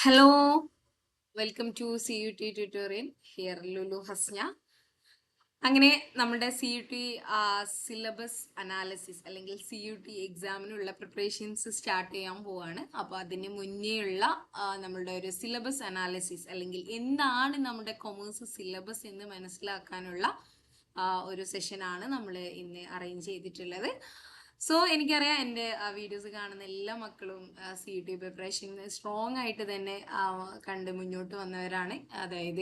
Hello, welcome to C U T tutorial. Here Lulu Hasna. അങ്ങനെ നമ്മുടെ C U T syllabus analysis അല്ലെങ്കിൽ C U T എക്സാമിനുള്ള preparations start ചെയ്യാൻ പോവാണ്. അപ്പോൾ അതിന് മുന്നേയുള്ള നമ്മളുടെ ഒരു സിലബസ് അനാലിസിസ് അല്ലെങ്കിൽ എന്താണ് നമ്മുടെ കൊമേഴ്സ് സിലബസ് എന്ന് മനസ്സിലാക്കാനുള്ള ഒരു സെഷനാണ് നമ്മൾ ഇന്ന് അറേഞ്ച് ചെയ്തിട്ടുള്ളത്. സോ എനിക്കറിയാം എൻ്റെ വീഡിയോസ് കാണുന്ന എല്ലാ മക്കളും C U T preparation strong ആയിട്ട് തന്നെ കണ്ട് മുന്നോട്ട് വന്നവരാണ്. അതായത്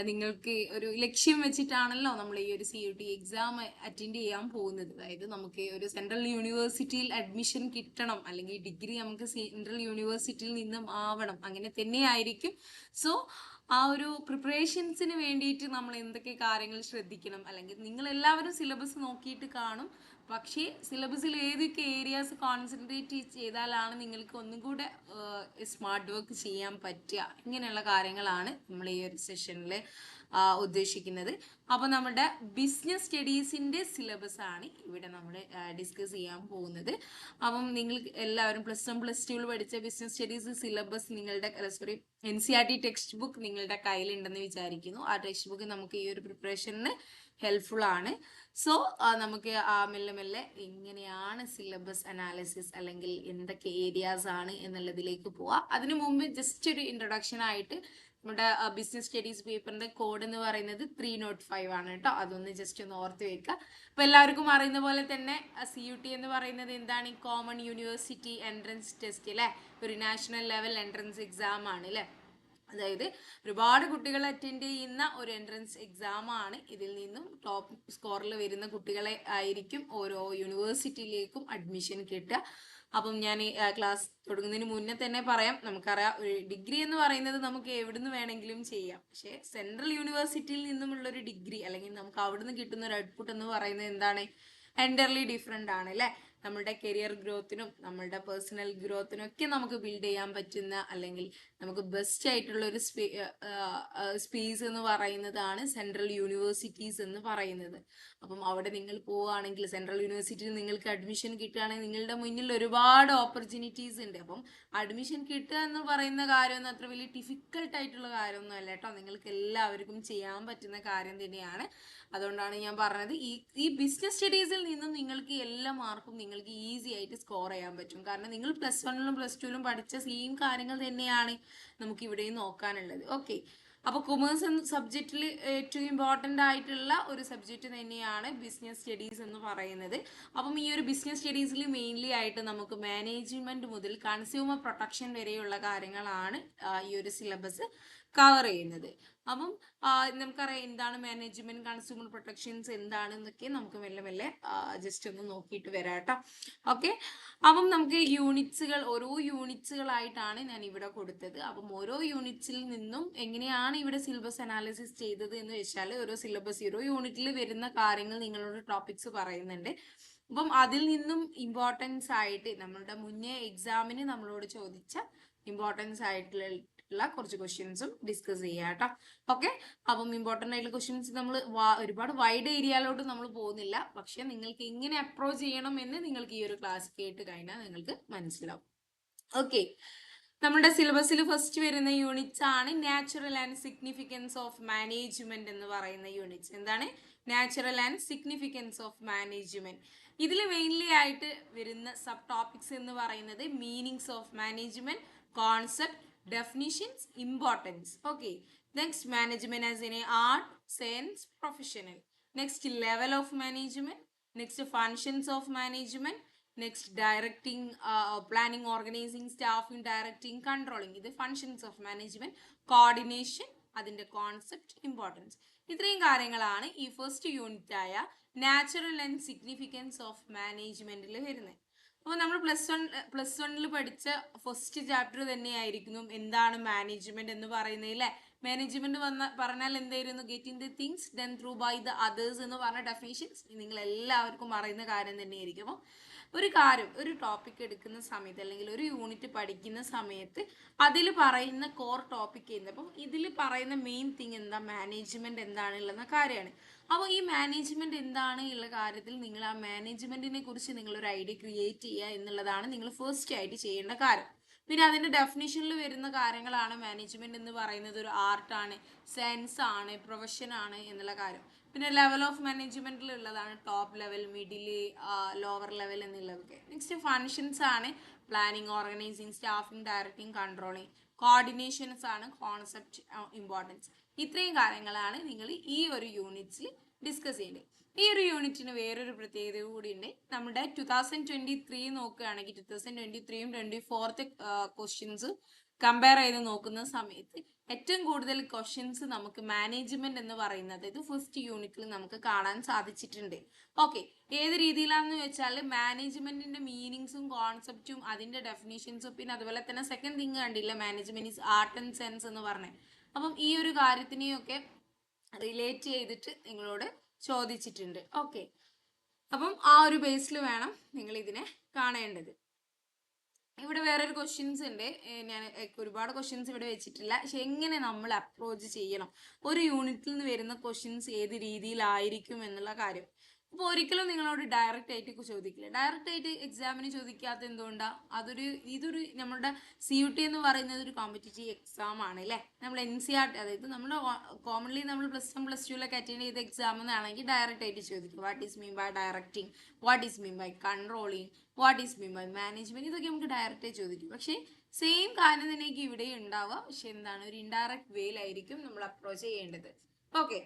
നിങ്ങൾക്ക് ഒരു ലക്ഷ്യം വെച്ചിട്ടാണല്ലോ നമ്മൾ ഈ ഒരു C U T exam attend ചെയ്യാൻ പോകുന്നത്. അതായത് നമുക്ക് ഒരു സെൻട്രൽ യൂണിവേഴ്സിറ്റിയിൽ അഡ്മിഷൻ കിട്ടണം, അല്ലെങ്കിൽ ഡിഗ്രി നമുക്ക് സെൻട്രൽ യൂണിവേഴ്സിറ്റിയിൽ നിന്നും ആവണം, അങ്ങനെ തന്നെയായിരിക്കും. സോ ആ ഒരു പ്രിപ്പറേഷൻസിന് വേണ്ടിയിട്ട് നമ്മൾ എന്തൊക്കെ കാര്യങ്ങൾ ശ്രദ്ധിക്കണം, അല്ലെങ്കിൽ നിങ്ങൾ എല്ലാവരും സിലബസ് നോക്കിയിട്ട് കാണും. പക്ഷേ സിലബസിൽ ഏതൊക്കെ ഏരിയാസ് കോൺസെൻട്രേറ്റ് ചെയ്താലാണ് നിങ്ങൾക്ക് ഒന്നും കൂടെ സ്മാർട്ട് വർക്ക് ചെയ്യാൻ പറ്റുക, ഇങ്ങനെയുള്ള കാര്യങ്ങളാണ് നമ്മൾ ഈ ഒരു സെഷനിൽ ഉദ്ദേശിക്കുന്നത്. അപ്പോൾ നമ്മുടെ ബിസിനസ് സ്റ്റഡീസിൻ്റെ സിലബസ് ആണ് ഇവിടെ നമ്മൾ ഡിസ്കസ് ചെയ്യാൻ പോകുന്നത്. അപ്പം നിങ്ങൾ എല്ലാവരും +1 +2 പഠിച്ച ബിസിനസ് സ്റ്റഡീസ് സിലബസ് നിങ്ങളുടെ NCERT ടെക്സ്റ്റ് ബുക്ക് നിങ്ങളുടെ കയ്യിലുണ്ടെന്ന് വിചാരിക്കുന്നു. ആ ടെക്സ്റ്റ് ബുക്ക് നമുക്ക് ഈ ഒരു പ്രിപ്പറേഷന് ഹെൽപ്ഫുൾ ആണ്. സോ നമുക്ക് മെല്ലെ മെല്ലെ എങ്ങനെയാണ് സിലബസ് അനാലിസിസ് അല്ലെങ്കിൽ എന്തൊക്കെ ഏരിയാസ് ആണ് എന്നുള്ളതിലേക്ക് പോവാം. അതിനു മുമ്പ് ജസ്റ്റ് ഒരു ഇൻട്രൊഡക്ഷൻ ആയിട്ട് നമ്മുടെ ബിസിനസ് സ്റ്റഡീസ് പേപ്പറിന്റെ കോഡ് എന്ന് പറയുന്നത് 305 ആണ് കേട്ടോ. അതൊന്ന് ജസ്റ്റ് ഒന്ന് ഓർത്ത് വെക്കുക. അപ്പോൾ എല്ലാവർക്കും അറിയുന്ന പോലെ തന്നെ CUT എന്ന് പറയുന്നത് എന്താണ്? കോമൺ യൂണിവേഴ്സിറ്റി എൻട്രൻസ് ടെസ്റ്റ് അല്ലേ, ഒരു നാഷണൽ ലെവൽ എൻട്രൻസ് എക്സാം ആണ് അല്ലേ. അതായത് ഒരുപാട് കുട്ടികൾ അറ്റൻഡ് ചെയ്യുന്ന ഒരു എൻട്രൻസ് എക്സാം ആണ്. ഇതിൽ നിന്നും ടോപ്പ് സ്കോറിൽ വരുന്ന കുട്ടികളെ ആയിരിക്കും ഓരോ യൂണിവേഴ്സിറ്റിയിലേക്കും അഡ്മിഷൻ കിട്ടുക. അപ്പം ഞാൻ ക്ലാസ് തുടങ്ങുന്നതിന് മുന്നേ തന്നെ പറയാം, നമുക്കറിയാം ഒരു ഡിഗ്രി എന്ന് പറയുന്നത് നമുക്ക് എവിടുന്ന് വേണമെങ്കിലും ചെയ്യാം. പക്ഷേ സെൻട്രൽ യൂണിവേഴ്സിറ്റിയിൽ നിന്നുമുള്ളൊരു ഡിഗ്രി അല്ലെങ്കിൽ നമുക്ക് അവിടുന്ന് കിട്ടുന്ന ഒരു ഔട്ട്പുട്ട് എന്ന് പറയുന്നത് എന്താണ്? എൻറ്റയർലി ഡിഫറെൻ്റ് ആണ് അല്ലേ. നമ്മുടെ കരിയർ ഗ്രോത്തിനും നമ്മളുടെ പേഴ്സണൽ ഗ്രോത്തിനും ഒക്കെ നമുക്ക് ബിൽഡ് ചെയ്യാൻ പറ്റുന്ന, അല്ലെങ്കിൽ നമുക്ക് ബെസ്റ്റ് ആയിട്ടുള്ള ഒരു സ്പേസ് എന്ന് പറയുന്നതാണ് സെൻട്രൽ യൂണിവേഴ്സിറ്റീസ് എന്ന് പറയുന്നത്. അപ്പം അവിടെ നിങ്ങൾ പോവുകയാണെങ്കിൽ സെൻട്രൽ യൂണിവേഴ്സിറ്റിയിൽ നിങ്ങൾക്ക് അഡ്മിഷൻ കിട്ടുകയാണെങ്കിൽ നിങ്ങളുടെ മുന്നിൽ ഒരുപാട് ഓപ്പർച്യൂണിറ്റീസ് ഉണ്ട്. അപ്പം അഡ്മിഷൻ കിട്ടുക എന്ന് പറയുന്ന കാര്യമൊന്നും അത്ര വലിയ ഡിഫിക്കൽട്ട് ആയിട്ടുള്ള കാര്യമൊന്നും അല്ല കേട്ടോ. നിങ്ങൾക്ക് എല്ലാവർക്കും ചെയ്യാൻ പറ്റുന്ന കാര്യം തന്നെയാണ്. അതുകൊണ്ടാണ് ഞാൻ പറഞ്ഞത് ഈ ബിസിനസ് സ്റ്റഡീസിൽ നിന്നും നിങ്ങൾക്ക് എല്ലാ മാർക്കും നിങ്ങൾക്ക് ഈസി ആയിട്ട് സ്കോർ ചെയ്യാൻ പറ്റും. കാരണം നിങ്ങൾ +1 +2 പഠിച്ച സെയിം കാര്യങ്ങൾ തന്നെയാണ് നമുക്ക് ഇവിടെയും നോക്കാനുള്ളത്. ഓക്കെ, അപ്പോൾ കൊമേഴ്സ് എന്ന സബ്ജക്റ്റിൽ ഏറ്റവും ഇമ്പോർട്ടൻ്റ് ആയിട്ടുള്ള ഒരു സബ്ജക്റ്റ് തന്നെയാണ് ബിസിനസ് സ്റ്റഡീസ് എന്ന് പറയുന്നത്. അപ്പം ഈ ഒരു ബിസിനസ് സ്റ്റഡീസിൽ മെയിൻലി ആയിട്ട് നമുക്ക് മാനേജ്മെന്റ് മുതൽ കൺസ്യൂമർ പ്രൊട്ടക്ഷൻ വരെയുള്ള കാര്യങ്ങളാണ് ഈ ഒരു സിലബസ് കവർ ചെയ്യുന്നത്. അപ്പം നമുക്കറിയാം എന്താണ് മാനേജ്മെന്റ്, കൺസ്യൂമർ പ്രൊട്ടക്ഷൻസ് എന്താണെന്നൊക്കെ നമുക്ക് മെല്ലെ മെല്ലെ ജസ്റ്റ് ഒന്ന് നോക്കിയിട്ട് വരാം കേട്ടോ. ഓക്കെ, അപ്പം നമുക്ക് ഓരോ യൂണിറ്റ്സുകളായിട്ടാണ് ഞാൻ ഇവിടെ കൊടുത്തത്. അപ്പം ഓരോ യൂണിറ്റ്സിൽ നിന്നും എങ്ങനെയാണ് ഇവിടെ സിലബസ് അനാലിസിസ് ചെയ്തത് എന്ന് വെച്ചാൽ ഓരോ യൂണിറ്റിൽ വരുന്ന കാര്യങ്ങൾ നിങ്ങളോട് ടോപ്പിക്സ് പറയുന്നുണ്ട്. അപ്പം അതിൽ നിന്നും ഇമ്പോർട്ടൻസ് ആയിട്ട് നമ്മളുടെ മുന്നേ എക്സാമിന് നമ്മളോട് ചോദിച്ച ഇമ്പോർട്ടൻസ് ആയിട്ടുള്ള കുറച്ച് ക്വസ്റ്റ്യൻസും ഡിസ്കസ് ചെയ്യാം കേട്ടോ. ഓക്കെ, അപ്പം ഇമ്പോർട്ടൻ്റ് ആയിട്ടുള്ള ക്വസ്റ്റ്യൻസ് നമ്മൾ ഒരുപാട് വൈഡ് ഏരിയയിലോട്ട് നമ്മൾ പോകുന്നില്ല. പക്ഷെ നിങ്ങൾക്ക് എങ്ങനെ അപ്രോച്ച് ചെയ്യണം എന്ന് നിങ്ങൾക്ക് ഈ ഒരു ക്ലാസ് കേട്ട് കഴിഞ്ഞാൽ നിങ്ങൾക്ക് മനസ്സിലാവും. ഓക്കെ, നമ്മുടെ സിലബസിൽ ഫസ്റ്റ് വരുന്ന യൂണിറ്റ്സ് ആണ് natural and significance of management എന്ന് പറയുന്ന യൂണിറ്റ്സ്. എന്താണ് natural and significance of management? ഇതിൽ മെയിൻലി ആയിട്ട് വരുന്ന സബ് ടോപ്പിക്സ് എന്ന് പറയുന്നത് meanings of management, concept, definitions, importance. Okay, next management as in art, science, professional. Next level of management, next functions of management, next directing, planning, organizing, staffing, directing, controlling. ഇത് functions of management, coordination, അതിൻ്റെ concept, importance. ഇത്രയും കാര്യങ്ങളാണ് ഈ first unit ആയ natural and significance of മാനേജ്മെന്റിൽ വരുന്നത്. അപ്പോൾ നമ്മൾ +1 പഠിച്ച ഫസ്റ്റ് ചാപ്റ്റർ തന്നെയായിരിക്കുന്നു എന്താണ് മാനേജ്മെന്റ് എന്ന് പറയുന്നത് അല്ലേ. മാനേജ്മെന്റ് പറഞ്ഞാൽ എന്തായിരുന്നു? Getting the things done through by the others എന്ന് പറഞ്ഞ ഡെഫിനിഷൻസ് നിങ്ങൾ എല്ലാവർക്കും അറിയുന്ന കാര്യം തന്നെയായിരിക്കും. അപ്പോൾ ഒരു ടോപ്പിക് എടുക്കുന്ന സമയത്ത് അല്ലെങ്കിൽ ഒരു യൂണിറ്റ് പഠിക്കുന്ന സമയത്ത് അതിൽ പറയുന്ന കോർ ടോപ്പിക് എന്ത്, അപ്പം ഇതിൽ പറയുന്ന മെയിൻ തിങ് എന്താ, മാനേജ്മെന്റ് എന്താണുള്ള കാര്യമാണ്. അപ്പോൾ ഈ മാനേജ്മെന്റ് എന്താണ് ഉള്ള കാര്യത്തിൽ നിങ്ങൾ ആ മാനേജ്മെന്റിനെ കുറിച്ച് നിങ്ങളൊരു ഐഡിയ ക്രിയേറ്റ് ചെയ്യുക എന്നുള്ളതാണ് നിങ്ങൾ ഫസ്റ്റ് ആയിട്ട് ചെയ്യേണ്ട കാര്യം. പിന്നെ അതിൻ്റെ ഡെഫിനിഷനിൽ വരുന്ന കാര്യങ്ങളാണ് മാനേജ്മെന്റ് എന്ന് പറയുന്നത് ഒരു ആർട്ടാണ്, സയൻസ് ആണ്, പ്രൊഫഷൻ ആണ് എന്നുള്ള കാര്യം. പിന്നെ ലെവൽ ഓഫ് മാനേജ്മെന്റിൽ ഉള്ളതാണ് top level, middle, lower level എന്നുള്ളതൊക്കെ. നെക്സ്റ്റ് ഫങ്ഷൻസ് ആണ് planning, organising, staffing, directing, controlling. Coordinations ആണ് കോൺസെപ്റ്റ്, ഇമ്പോർട്ടൻസ്. ഇത്രയും കാര്യങ്ങളാണ് നിങ്ങൾ ഈ ഒരു യൂണിറ്റിൽ ഡിസ്കസ് ചെയ്യേണ്ടത്. ഈ ഒരു യൂണിറ്റിന് വേറൊരു പ്രത്യേകത കൂടി ഉണ്ട്. നമ്മുടെ 2023 നോക്കുകയാണെങ്കിൽ 2023യും 24th ക്വസ്റ്റ്യൻസ് കമ്പയർ ചെയ്ത് നോക്കുന്ന സമയത്ത് ഏറ്റവും കൂടുതൽ ക്വസ്റ്റ്യൻസ് നമുക്ക് മാനേജ്മെന്റ് എന്ന് പറയുന്നത് ഇത് ഫസ്റ്റ് യൂണിറ്റിൽ നമുക്ക് കാണാൻ സാധിച്ചിട്ടുണ്ട്. ഓക്കെ, ഏത് രീതിയിലാണെന്ന് വെച്ചാൽ മാനേജ്മെന്റിന്റെ മീനിങ്സും കോൺസെപ്റ്റും അതിന്റെ ഡെഫിനേഷൻസും, പിന്നെ അതുപോലെ തന്നെ സെക്കൻഡ് തിങ് കണ്ടില്ല, management is art and science എന്ന് പറഞ്ഞത്. അപ്പം ഈ ഒരു കാര്യത്തിനെയൊക്കെ റിലേറ്റ് ചെയ്തിട്ട് നിങ്ങളോട് ചോദിച്ചിട്ടുണ്ട്. ഓക്കെ, അപ്പം ആ ഒരു ബേസിൽ വേണം നിങ്ങൾ ഇതിനെ കാണേണ്ടത്. ഇവിടെ വേറൊരു ക്വസ്റ്റ്യൻസ് ഉണ്ട്. ഞാൻ ഒരുപാട് ക്വസ്റ്റ്യൻസ് ഇവിടെ വെച്ചിട്ടില്ല, പക്ഷെ എങ്ങനെ നമ്മൾ അപ്രോച്ച് ചെയ്യണം, ഒരു യൂണിറ്റിൽ നിന്ന് വരുന്ന ക്വസ്റ്റ്യൻസ് ഏത് രീതിയിലായിരിക്കും എന്നുള്ള കാര്യം. അപ്പോൾ ഒരിക്കലും നിങ്ങളോട് ഡയറക്റ്റ് ആയിട്ട് ചോദിക്കില്ല. ഡയറക്റ്റ് ആയിട്ട് എക്സാമിന് ചോദിക്കാത്ത എന്തുകൊണ്ടാണ്? ഇതൊരു നമ്മളുടെ CUT എന്ന് പറയുന്നത് ഒരു കോമ്പറ്റീറ്റീവ് എക്സാം ആണ് അല്ലേ. നമ്മൾ NCERT, അതായത് നമ്മൾ കോമൺലി നമ്മൾ +1 +2 അറ്റൻഡ് ചെയ്ത എക്സാം എന്നാണെങ്കിൽ ഡയറക്റ്റ് ആയിട്ട് ചോദിക്കും. What is mean by directing, what is mean by controlling, what is mean by management, ഇതൊക്കെ നമുക്ക് ഡയറക്റ്റ് ആയി ചോദിക്കും. പക്ഷേ സെയിം കാര്യം തന്നെയായിരിക്കും ഇവിടെ ഉണ്ടാവുക, പക്ഷെ എന്താണ്, ഒരു ഇൻഡയറക്റ്റ് വേയിലായിരിക്കും നമ്മൾ അപ്രോച്ച് ചെയ്യേണ്ടത്. ഓക്കെ,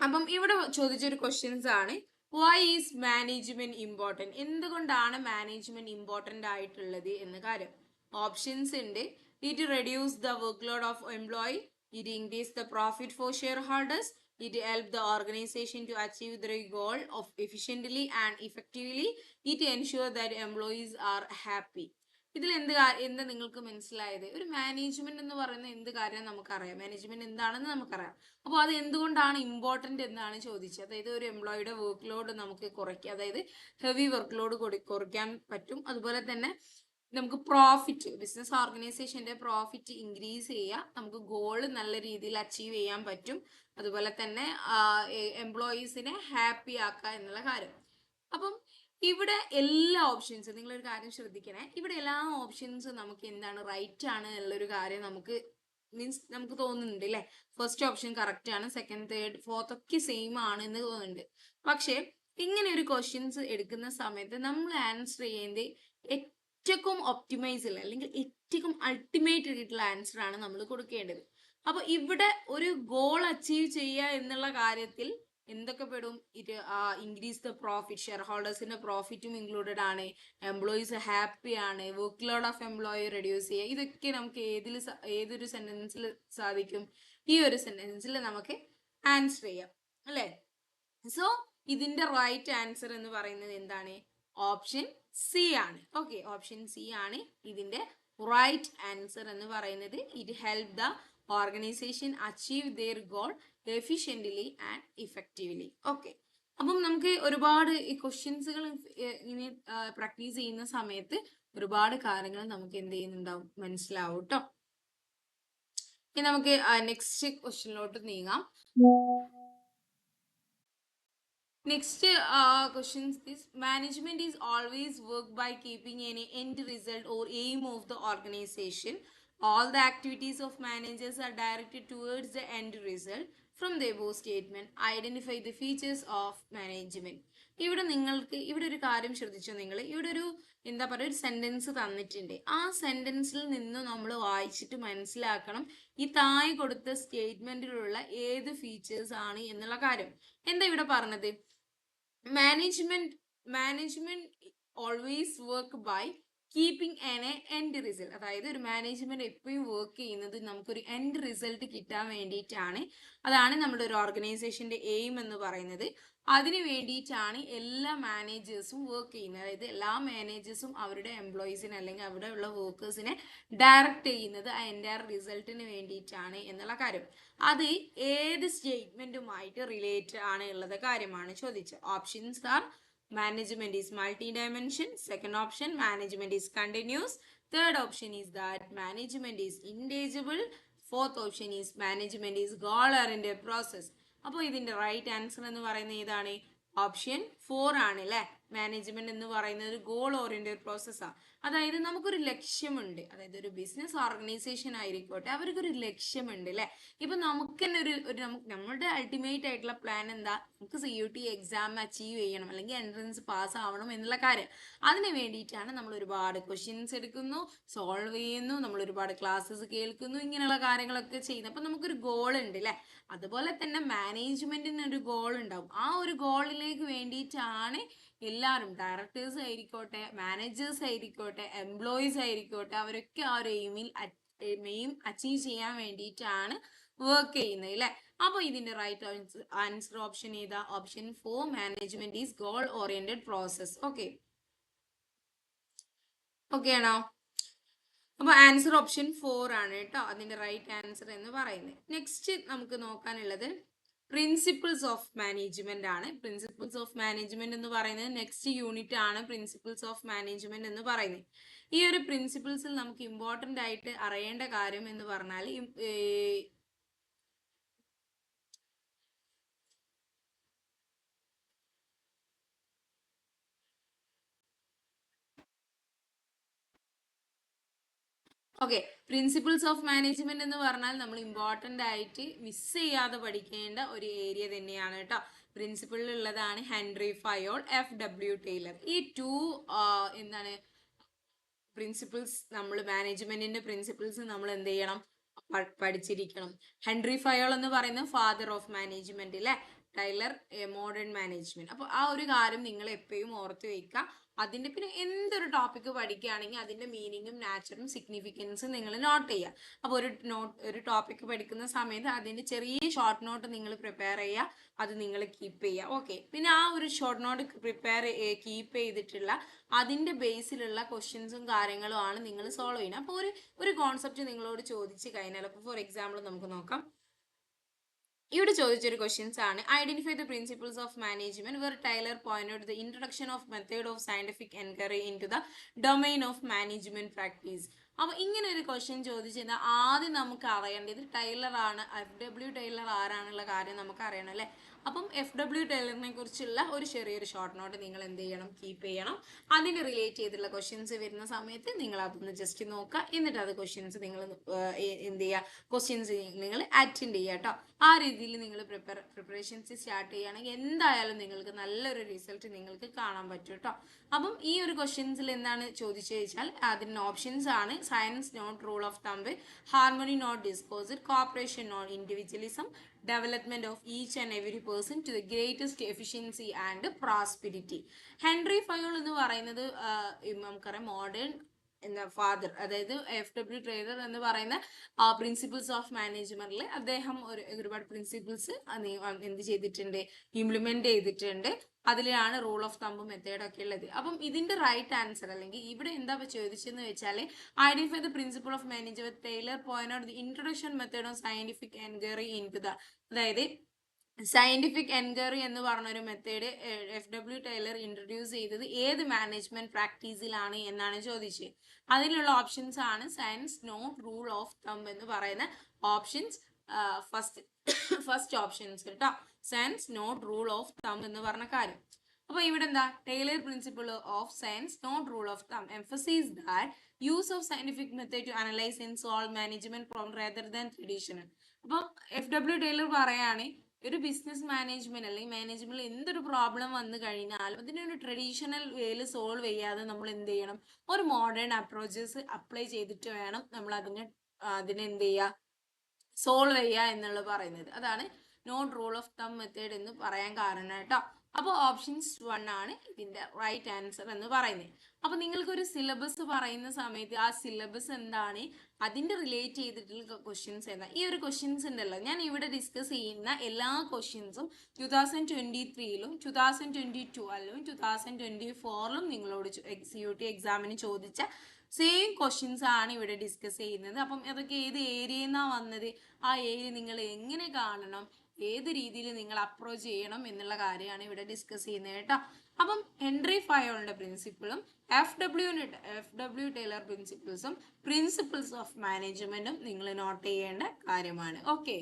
അപ്പം ഇവിടെ ചോദിച്ചൊരു ക്വസ്റ്റ്യൻസ് ആണ്, വൈ ഈസ് മാനേജ്മെന്റ് ഇമ്പോർട്ടൻറ്റ്, എന്തുകൊണ്ടാണ് മാനേജ്മെന്റ് ഇമ്പോർട്ടൻ്റ് ആയിട്ടുള്ളത് എന്ന കാര്യം. ഓപ്ഷൻസ് ഉണ്ട്. It reduce the work load of employee, it increase the profit for share holders, it help the organisation to achieve the goal of efficiently and effectively, it ensure that employees are happy. ഇതിൽ എന്താ നിങ്ങൾക്ക് മനസ്സിലായത്? ഒരു management എന്ന് പറയുന്ന എന്ത് കാര്യം നമുക്കറിയാം, മാനേജ്മെന്റ് എന്താണെന്ന് നമുക്കറിയാം. അപ്പോൾ അത് എന്തുകൊണ്ടാണ് ഇമ്പോർട്ടന്റ് എന്നാണ് ചോദിച്ചത്. അതായത് ഒരു എംപ്ലോയിയുടെ വർക്ക് ലോഡ് നമുക്ക് കുറയ്ക്കുക, അതായത് ഹെവി വർക്ക് ലോഡ് കുറയ്ക്കാൻ പറ്റും. അതുപോലെ തന്നെ നമുക്ക് പ്രോഫിറ്റ്, ബിസിനസ് ഓർഗനൈസേഷന്റെ പ്രോഫിറ്റ് ഇൻക്രീസ് ചെയ്യുക, നമുക്ക് ഗോൾ നല്ല രീതിയിൽ അച്ചീവ് ചെയ്യാൻ പറ്റും. അതുപോലെ തന്നെ എംപ്ലോയീസിനെ ഹാപ്പി ആക്കുക എന്നുള്ള കാര്യം. അപ്പം ഇവിടെ എല്ലാ ഓപ്ഷൻസും, നിങ്ങളൊരു കാര്യം ശ്രദ്ധിക്കണേ, ഇവിടെ എല്ലാ ഓപ്ഷൻസും നമുക്ക് എന്താണ് റൈറ്റ് ആണ് എന്നുള്ളൊരു കാര്യം നമുക്ക് നമുക്ക് തോന്നുന്നുണ്ട് അല്ലേ. ഫസ്റ്റ് ഓപ്ഷൻ കറക്റ്റ് ആണ്, സെക്കൻഡ്, തേർഡ്, ഫോർത്ത് ഒക്കെ സെയിം ആണ് എന്ന് തോന്നുന്നുണ്ട്. പക്ഷെ ഇങ്ങനെ ഒരു ക്വസ്റ്റ്യൻസ് എടുക്കുന്ന സമയത്ത് നമ്മൾ ആൻസർ ചെയ്യുന്നത് ഏറ്റവും ഒപ്റ്റിമൈസ് അല്ലെങ്കിൽ ഏറ്റവും അൾട്ടിമേറ്റ് ആയിട്ടുള്ള ആൻസർ ആണ് നമ്മൾ കൊടുക്കേണ്ടത്. അപ്പൊ ഇവിടെ ഒരു ഗോൾ അച്ചീവ് ചെയ്യുക എന്നുള്ള കാര്യത്തിൽ എന്തൊക്കെ പെടും? ഇത് ഇൻക്രീസ് ദ പ്രോഫിറ്റ്, ഷെയർ ഹോൾഡേഴ്സിന്റെ പ്രോഫിറ്റും ഇൻക്ലൂഡഡ് ആണ്, എംപ്ലോയീസ് ഹാപ്പി ആണ്, work load of employee reduce ചെയ്യുക. ഇതൊക്കെ നമുക്ക് ഏതൊരു സെന്റൻസിൽ സാധിക്കും? ഈ ഒരു സെന്റൻസിൽ നമുക്ക് ആൻസർ ചെയ്യാം അല്ലേ. സോ ഇതിന്റെ റൈറ്റ് ആൻസർ എന്ന് പറയുന്നത് എന്താണ്? ഓപ്ഷൻ സി ആണ്. ഓക്കെ, ഓപ്ഷൻ സി ആണ് ഇതിന്റെ റൈറ്റ് ആൻസർ എന്ന് പറയുന്നത്. It help the organisation achieve there goal efficiently and effectively. Okay, അപ്പം നമുക്ക് ഒരുപാട് ഈ ക്വസ്റ്റ്യൻസുകൾ ഇങ്ങനെ പ്രാക്ടീസ് ചെയ്യുന്ന സമയത്ത് ഒരുപാട് കാര്യങ്ങൾ നമുക്ക് എന്ത് ചെയ്യുന്നുണ്ടാവും, മനസ്സിലാവും കേട്ടോ. ഇനി നമുക്ക് നെക്സ്റ്റ് ക്വസ്റ്റ്യനിലോട്ട് നീങ്ങാം. Next question is, management is always work by keeping any end result or aim of the organization. All the activities of managers are directed towards the end result. From the above statement, identify the features of management. ഇവിടെ നിങ്ങൾക്ക് ഇവിടെ ഒരു കാര്യം ശ്രദ്ധിച്ചോ നിങ്ങൾ? ഇവിടെ ഒരു എന്താ പറയുക, ഒരു സെന്റൻസ് തന്നിട്ടുണ്ട്. ആ സെന്റൻസിൽ നിന്ന് നമ്മൾ വായിച്ചിട്ട് മനസ്സിലാക്കണം ഈ താഴെ കൊടുത്ത സ്റ്റേറ്റ്മെന്റിലുള്ള ഏത് ഫീച്ചേഴ്സ് ആണ് എന്നുള്ള കാര്യം. എന്താ ഇവിടെ പറഞ്ഞത്? Management always work by keeping an end result. അതായത് ഒരു മാനേജ്മെന്റ് എപ്പോഴും വർക്ക് ചെയ്യുന്നത് നമുക്കൊരു എൻഡ് റിസൾട്ട് കിട്ടാൻ വേണ്ടിയിട്ടാണ്. അതാണ് നമ്മുടെ ഒരു ഓർഗനൈസേഷന്റെ എയിം എന്ന് പറയുന്നത്. അതിന് വേണ്ടിയിട്ടാണ് എല്ലാ മാനേജേഴ്സും വർക്ക് ചെയ്യുന്നത്. അതായത് എല്ലാ മാനേജേഴ്സും അവരുടെ എംപ്ലോയീസിനെ അല്ലെങ്കിൽ അവിടെയുള്ള വർക്കേഴ്സിനെ ഡയറക്റ്റ് ചെയ്യുന്നത് ആ എൻറ്റയർ റിസൾട്ടിന് വേണ്ടിയിട്ടാണ് എന്നുള്ള കാര്യം. അത് ഏത് സ്റ്റേറ്റ്മെന്റുമായിട്ട് റിലേറ്റഡ് ആണ് ഉള്ളത് കാര്യമാണ് ചോദിച്ചത്. Options are management is multi-dimension. Second option, management is continuous. Third option is that management is intangible. Fourth option is management is goal-oriented process. അപ്പോൾ ഇതിന്റെ റൈറ്റ് ആൻസർ എന്ന് പറയുന്നത് ഏതാണ്? ഓപ്ഷൻ 4 ആണ് അല്ലേ. മാനേജ്മെന്റ് എന്ന് പറയുന്നത് ഒരു ഗോൾ ഓറിയന്റഡ് പ്രോസസ്സാണ്. അതായത് നമുക്കൊരു ലക്ഷ്യമുണ്ട്. അതായത് ഒരു ബിസിനസ് ഓർഗനൈസേഷൻ ആയിരിക്കോട്ടെ, അവർക്കൊരു ലക്ഷ്യമുണ്ട് അല്ലെ. ഇപ്പൊ നമുക്ക് തന്നെ നമ്മുടെ അൾട്ടിമേറ്റ് ആയിട്ടുള്ള പ്ലാൻ എന്താ? നമുക്ക് CUT എക്സാം അച്ചീവ് ചെയ്യണം, അല്ലെങ്കിൽ എൻട്രൻസ് പാസ് ആവണം എന്നുള്ള കാര്യം. അതിന് വേണ്ടിയിട്ടാണ് നമ്മൾ ഒരുപാട് ക്വസ്റ്റ്യൻസ് എടുക്കുന്നു, സോൾവ് ചെയ്യുന്നു, നമ്മൾ ഒരുപാട് ക്ലാസ്സസ് കേൾക്കുന്നു, ഇങ്ങനെയുള്ള കാര്യങ്ങളൊക്കെ ചെയ്യുന്നു. അപ്പൊ നമുക്കൊരു ഗോൾ ഉണ്ട് അല്ലെ. അതുപോലെ തന്നെ മാനേജ്മെന്റിന് ഒരു ഗോൾ ഉണ്ടാവും. ആ ഒരു ഗോളിലേക്ക് വേണ്ടിയിട്ടാണ് എല്ലാവരും, ഡയറക്ടേഴ്സ് ആയിരിക്കോട്ടെ, മാനേജേഴ്സ് ആയിരിക്കോട്ടെ, എംപ്ലോയീസ് ആയിരിക്കോട്ടെ, അവരൊക്കെ ആ ഒരു എയിം അച്ചീവ് ചെയ്യാൻ വേണ്ടിയിട്ടാണ് വർക്ക് ചെയ്യുന്നത് അല്ലെ. അപ്പൊ ഇതിന്റെ റൈറ്റ് ആൻസർ ഓപ്ഷൻ ഏതാ? Option 4, management is goal oriented process. Okay ആണോ? അപ്പൊ ആൻസർ ഓപ്ഷൻ 4 ആണ് കേട്ടോ അതിന്റെ റൈറ്റ് ആൻസർ എന്ന് പറയുന്നത്. നെക്സ്റ്റ് നമുക്ക് നോക്കാനുള്ളത് പ്രിൻസിപ്പിൾസ് ഓഫ് മാനേജ്മെന്റ് ആണ്. പ്രിൻസിപ്പിൾസ് ഓഫ് മാനേജ്മെന്റ് എന്ന് പറയുന്നത് നെക്സ്റ്റ് യൂണിറ്റ് ആണ്. പ്രിൻസിപ്പിൾസ് ഓഫ് മാനേജ്മെന്റ് എന്ന് പറയുന്നത്, ഈ ഒരു പ്രിൻസിപ്പിൾസിൽ നമുക്ക് ഇമ്പോർട്ടന്റ് ആയിട്ട് അറിയേണ്ട കാര്യം എന്ന് പറഞ്ഞാൽ പ്രിൻസിപ്പിൾസ് ഓഫ് മാനേജ്മെന്റ് എന്ന് പറഞ്ഞാൽ നമ്മൾ ഇമ്പോർട്ടന്റ് ആയിട്ട് മിസ് ചെയ്യാതെ പഠിക്കേണ്ട ഒരു ഏരിയ തന്നെയാണ് കേട്ടോ. പ്രിൻസിപ്പിളിൽ ഉള്ളതാണ് ഹെൻറി ഫയോൾ, FW ടൈലർ. ഈ എന്താണ് പ്രിൻസിപ്പിൾസ്, നമ്മൾ മാനേജ്മെന്റിന്റെ പ്രിൻസിപ്പിൾസ് നമ്മൾ എന്ത് ചെയ്യണം? പഠിച്ചിരിക്കണം. ഹെൻറി ഫയോൾ എന്ന് പറയുന്നത് ഫാദർ ഓഫ് മാനേജ്മെന്റ് അല്ലെ. Taylor modern management. അപ്പൊ ആ ഒരു കാര്യം നിങ്ങൾ എപ്പോഴും ഓർത്ത് വെക്കുക. അതിന്റെ പിന്നെ എന്തൊരു ടോപ്പിക് പഠിക്കുകയാണെങ്കിൽ അതിന്റെ മീനിങ്ങും നാച്ചറും സിഗ്നിഫിക്കൻസും നിങ്ങൾ നോട്ട് ചെയ്യുക. അപ്പൊ ഒരു ടോപ്പിക് പഠിക്കുന്ന സമയത്ത് അതിന്റെ ചെറിയ ഷോർട്ട് നോട്ട് നിങ്ങൾ പ്രിപ്പയർ ചെയ്യുക, അത് നിങ്ങൾ കീപ്പ് ചെയ്യുക. ഓക്കെ, പിന്നെ ആ ഒരു ഷോർട്ട് നോട്ട് കീപ്പ് ചെയ്തിട്ടുള്ള അതിന്റെ ബേസിലുള്ള ക്വസ്റ്റ്യൻസും കാര്യങ്ങളും ആണ് നിങ്ങൾ സോൾവ് ചെയ്യുന്നത്. അപ്പോൾ ഒരു കോൺസെപ്റ്റ് നിങ്ങളോട് ചോദിച്ചു കഴിഞ്ഞാൽ, അപ്പോൾ ഫോർ എക്സാമ്പിൾ നമുക്ക് നോക്കാം. ഇവിടെ ചോദിച്ചൊരു ക്വസ്റ്റ്യൻസ് ആണ്, identify the principles of management where Taylor pointed the introduction of method of scientific enquiry in to the domain of management practice. അപ്പൊ ഇങ്ങനെ ഒരു ക്വസ്റ്റ്യൻ ചോദിച്ചു കഴിഞ്ഞാൽ ആദ്യം നമുക്ക് അറിയേണ്ടത് ടൈലർ ആണ്. FW ടൈലർ ആരാണുള്ള കാര്യം നമുക്ക് അറിയണം അല്ലെ. അപ്പം FW ടൈലറിനെ കുറിച്ചുള്ള ഒരു ചെറിയൊരു ഷോർട്ട് നോട്ട് നിങ്ങൾ എന്ത് ചെയ്യണം? കീപ്പ് ചെയ്യണം. അതിന് റിലേറ്റ് ചെയ്തിട്ടുള്ള ക്വസ്റ്റ്യൻസ് വരുന്ന സമയത്ത് നിങ്ങൾ അതൊന്ന് ജസ്റ്റ് നോക്കുക. എന്നിട്ട് അത് ക്വസ്റ്റ്യൻസ് നിങ്ങൾ എന്ത് ചെയ്യുക? ക്വസ്റ്റ്യൻസ് നിങ്ങൾ അറ്റൻഡ് ചെയ്യുക കേട്ടോ. ആ രീതിയിൽ നിങ്ങൾ പ്രിപ്പറേഷൻസ് സ്റ്റാർട്ട് ചെയ്യുകയാണെങ്കിൽ എന്തായാലും നിങ്ങൾക്ക് നല്ലൊരു റിസൾട്ട് നിങ്ങൾക്ക് കാണാൻ പറ്റും കേട്ടോ. അപ്പം ഈ ഒരു ക്വസ്റ്റ്യൻസിൽ എന്താണ് ചോദിച്ചു ചോദിച്ചാൽ അതിന് ഓപ്ഷൻസ് ആണ്: science not rule of thumb, harmony not deposit, cooperation not individualism, development of each and every person to the greatest efficiency and prosperity. Henri Fayol എന്ന് പറയുന്നത് നമുക്കറിയാം മോഡേൺ ഫാദർ, അതായത് FW ടൈലർ എന്ന് പറയുന്ന പ്രിൻസിപ്പിൾസ് ഓഫ് മാനേജ്മെന്റിൽ അദ്ദേഹം ഒരുപാട് principles എന്ത് ചെയ്തിട്ടുണ്ട്? ഇംപ്ലിമെന്റ് ചെയ്തിട്ടുണ്ട്. അതിലാണ് റൂൾ ഓഫ് തമ്പ് മെത്തേഡ് ഒക്കെ ഉള്ളത്. അപ്പം ഇതിന്റെ റൈറ്റ് ആൻസർ, അല്ലെങ്കിൽ ഇവിടെ എന്താ ചോദിച്ചെന്ന് വെച്ചാൽ identify the principle of management Taylor point out the introduction method of scientific enquiry in to the, അതായത് സയന്റിഫിക് എൻക്വയറി എന്ന് പറഞ്ഞൊരു മെത്തേഡ് FW ടൈലർ ഇൻട്രൊഡ്യൂസ് ചെയ്തത് ഏത് മാനേജ്മെന്റ് പ്രാക്ടീസിലാണ് എന്നാണ് ചോദിച്ചത്. അതിനുള്ള ഓപ്ഷൻസ് ആണ് science not rule of thumb എന്ന് പറയുന്ന ഓപ്ഷൻസ്. ഫസ്റ്റ് ഓപ്ഷൻസ് കേട്ടോ, science not rule of thumb എന്ന് പറഞ്ഞ കാര്യം. അപ്പൊ ഇവിടെ എന്താ? Taylor principle of science not rule of thumb emphasizes that use of scientific method to analyze and solve management problem rather than traditional. അപ്പം FW Taylor പറയാണ് ഒരു ബിസിനസ് മാനേജ്മെന്റ് അല്ലെങ്കിൽ മാനേജ്മെന്റിൽ എന്തൊരു പ്രോബ്ലം വന്നു കഴിഞ്ഞാലും അതിനൊരു ട്രഡീഷണൽ വേയിൽ സോൾവ് ചെയ്യാതെ നമ്മൾ എന്ത് ചെയ്യണം? ഒരു മോഡേൺ അപ്രോച്ചസ് അപ്ലൈ ചെയ്തിട്ട് വേണം നമ്മൾ അതിനെ എന്ത് ചെയ്യുക? സോൾവ് ചെയ്യുക എന്നുള്ളത് പറയുന്നത്. അതാണ് നോട്ട് റൂൾ ഓഫ് തം മെത്തേഡ് എന്ന് പറയാൻ കാരണം കേട്ടോ. അപ്പോൾ ഓപ്ഷൻസ് 1 ആണ് ഇതിന്റെ റൈറ്റ് ആൻസർ എന്ന് പറയുന്നത്. അപ്പൊ നിങ്ങൾക്ക് ഒരു സിലബസ് പറയുന്ന സമയത്ത് ആ സിലബസ് എന്താണ്, അതിന്റെ റിലേറ്റ് ചെയ്തിട്ടുള്ള ക്വസ്റ്റ്യൻസ് എന്താ? ഈ ഒരു ക്വസ്റ്റ്യൻസ് ഉണ്ടല്ലോ, ഞാൻ ഇവിടെ ഡിസ്കസ് ചെയ്യുന്ന എല്ലാ ക്വസ്റ്റ്യൻസും 2023ലും 2022ലും 2024ലും നിങ്ങളോട് CUT എക്സാമിന് ചോദിച്ച സെയിം ക്വസ്റ്റ്യൻസ് ആണ് ഇവിടെ ഡിസ്കസ് ചെയ്യുന്നത്. അപ്പം അതൊക്കെ ഏത് ഏരിയയിൽ നിന്നാണ് വന്നത്, ആ ഏരിയ നിങ്ങൾ എങ്ങനെ കാണണം, ഏത് രീതിയിൽ നിങ്ങൾ അപ്രോച്ച് ചെയ്യണം എന്നുള്ള കാര്യമാണ് ഇവിടെ ഡിസ്കസ് ചെയ്യുന്നത് കേട്ടോ. അപ്പം ഹെൻറി ഫയോളിന്റെ പ്രിൻസിപ്പിളും FW ടൈലർ പ്രിൻസിപ്പിൾസും പ്രിൻസിപ്പിൾസ് ഓഫ് മാനേജ്മെന്റും നിങ്ങൾ നോട്ട് ചെയ്യേണ്ട കാര്യമാണ്. ഓക്കെ,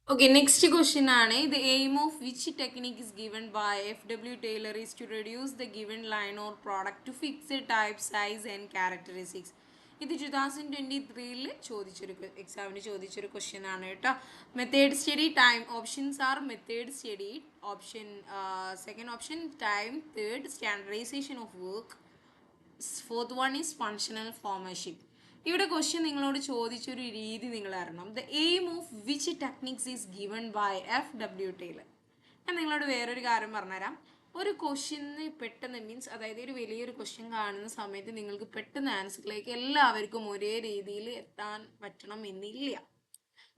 Okay, next question ആണ് the aim of which technique is given by F.W. Taylor is to reduce the given line or product to fixed type, size and characteristics. ഇത് 2023 ചോദിച്ചൊരു എക്സാമിന് ചോദിച്ചൊരു question ആണ് കേട്ടോ. Method study time options are method study option, second option time, third standardisation of work, fourth one is functional formation. ഇവിടെ question നിങ്ങളോട് ചോദിച്ചൊരു രീതി നിങ്ങൾ അറിയണം. The aim of which techniques is given by F.W. Taylor. ഞാൻ നിങ്ങളോട് വേറൊരു കാര്യം പറഞ്ഞുതരാം. ഒരു ക്വസ്റ്റ്യന് പെട്ടെന്ന് മീൻസ് അതായത് ഒരു വലിയൊരു ക്വസ്റ്റ്യൻ കാണുന്ന സമയത്ത് നിങ്ങൾക്ക് പെട്ടെന്ന് ആൻസറിലേക്ക് എല്ലാവർക്കും ഒരേ രീതിയിൽ എത്താൻ പറ്റണം എന്നില്ല.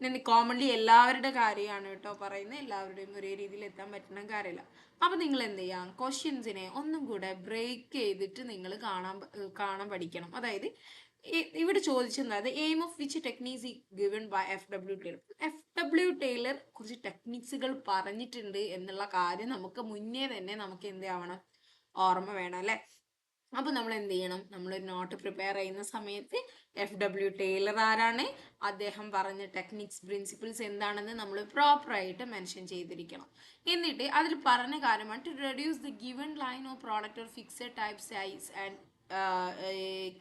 ഞാൻ കോമൺലി എല്ലാവരുടെ കാര്യമാണ് കേട്ടോ പറയുന്നത്, എല്ലാവരുടെയും ഒരേ രീതിയിൽ എത്താൻ പറ്റുന്ന കാര്യമില്ല. അപ്പം നിങ്ങൾ എന്ത് ചെയ്യാം, ക്വസ്റ്റ്യൻസിനെ ഒന്നും കൂടെ ബ്രേക്ക് ചെയ്തിട്ട് നിങ്ങൾ കാണാൻ പഠിക്കണം. അതായത് ഇവിടെ ചോദിച്ചത് aim of which techniques given by F.W. Taylor. F.W. Taylor കുറച്ച് ടെക്നിക്സുകൾ പറഞ്ഞിട്ടുണ്ട് എന്നുള്ള കാര്യം നമുക്ക് മുന്നേ തന്നെ നമുക്ക് എന്ത് ആവണം, ഓർമ്മ വേണം അല്ലേ. അപ്പോൾ നമ്മൾ എന്ത് ചെയ്യണം, നമ്മളൊരു നോട്ട് പ്രിപ്പയർ ചെയ്യുന്ന സമയത്ത് F.W. ടൈലർ ആരാണ്, അദ്ദേഹം പറഞ്ഞ ടെക്നിക്സ് പ്രിൻസിപ്പിൾസ് എന്താണെന്ന് നമ്മൾ പ്രോപ്പറായിട്ട് മെൻഷൻ ചെയ്തിരിക്കണം. എന്നിട്ട് അതിൽ പറഞ്ഞ കാര്യമാണ് to reduce the given line of product or fixed type, size and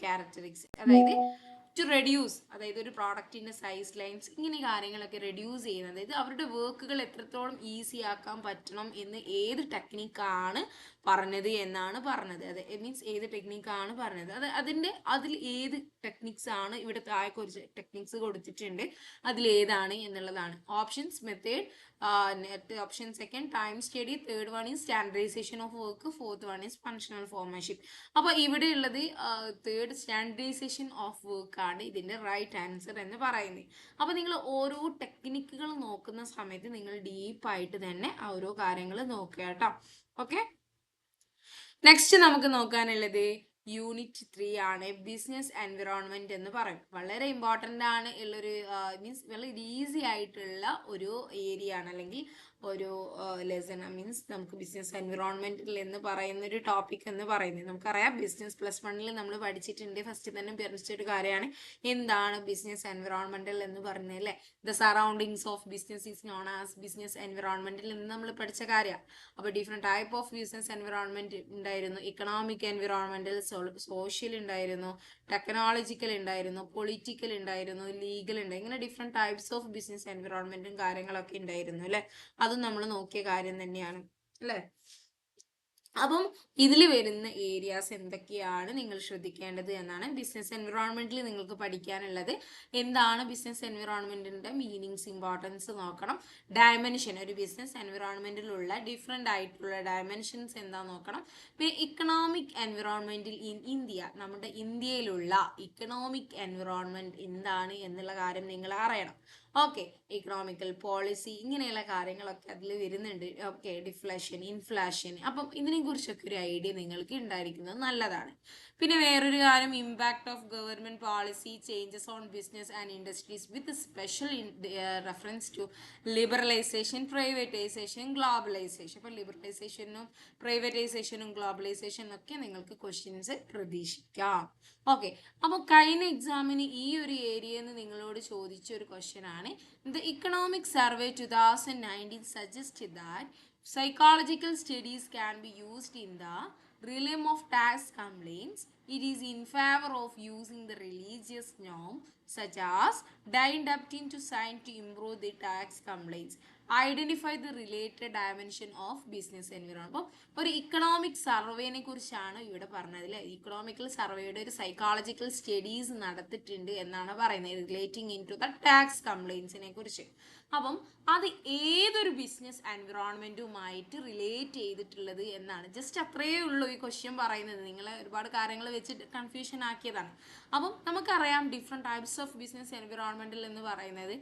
characteristics. അതായത് ടു റെഡ്യൂസ്, അതായത് ഒരു പ്രോഡക്റ്റിൻ്റെ സൈസ്, ലൈൻസ്, ഇങ്ങനെ കാര്യങ്ങളൊക്കെ റെഡ്യൂസ് ചെയ്യുന്നത്, അതായത് അവരുടെ വർക്കുകൾ എത്രത്തോളം ഈസി ആക്കാൻ പറ്റണം എന്ന് ഏത് ടെക്നിക്കാണ് പറഞ്ഞത് എന്നാണ് പറഞ്ഞത്. അത് മീൻസ് ഏത് ടെക്നിക്കാണ് പറഞ്ഞത്, അതിൽ ഏത് ടെക്നിക്സ് ആണ് ഇവിടെ താഴെ കുറച്ച് ടെക്നിക്സ് കൊടുത്തിട്ടുണ്ട്, അതിലേതാണ് എന്നുള്ളതാണ്. Options method, option second time study, third one is standardisation of work, fourth one is functional formation. അപ്പോൾ ഇവിടെ ഉള്ളത് തേർഡ് സ്റ്റാൻഡർഡൈസേഷൻ ഓഫ് വർക്ക് ആണ് ഇതിൻ്റെ റൈറ്റ് ആൻസർ എന്ന് പറയുന്നത്. അപ്പോൾ നിങ്ങൾ ഓരോ ടെക്നിക്കുകൾ നോക്കുന്ന സമയത്ത് നിങ്ങൾ ഡീപ്പായിട്ട് തന്നെ ഓരോ കാര്യങ്ങൾ നോക്കുക കേട്ടോ. ഓക്കെ, നെക്സ്റ്റ് നമുക്ക് നോക്കാനുള്ളത് യൂണിറ്റ് 3 ആണ്, ബിസിനസ് എൻവിറോൺമെന്റ് എന്ന് പറയും. വളരെ ഇമ്പോർട്ടൻ്റ് ആണ് ഉള്ളൊരു മീൻസ് വളരെ ഈസി ആയിട്ടുള്ള ഒരു ഏരിയ ആണ്, അല്ലെങ്കിൽ ഒരു ലെസൺ. മീൻസ് നമുക്ക് ബിസിനസ് എൻവിറോൺമെന്റിൽ എന്ന് പറയുന്ന ഒരു ടോപ്പിക് എന്ന് പറയുന്നത് നമുക്കറിയാം. ബിസിനസ് +1 നമ്മൾ പഠിച്ചിട്ടുണ്ട്. ഫസ്റ്റ് തന്നെ പഠിച്ചൊരു കാര്യമാണ് എന്താണ് ബിസിനസ് എൻവിറോൺമെന്റൽ എന്ന് പറയുന്നത് അല്ലേ. The surroundings of business is known as business എൻവിറോൺമെന്റിൽ എന്ന് നമ്മൾ പഠിച്ച കാര്യമാണ്. അപ്പോൾ different type of business environment ഉണ്ടായിരുന്നു. ഇക്കണോമിക് എൻവിറോൺമെന്റൽ, സോഷ്യൽ ഉണ്ടായിരുന്നു, ടെക്നോളജിക്കൽ ഉണ്ടായിരുന്നു, പൊളിറ്റിക്കൽ ഉണ്ടായിരുന്നു, ലീഗൽ ഉണ്ട്. ഇങ്ങനെ ഡിഫറെൻറ്റ് ടൈപ്സ് ഓഫ് ബിസിനസ് എൻവിറോൺമെന്റും കാര്യങ്ങളൊക്കെ ഉണ്ടായിരുന്നു അല്ലേ. അതും നമ്മൾ നോക്കിയ കാര്യം തന്നെയാണ് അല്ലേ. അപ്പം ഇതിൽ വരുന്ന ഏരിയാസ് എന്തൊക്കെയാണ് നിങ്ങൾ ശ്രദ്ധിക്കേണ്ടത് എന്നാണ്. ബിസിനസ് എൻവിറോൺമെന്റിൽ നിങ്ങൾക്ക് പഠിക്കാനുള്ളത് എന്താണ്, ബിസിനസ് എൻവിറോൺമെന്റിന്റെ മീനിങ്സ്, ഇമ്പോർട്ടൻസ് നോക്കണം. ഡയമെൻഷൻ, ഒരു ബിസിനസ് എൻവിറോൺമെന്റിലുള്ള ഡിഫറെൻ്റ് ആയിട്ടുള്ള ഡയമെൻഷൻസ് എന്താ നോക്കണം. പിന്നെ ഇക്കണോമിക് എൻവിറോൺമെന്റിൽ ഇൻ ഇന്ത്യ, നമ്മുടെ ഇന്ത്യയിലുള്ള ഇക്കണോമിക് എൻവിറോൺമെന്റ് എന്താണ് എന്നുള്ള കാര്യം നിങ്ങൾ അറിയണം. ഓക്കെ, ഇക്കണോമിക്കൽ പോളിസി ഇങ്ങനെയുള്ള കാര്യങ്ങളൊക്കെ അതിൽ വരുന്നുണ്ട്. ഓക്കെ, ഡിഫ്ലേഷൻ, ഇൻഫ്ലേഷൻ, അപ്പം ഇതിനെ കുറിച്ചൊക്കെ ഒരു ഐഡിയ നിങ്ങൾക്ക് ഉണ്ടായിരിക്കുന്നത് നല്ലതാണ്. പിന്നെ വേറൊരു കാര്യം, impact of government policy changes on business and industries with special reference to liberalisation, privatisation, globalisation. അപ്പോൾ ലിബറലൈസേഷനും പ്രൈവറ്റൈസേഷനും ഗ്ലോബലൈസേഷനും ഒക്കെ നിങ്ങൾക്ക് ക്വസ്റ്റ്യൻസ് പ്രതീക്ഷിക്കാം. ഓക്കെ, അപ്പോൾ കഴിഞ്ഞ എക്സാമിന് ഈ ഒരു ഏരിയയിൽ നിന്ന് നിങ്ങളോട് ചോദിച്ച ഒരു ക്വസ്റ്റ്യൻ ആണ്. The economic survey 2019 suggested that psychological studies can be used in the realm of tax complaints. It is in favor of using the religious norm such as dying debting to sign to improve the tax complaints. Identify the related dimension of business environment. അപ്പോൾ ഒരു economic സർവേനെ കുറിച്ചാണ് ഇവിടെ പറഞ്ഞത് അല്ലേ. Economical സർവേയുടെ ഒരു psychological studies നടത്തിയിട്ടുണ്ട് എന്നാണ് പറയുന്നത്, relating in to the tax കംപ്ലയിൻസിനെ കുറിച്ച്. അപ്പം അത് ഏതൊരു ബിസിനസ് എൻവിറോൺമെൻറ്റുമായിട്ട് റിലേറ്റ് ചെയ്തിട്ടുള്ളത് എന്നാണ്. ജസ്റ്റ് അത്രയേ ഉള്ളൂ ഈ ക്വസ്റ്റ്യൻ പറയുന്നത്. നിങ്ങളെ ഒരുപാട് കാര്യങ്ങൾ വെച്ചിട്ട് കൺഫ്യൂഷൻ ആക്കിയതാണ്. അപ്പം നമുക്കറിയാം different types of business environmental എന്ന് പറയുന്നത്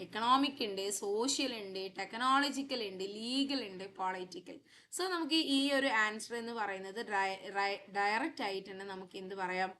എക്കണോമിക് ഉണ്ട്, സോഷ്യൽ ഉണ്ട്, ടെക്നോളജിക്കൽ ഉണ്ട്, ലീഗൽ ഉണ്ട്, പൊളിറ്റിക്കൽ. സോ നമുക്ക് ഈ ഒരു ആൻസർ എന്ന് പറയുന്നത് ഡയറക്റ്റ് ആയിട്ട് തന്നെ നമുക്ക് എന്ത് പറയാം,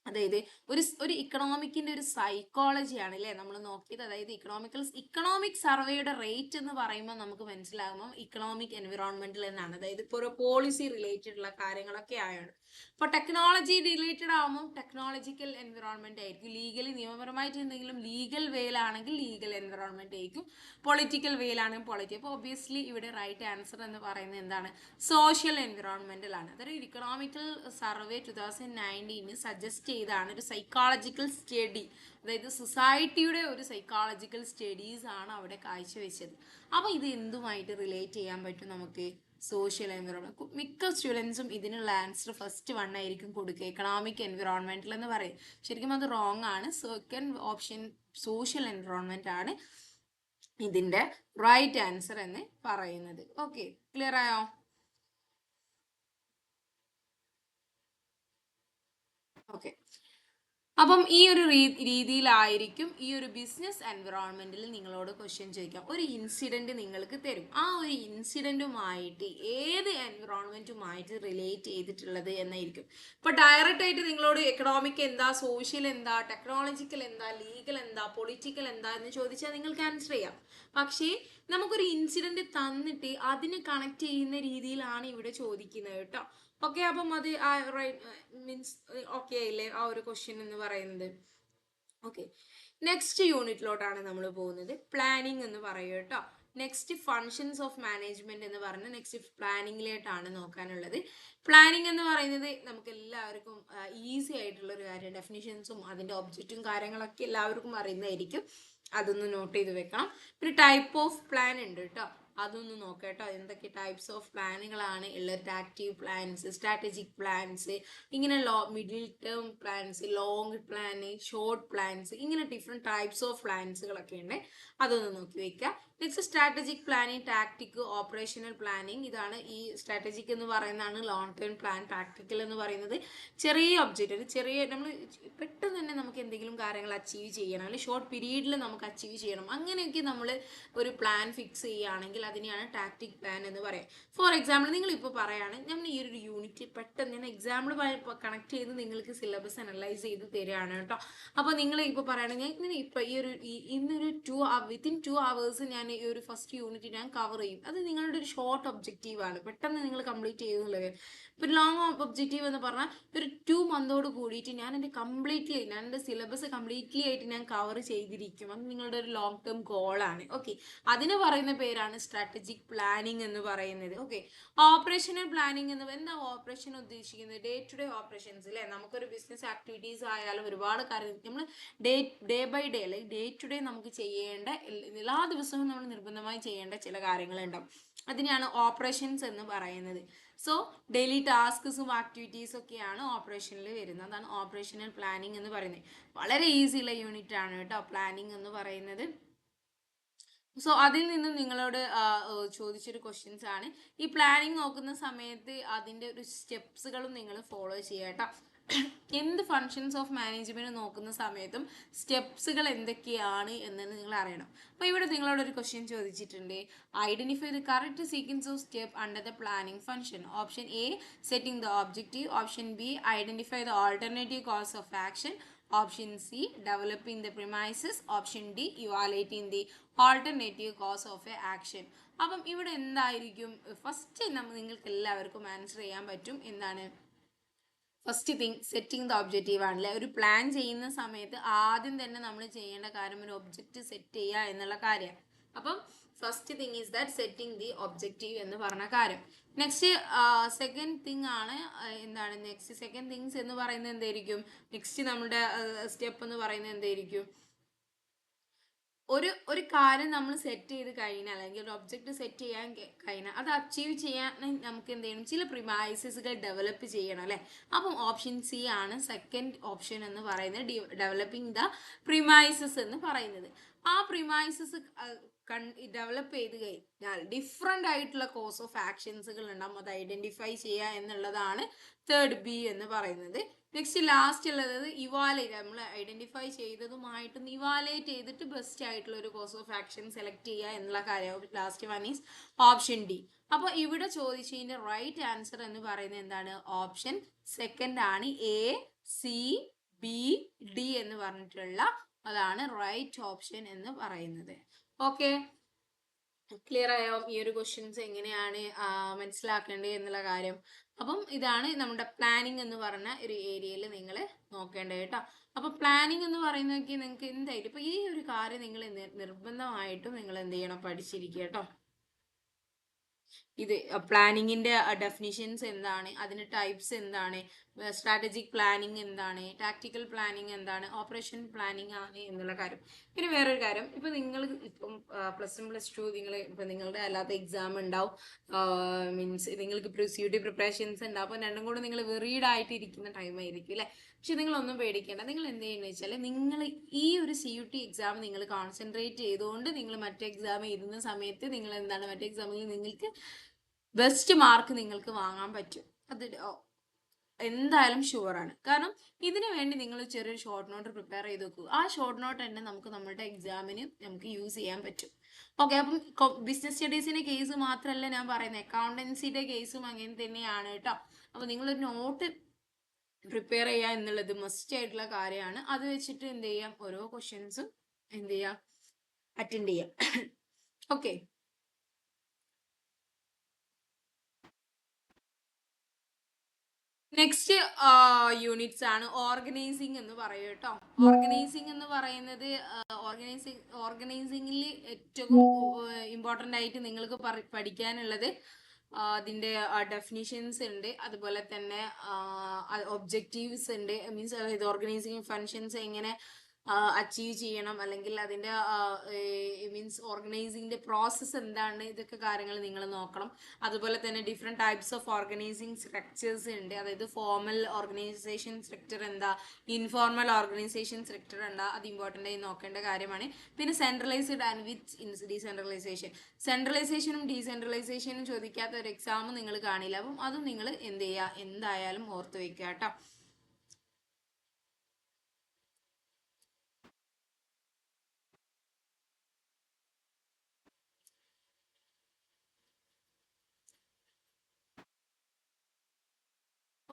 അതായത് ഒരു ഇക്കണോമിക്കിന്റെ ഒരു സൈക്കോളജിയാണ് അല്ലേ നമ്മൾ നോക്കിയത്. അതായത് ഇക്കണോമിക് സർവേയുടെ റേറ്റ് എന്ന് പറയുമ്പോൾ നമുക്ക് മനസ്സിലാകുമ്പോൾ ഇക്കണോമിക് എൻവിറോൺമെന്റൽ എന്നാണ്. അതായത് ഇപ്പോൾ ഒരു പോളിസി റിലേറ്റഡ് ഉള്ള കാര്യങ്ങളൊക്കെ ആയാണ്. ഇപ്പോൾ ടെക്നോളജി റിലേറ്റഡ് ആകുമ്പോൾ ടെക്നോളജിക്കൽ എൻവിറോൺമെന്റ് ആയിരിക്കും. ലീഗലി നിയമപരമായിട്ട് എന്തെങ്കിലും ലീഗൽ വേയിലാണെങ്കിൽ ലീഗൽ എൻവിറോൺമെന്റ് ആയിരിക്കും. പൊളിറ്റിക്കൽ വേയിലാണെങ്കിൽ പൊളിറ്റിക്കൽ. അപ്പോൾ ഒബ്വിയസ്ലി ഇവിടെ റൈറ്റ് ആൻസർ എന്ന് പറയുന്നത് എന്താണ്? സോഷ്യൽ എൻവിറോൺമെന്റൽ ആണ്. അതൊരു ഇക്കണോമിക്കൽ സർവേ 2019 സജസ്റ്റ് ചെയ്താണ് ഒരു സൈക്കോളജിക്കൽ സ്റ്റഡി, അതായത് സൊസൈറ്റിയുടെ ഒരു സൈക്കോളജിക്കൽ സ്റ്റഡീസ് ആണ് അവിടെ കാഴ്ചവെച്ചത്. അപ്പോൾ ഇത് എന്തുമായിട്ട് റിലേറ്റ് ചെയ്യാൻ പറ്റും നമുക്ക്? Social environment. മിക്ക സ്റ്റുഡൻസും ഇതിനുള്ള ആൻസർ ഫസ്റ്റ് വൺ ആയിരിക്കും കൊടുക്കുക, എക്കണോമിക് എൻവിറോൺമെന്റൽ എന്ന് പറയും. ശരിക്കും അത് റോങ് ആണ്. സെക്കൻഡ് ഓപ്ഷൻ സോഷ്യൽ എൻവിറോൺമെന്റ് ആണ് ഇതിന്റെ റൈറ്റ് ആൻസർ എന്ന് പറയുന്നത്. ഓക്കെ, ക്ലിയർ ആയോ? ഓക്കെ, അപ്പം ഈ ഒരു രീതിയിലായിരിക്കും ഈ ഒരു ബിസിനസ് എൻവിറോൺമെന്റിൽ നിങ്ങളോട് ക്വസ്റ്റ്യൻ ചോദിക്കാം. ഒരു ഇൻസിഡന്റ് നിങ്ങൾക്ക് തരും. ആ ഒരു ഇൻസിഡന്റുമായിട്ട് ഏത് എൻവിറോൺമെന്റുമായിട്ട് റിലേറ്റ് ചെയ്തിട്ടുള്ളത് എന്നായിരിക്കും. ഇപ്പൊ ഡയറക്റ്റ് ആയിട്ട് നിങ്ങളോട് എക്കണോമിക് എന്താ, സോഷ്യൽ എന്താ, ടെക്നോളജിക്കൽ എന്താ, ലീഗൽ എന്താ, പൊളിറ്റിക്കൽ എന്താ എന്ന് ചോദിച്ചാൽ നിങ്ങൾക്ക് ആൻസർ ചെയ്യാം. പക്ഷേ നമുക്കൊരു ഇൻസിഡന്റ് തന്നിട്ട് അതിനെ കണക്ട് ചെയ്യുന്ന രീതിയിലാണ് ഇവിടെ ചോദിക്കുന്നത് കേട്ടോ. ഓക്കെ, അപ്പം അത് മീൻസ് ഓക്കെ അല്ലേ ആ ഒരു ക്വസ്റ്റ്യൻ എന്ന് പറയുന്നത്? ഓക്കെ, നെക്സ്റ്റ് യൂണിറ്റിലോട്ടാണ് നമ്മൾ പോകുന്നത്. പ്ലാനിങ് എന്ന് പറയും കേട്ടോ. നെക്സ്റ്റ് ഫങ്ഷൻസ് ഓഫ് മാനേജ്മെന്റ് എന്ന് പറഞ്ഞ് നെക്സ്റ്റ് പ്ലാനിങ്ങിലേട്ടാണ് നോക്കാനുള്ളത്. പ്ലാനിങ് എന്ന് പറയുന്നത് നമുക്ക് എല്ലാവർക്കും ഈസി ആയിട്ടുള്ള ഒരു കാര്യം. ഡെഫിനിഷൻസും അതിന്റെ ഒബ്ജക്റ്റും കാര്യങ്ങളൊക്കെ എല്ലാവർക്കും അറിയുന്നതായിരിക്കും. അതൊന്ന് നോട്ട് ചെയ്ത് വെക്കണം. പിന്നെ ടൈപ്പ് ഓഫ് പ്ലാൻ ഉണ്ട് കേട്ടോ, അതൊന്ന് നോക്കാം കേട്ടോ. എന്തൊക്കെ ടൈപ്സ് ഓഫ് പ്ലാനുകളാണ് ഉള്ളത്? ആക്റ്റീവ് പ്ലാൻസ്, സ്ട്രാറ്റജിക് പ്ലാൻസ്, ഇങ്ങനെ middle term plans, long plan, short plans, ഇങ്ങനെ ഡിഫറെന്റ് ടൈപ്സ് ഓഫ് പ്ലാൻസുകളൊക്കെ ഉണ്ട്. അതൊന്ന് നോക്കി വെക്കുക. Next strategic planning, tactic, operational planning. ഇതാണ് ഈ സ്ട്രാറ്റജിക് എന്ന് പറയുന്നതാണ് ലോങ് ടേം പ്ലാൻ. ടാക്ടിക്കൽ എന്ന് പറയുന്നത് ചെറിയ ഒബ്ജക്റ്റ്, ചെറിയ നമ്മൾ പെട്ടെന്ന് തന്നെ നമുക്ക് എന്തെങ്കിലും കാര്യങ്ങൾ അച്ചീവ് ചെയ്യണം, അല്ലെങ്കിൽ ഷോർട്ട് പീരീഡിൽ നമുക്ക് അച്ചീവ് ചെയ്യണം, അങ്ങനെയൊക്കെ നമ്മൾ ഒരു പ്ലാൻ ഫിക്സ് ചെയ്യുകയാണെങ്കിൽ അതിനെയാണ് ടാക്ടിക് പ്ലാൻ എന്ന് പറയാം. ഫോർ എക്സാമ്പിൾ നിങ്ങൾ ഇപ്പോൾ പറയുകയാണ് ഞാൻ ഈ ഒരു യൂണിറ്റ് പെട്ടെന്ന് ഞാൻ എക്സാമ്പിൾ കണക്ട് ചെയ്ത് നിങ്ങൾക്ക് സിലബസ് അനലൈസ് ചെയ്ത് തരികയാണ് കേട്ടോ. അപ്പോൾ നിങ്ങൾ ഇപ്പോൾ പറയുകയാണെങ്കിൽ ഞാൻ ഇപ്പോൾ ഈ ഒരു ഇന്നൊരു വിത്തിൻ 2 hours ഞാൻ ഈ ഒരു ഫസ്റ്റ് യൂണിറ്റ് ഞാൻ കവർ ചെയ്യും. അത് നിങ്ങളുടെ ഒരു ഷോർട്ട് ഒബ്ജക്റ്റീവ് ആണ്, പെട്ടെന്ന് നിങ്ങൾ കംപ്ലീറ്റ് ചെയ്യുന്നുള്ളത്. ഇപ്പം ലോങ് ഒബ്ജക്റ്റീവ് എന്ന് പറഞ്ഞാൽ ഒരു 2 monthോട് കൂടിയിട്ട് ഞാൻ എൻ്റെ സിലബസ് കംപ്ലീറ്റ്ലി ആയിട്ട് ഞാൻ കവർ ചെയ്തിരിക്കും. അത് നിങ്ങളുടെ ഒരു ലോങ് ടേം ഗോളാണ്. ഓക്കെ, അതിന് പറയുന്ന പേരാണ് സ്ട്രാറ്റജിക് പ്ലാനിങ് എന്ന് പറയുന്നത്. ഓക്കെ, ഓപ്പറേഷണൽ പ്ലാനിങ് എന്ന് എന്താ ഓപ്പറേഷൻ ഉദ്ദേശിക്കുന്നത്? ഡേ ടു ഡേ ഓപ്പറേഷൻസ് അല്ലേ. നമുക്കൊരു ബിസിനസ് ആക്ടിവിറ്റീസ് ആയാലും ഒരുപാട് കാര്യം നമ്മൾ ഡേ ബൈ ഡേ അല്ലെങ്കിൽ ഡേ ടു ഡേ നമുക്ക് ചെയ്യേണ്ട എല്ലാ ദിവസവും നമ്മൾ നിർബന്ധമായി ചെയ്യേണ്ട ചില കാര്യങ്ങളുണ്ടാവും. അതിനെയാണ് ഓപ്പറേഷൻസ് എന്ന് പറയുന്നത്. സോ ഡെയിലി ടാസ്ക്സും ആക്ടിവിറ്റീസും ഒക്കെയാണ് ഓപ്പറേഷനിൽ വരുന്നത്. അതാണ് ഓപ്പറേഷണൽ പ്ലാനിങ് എന്ന് പറയുന്നത്. വളരെ ഈസി ഉള്ള യൂണിറ്റ് ആണ് കേട്ടോ പ്ലാനിങ് എന്ന് പറയുന്നത്. സോ അതിൽ നിന്നും നിങ്ങളോട് ചോദിച്ചൊരു ക്വസ്റ്റ്യൻസ് ആണ്. ഈ പ്ലാനിങ് നോക്കുന്ന സമയത്ത് അതിൻ്റെ ഒരു സ്റ്റെപ്സുകളും നിങ്ങൾ ഫോളോ ചെയ്യുക കേട്ടോ. എന്ത് ഫങ്ഷൻസ് ഓഫ് മാനേജ്മെന്റ് നോക്കുന്ന സമയത്തും സ്റ്റെപ്സുകൾ എന്തൊക്കെയാണ് എന്ന് നിങ്ങൾ അറിയണം. അപ്പോൾ ഇവിടെ നിങ്ങളോട് ഒരു ക്വസ്റ്റ്യൻ ചോദിച്ചിട്ടുണ്ട്. Identify the correct sequence of step under the planning function. Option A setting the objective, option B identify the alternative course of action, option C developing the premises, option D evaluating the alternative course of A action. അപ്പം ഇവിടെ എന്തായിരിക്കും first നിങ്ങൾക്ക് എല്ലാവർക്കും answer ചെയ്യാൻ പറ്റും. എന്താണ് first thing? Setting the objective ആണല്ലേ. ഒരു പ്ലാൻ ചെയ്യുന്ന സമയത്ത് ആദ്യം തന്നെ നമ്മൾ ചെയ്യേണ്ട കാര്യം ഒരു ഒബ്ജക്റ്റ് സെറ്റ് ചെയ്യുക എന്നുള്ള കാര്യമാണ്. അപ്പം first thing is that setting the objective എന്ന് പറഞ്ഞ കാര്യം. നെക്സ്റ്റ് സെക്കൻഡ് തിങ് ആണ് എന്താണ് നെക്സ്റ്റ് സെക്കൻഡ് തിങ്സ് എന്ന് പറയുന്നത് എന്തായിരിക്കും? നെക്സ്റ്റ് നമ്മുടെ സ്റ്റെപ്പ് എന്ന് പറയുന്നത് എന്തായിരിക്കും? ഒരു കാര്യം നമ്മൾ സെറ്റ് ചെയ്ത് കഴിഞ്ഞാൽ അല്ലെങ്കിൽ ഒരു ഒബ്ജക്റ്റ് സെറ്റ് ചെയ്യാൻ കഴിഞ്ഞാൽ അത് അച്ചീവ് ചെയ്യാൻ നമുക്ക് എന്ത് ചെയ്യണം? ചില പ്രിമൈസസുകൾ ഡെവലപ്പ് ചെയ്യണം അല്ലേ. അപ്പം ഓപ്ഷൻ സി ആണ് സെക്കൻഡ് ഓപ്ഷൻ എന്ന് പറയുന്നത്, ഡെവലപ്പിംഗ് ദ പ്രിമൈസസ് എന്ന് പറയുന്നത്. ആ പ്രിമൈസസ് ഡെവലപ്പ് ചെയ്ത് കഴിഞ്ഞാൽ ഡിഫറെൻ്റ് ആയിട്ടുള്ള കോഴ്സ് ഓഫ് ആക്ഷൻസുകൾ ഉണ്ടാകും. അത് ഐഡന്റിഫൈ ചെയ്യുക എന്നുള്ളതാണ് തേർഡ് ബി എന്ന് പറയുന്നത്. നെക്സ്റ്റ് ലാസ്റ്റ് ഉള്ളത് ഇവാലുവേറ്റ്, നമ്മൾ ഐഡന്റിഫൈ ചെയ്തതുമായിട്ട് ഇവാലുവേറ്റ് ചെയ്തിട്ട് ബെസ്റ്റ് ആയിട്ടുള്ള ഒരു കോഴ്സ് ഓഫ് ആക്ഷൻ സെലക്ട് ചെയ്യുക എന്നുള്ള കാര്യം. Last one is option D. അപ്പോൾ ഇവിടെ ചോദിച്ചതിൻ്റെ റൈറ്റ് ആൻസർ എന്ന് പറയുന്നത് എന്താണ്? ഓപ്ഷൻ സെക്കൻഡ് ആണ്, എ, സി, BD എന്ന് പറഞ്ഞിട്ടുള്ള അതാണ് റൈറ്റ് ഓപ്ഷൻ എന്ന് പറയുന്നത്. ഓക്കെ, ക്ലിയർ ആയോ ഈ ഒരു ക്വസ്റ്റ്യൻസ് എങ്ങനെയാണ് മനസ്സിലാക്കേണ്ടത് എന്നുള്ള കാര്യം? അപ്പം ഇതാണ് നമ്മുടെ പ്ലാനിങ് എന്ന് പറഞ്ഞ ഒരു ഏരിയയിൽ നിങ്ങൾ നോക്കേണ്ടത് കേട്ടോ. അപ്പൊ പ്ലാനിങ് എന്ന് പറയുന്നതൊക്കെ നിങ്ങൾക്ക് എന്തായാലും ഇപ്പൊ ഈ ഒരു കാര്യം നിങ്ങൾ നിർബന്ധമായിട്ടും നിങ്ങൾ എന്ത് ചെയ്യണം, പഠിച്ചിരിക്കുക കേട്ടോ. ഇത് പ്ലാനിങ്ങിന്റെ ഡെഫിനിഷൻസ് എന്താണ്, അതിന്റെ ടൈപ്സ് എന്താണ്, സ്ട്രാറ്റജിക് പ്ലാനിങ് എന്താണ്, ടാക്ടിക്കൽ പ്ലാനിങ് എന്താണ്, ഓപ്പറേഷൻ പ്ലാനിങ് ആണ് എന്നുള്ള കാര്യം. പിന്നെ വേറൊരു കാര്യം, ഇപ്പൊ നിങ്ങൾ ഇപ്പം +1 +2 നിങ്ങൾ ഇപ്പൊ നിങ്ങളുടെ അല്ലാത്ത എക്സാം ഉണ്ടാവും, മീൻസ് നിങ്ങൾക്ക് CUT പ്രിപ്പറേഷൻസ് ഉണ്ടാവും. അപ്പൊ രണ്ടും കൂടെ നിങ്ങൾ വെറീഡ് ആയിട്ട് ഇരിക്കുന്ന ടൈം ആയിരിക്കും അല്ലെ. പക്ഷെ നിങ്ങളൊന്നും പേടിക്കേണ്ട. നിങ്ങൾ എന്ത് ചെയ്യുന്നത് വെച്ചാൽ നിങ്ങൾ ഈ ഒരു CUT എക്സാം നിങ്ങൾ കോൺസെൻട്രേറ്റ് ചെയ്തുകൊണ്ട് നിങ്ങൾ മറ്റേ എക്സാം എഴുതുന്ന സമയത്ത് നിങ്ങൾ എന്താണ് മറ്റേ എക്സാമിൽ നിങ്ങൾക്ക് ബെസ്റ്റ് മാർക്ക് നിങ്ങൾക്ക് വാങ്ങാൻ പറ്റും. അത് എന്തായാലും ഷുവറാണ്. കാരണം ഇതിനു വേണ്ടി നിങ്ങൾ ചെറിയൊരു ഷോർട്ട് നോട്ട് പ്രിപ്പയർ ചെയ്ത് വെക്കുക. ആ ഷോർട്ട് നോട്ട് തന്നെ നമുക്ക് നമ്മുടെ എക്സാമിന് നമുക്ക് യൂസ് ചെയ്യാൻ പറ്റും. ഓക്കെ, അപ്പം ബിസിനസ് സ്റ്റഡീസിന്റെ കേസ് മാത്രമല്ല ഞാൻ പറയുന്നത്, അക്കൗണ്ടൻസിയുടെ കേസും അങ്ങനെ തന്നെയാണ് കേട്ടോ. അപ്പൊ നിങ്ങളൊരു നോട്ട് പ്രിപ്പയർ ചെയ്യുക എന്നുള്ളത് മസ്റ്റ് ആയിട്ടുള്ള കാര്യമാണ്. അത് വെച്ചിട്ട് എന്ത് ചെയ്യാം, ഓരോ ക്വസ്റ്റ്യൻസും എന്ത് ചെയ്യാം, അറ്റൻഡ് ചെയ്യാം. ഓക്കെ, നെക്സ്റ്റ് യൂണിറ്റ്സ് ആണ് ഓർഗനൈസിങ് എന്ന് പറയും കേട്ടോ. ഓർഗനൈസിങ് എന്ന് പറയുന്നത് ഓർഗനൈസിങ്ങിൽ ഏറ്റവും ഇമ്പോർട്ടൻ്റ് ആയിട്ട് നിങ്ങൾക്ക് പഠിക്കാനുള്ളത് അതിൻ്റെ ഡെഫിനിഷൻസ് ഉണ്ട്, അതുപോലെ തന്നെ ഒബ്ജക്റ്റീവ്സ് ഉണ്ട്. മീൻസ് ഇത് ഓർഗനൈസിങ് ഫങ്ഷൻസ് എങ്ങനെ അച്ചീവ് ചെയ്യണം, അല്ലെങ്കിൽ അതിൻ്റെ മീൻസ് ഓർഗനൈസിങ്ങിൻ്റെ പ്രോസസ്സ് എന്താണ്, ഇതൊക്കെ കാര്യങ്ങൾ നിങ്ങൾ നോക്കണം. അതുപോലെ തന്നെ different types of organising structures ഉണ്ട്. അതായത് ഫോർമൽ ഓർഗനൈസേഷൻ സ്ട്രക്ചർ എന്താ, ഇൻഫോർമൽ ഓർഗനൈസേഷൻ സ്ട്രക്ചർ എന്താ, അത് ഇമ്പോർട്ടൻ്റ് ആയി നോക്കേണ്ട കാര്യമാണ്. പിന്നെ സെൻട്രലൈസ്ഡ് ആൻഡ് വിത്ത് ഡീസെൻട്രലൈസേഷൻ, സെൻട്രലൈസേഷനും ഡീസെൻട്രലൈസേഷനും ചോദിക്കാത്ത ഒരു എക്സാം നിങ്ങൾ കാണില്ല. അപ്പം അതും നിങ്ങൾ എന്ത് ചെയ്യുക, എന്തായാലും ഓർത്ത് വെക്കുക കേട്ടോ.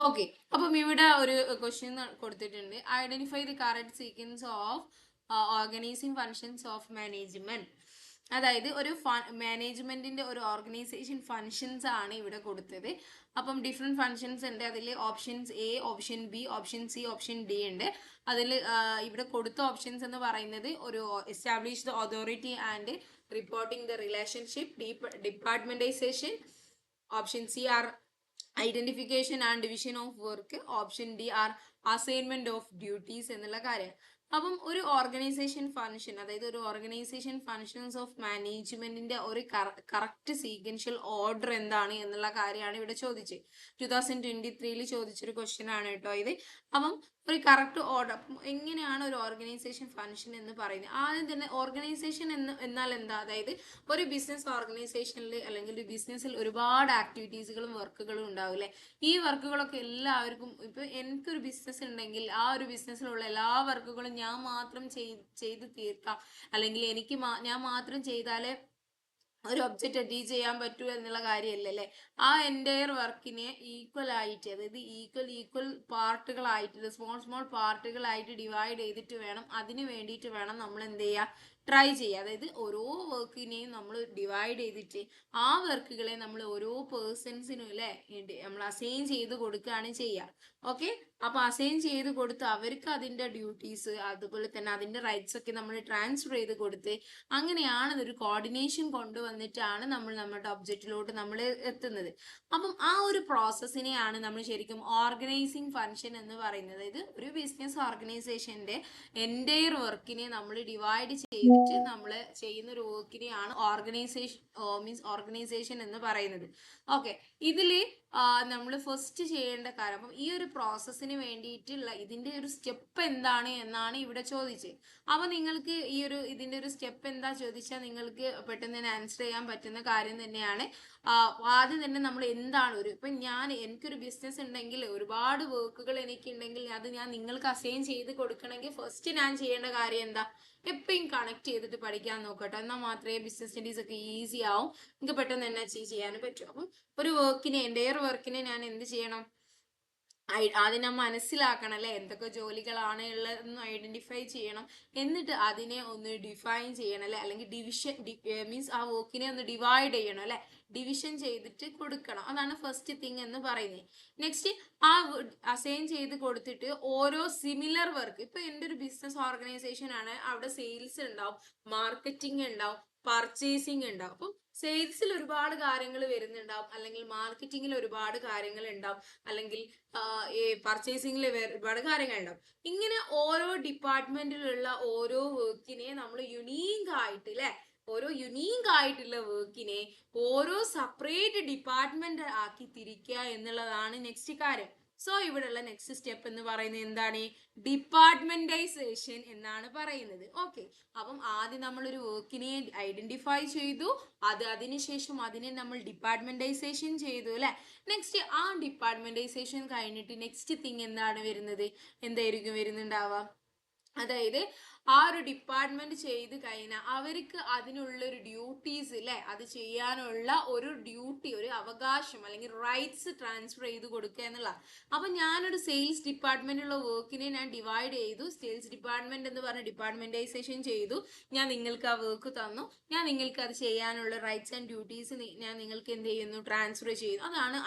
ഓക്കെ, അപ്പം ഇവിടെ ഒരു ക്വസ്റ്റ്യൻ കൊടുത്തിട്ടുണ്ട്. Identify the correct sequence of organising functions of management. അതായത് ഒരു മാനേജ്മെന്റിന്റെ ഒരു ഓർഗനൈസേഷൻ ഫങ്ഷൻസ് ആണ് ഇവിടെ കൊടുത്തത്. അപ്പം ഡിഫറെന്റ് ഫങ്ഷൻസ് ഉണ്ട്. അതിൽ options A, option B, option C, option D ഉണ്ട്. അതിൽ ഇവിടെ കൊടുത്ത ഓപ്ഷൻസ് എന്ന് പറയുന്നത് ഒരു establish the authority and reporting the relationship, departmentalization. Option C are identification and division of work. Option D are assignment of duties എന്നുള്ള കാര്യം. അപ്പം ഒരു ഓർഗനൈസേഷൻ ഫങ്ഷൻ, അതായത് ഒരു ഓർഗനൈസേഷൻ ഫങ്ഷൻസ് ഓഫ് മാനേജ്മെന്റിന്റെ ഒരു കറക്റ്റ് സീക്വൻഷ്യൽ ഓർഡർ എന്താണ് എന്നുള്ള കാര്യമാണ് ഇവിടെ ചോദിച്ചത്. 2023 ചോദിച്ചൊരു ക്വസ്റ്റ്യൻ ആണ് കേട്ടോ ഇത്. അപ്പം ഒരു കറക്റ്റ് ഓർഡർ എങ്ങനെയാണ് ഒരു ഓർഗനൈസേഷൻ ഫങ്ഷൻ എന്ന് പറയുന്നത്. ആദ്യം തന്നെ ഓർഗനൈസേഷൻ എന്നാൽ എന്താ, അതായത് ഒരു ബിസിനസ് ഓർഗനൈസേഷനിൽ അല്ലെങ്കിൽ ഒരു ബിസിനസ്സിൽ ഒരുപാട് ആക്ടിവിറ്റീസുകളും വർക്കുകളും ഉണ്ടാവില്ലേ. ഈ വർക്കുകളൊക്കെ എല്ലാവർക്കും, ഇപ്പൊ എനിക്കൊരു ബിസിനസ് ഉണ്ടെങ്കിൽ ആ ഒരു ബിസിനസ്സിലുള്ള എല്ലാ വർക്കുകളും ഞാൻ മാത്രം ചെയ്ത് തീർക്കാം, അല്ലെങ്കിൽ ഞാൻ മാത്രം ചെയ്താലേ ഒരു ഒബ്ജക്റ്റ് അച്ചീവ് ചെയ്യാൻ പറ്റൂ എന്നുള്ള കാര്യമല്ല അല്ലേ. ആ എൻറ്റയർ വർക്കിനെ ഈക്വൽ ആയിട്ട്, അതായത് ഈക്വൽ പാർട്ടുകളായിട്ട്, സ്മോൾ പാർട്ടുകളായിട്ട് ഡിവൈഡ് ചെയ്തിട്ട് വേണം, അതിന് വേണ്ടിയിട്ട് വേണം നമ്മൾ എന്ത് ചെയ്യുക, ട്രൈ ചെയ്യുക. അതായത് ഓരോ വർക്കിനെയും നമ്മൾ ഡിവൈഡ് ചെയ്തിട്ട് ആ വർക്കുകളെ നമ്മൾ ഓരോ പേഴ്സൺസിനും അല്ലേ നമ്മൾ അസൈൻ ചെയ്ത് കൊടുക്കുകയാണ് ചെയ്യുക. ഓക്കെ, അപ്പൊ അസൈൻ ചെയ്ത് കൊടുത്ത് അവർക്ക് അതിന്റെ ഡ്യൂട്ടീസ്, അതുപോലെ തന്നെ അതിന്റെ റൈറ്റ്സ് ഒക്കെ നമ്മൾ ട്രാൻസ്ഫർ ചെയ്ത് കൊടുത്ത് അങ്ങനെയാണ് ഒരു കോർഡിനേഷൻ കൊണ്ടുവന്നിട്ടാണ് നമ്മൾ നമ്മുടെ ഒബ്ജക്റ്റിലോട്ട് നമ്മൾ എത്തുന്നത്. അപ്പം ആ ഒരു പ്രോസസ്സിനെയാണ് നമ്മൾ ശരിക്കും ഓർഗനൈസിങ് ഫങ്ഷൻ എന്ന് പറയുന്നത്. അതായത് ഒരു ബിസിനസ് ഓർഗനൈസേഷന്റെ എൻറ്റയർ വർക്കിനെ നമ്മൾ ഡിവൈഡ് ചെയ്തിട്ട് നമ്മൾ ചെയ്യുന്ന ഒരു വർക്കിനെയാണ് ഓർഗനൈസേഷൻ എന്ന് പറയുന്നത്. ഓക്കെ, ഇതില് നമ്മൾ ഫസ്റ്റ് ചെയ്യേണ്ട കാര്യം, അപ്പം ഈ ഒരു പ്രോസസ്സിന് വേണ്ടിയിട്ടുള്ള ഇതിന്റെ ഒരു സ്റ്റെപ്പ് എന്താണ് എന്നാണ് ഇവിടെ ചോദിച്ചത്. അപ്പൊ നിങ്ങൾക്ക് ഇതിന്റെ ഒരു സ്റ്റെപ്പ് എന്താ ചോദിച്ചാൽ നിങ്ങൾക്ക് പെട്ടെന്ന് തന്നെ ആൻസർ ചെയ്യാൻ പറ്റുന്ന കാര്യം തന്നെയാണ്. ആദ്യം തന്നെ നമ്മൾ എന്താണ് ഇപ്പൊ എനിക്കൊരു ബിസിനസ് ഉണ്ടെങ്കിൽ, ഒരുപാട് വർക്കുകൾ എനിക്കുണ്ടെങ്കിൽ അത് ഞാൻ നിങ്ങൾക്ക് അസൈൻ ചെയ്ത് കൊടുക്കണമെങ്കിൽ ഫസ്റ്റ് ഞാൻ ചെയ്യേണ്ട കാര്യം എന്താ, എപ്പോഴും കണക്ട് ചെയ്തിട്ട് പഠിക്കാൻ നോക്കട്ടെ. എന്നാൽ മാത്രമേ ബിസിനസ് സ്റ്റഡീസ് ഒക്കെ ഈസി ആവും, നിങ്ങൾക്ക് പെട്ടെന്ന് തന്നെ അച്ചീവ് ചെയ്യാൻ പറ്റും. അപ്പം ഒരു വർക്കിനെ, എൻ്റെയർ വർക്കിനെ ഞാൻ എന്ത് ചെയ്യണം, ആദ്യം മനസ്സിലാക്കണം അല്ലെ, എന്തൊക്കെ ജോലികളാണ് ഉള്ളതെന്ന് ഐഡന്റിഫൈ ചെയ്യണം. എന്നിട്ട് അതിനെ ഒന്ന് ഡിഫൈൻ ചെയ്യണം അല്ലെ, അല്ലെങ്കിൽ ഡിവിഷൻ മീൻസ് ആ വർക്കിനെ ഒന്ന് ഡിവൈഡ് ചെയ്യണം അല്ലെ, ഡിവിഷൻ ചെയ്തിട്ട് കൊടുക്കണം. അതാണ് ഫസ്റ്റ് തിങ് എന്ന് പറയുന്നത്. നെക്സ്റ്റ്, ആ അസൈൻ ചെയ്ത് കൊടുത്തിട്ട് ഓരോ സിമിലർ വർക്ക്, ഇപ്പൊ എൻ്റെ ഒരു ബിസിനസ് ഓർഗനൈസേഷൻ ആണ്, അവിടെ സെയിൽസ് ഉണ്ടാവും, മാർക്കറ്റിംഗ് ഉണ്ടാവും, പർച്ചേസിങ് ഉണ്ടാവും. അപ്പം സെയിൽസിൽ ഒരുപാട് കാര്യങ്ങൾ വരുന്നുണ്ടാവും, അല്ലെങ്കിൽ മാർക്കറ്റിംഗിൽ ഒരുപാട് കാര്യങ്ങൾ ഉണ്ടാവും, അല്ലെങ്കിൽ ഈ പർച്ചേസിംഗിൽ ഒരുപാട് കാര്യങ്ങൾ ഉണ്ടാവും. ഇങ്ങനെ ഓരോ ഡിപ്പാർട്ട്മെന്റിലുള്ള ഓരോ വർക്കിനെ നമ്മൾ യുണീക്ക് ആയിട്ട് അല്ലെ, ഓരോ യുണീക്ക് ആയിട്ടുള്ള വർക്കിനെ ഓരോ സെപ്പറേറ്റ് ഡിപ്പാർട്ട്മെന്റ് ആക്കി തിരിക്കുക എന്നുള്ളതാണ് നെക്സ്റ്റ് കാര്യം. സോ ഇവിടെയുള്ള നെക്സ്റ്റ് സ്റ്റെപ്പ് എന്ന് പറയുന്നത് എന്താണ്? ഡിപ്പാർട്ട്മെന്റൈസേഷൻ എന്നാണ് പറയുന്നത്. ഓക്കെ, അപ്പം ആദ്യം നമ്മൾ ഒരു വർക്കിനെ ഐഡന്റിഫൈ ചെയ്തു, അതിനുശേഷം അതിനെ നമ്മൾ ഡിപ്പാർട്ട്മെന്റൈസേഷൻ ചെയ്തു അല്ലെ. നെക്സ്റ്റ് ആ ഡിപ്പാർട്ട്മെന്റൈസേഷൻ കഴിഞ്ഞിട്ട് നെക്സ്റ്റ് തിങ് എന്താണ് വരുന്നത്? എന്തായിരിക്കും വരുന്നുണ്ടാവുക? അതായത് ആ ഒരു ഡിപ്പാർട്ട്മെന്റ് ചെയ്ത് കഴിഞ്ഞാൽ അവർക്ക് അതിനുള്ള ഒരു ഡ്യൂട്ടീസ് അല്ലെ, അത് ചെയ്യാനുള്ള ഒരു ഡ്യൂട്ടി, ഒരു അവകാശം അല്ലെങ്കിൽ റൈറ്റ്സ് ട്രാൻസ്ഫർ ചെയ്ത് കൊടുക്കുക എന്നുള്ള. അപ്പൊ ഞാനൊരു സെയിൽസ് ഡിപ്പാർട്ട്മെന്റിലുള്ള വർക്കിനെ ഞാൻ ഡിവൈഡ് ചെയ്തു, സെയിൽസ് ഡിപ്പാർട്ട്മെന്റ് എന്ന് പറഞ്ഞ ഡിപ്പാർട്ട്മെന്റൈസേഷൻ ചെയ്തു, ഞാൻ നിങ്ങൾക്ക് ആ വർക്ക് തന്നു, ഞാൻ നിങ്ങൾക്ക് അത് ചെയ്യാനുള്ള റൈറ്റ്സ് ആൻഡ് ഡ്യൂട്ടീസ് ഞാൻ നിങ്ങൾക്ക് എന്ത് ചെയ്യുന്നു? ട്രാൻസ്ഫർ ചെയ്യുന്നു. അതാണ്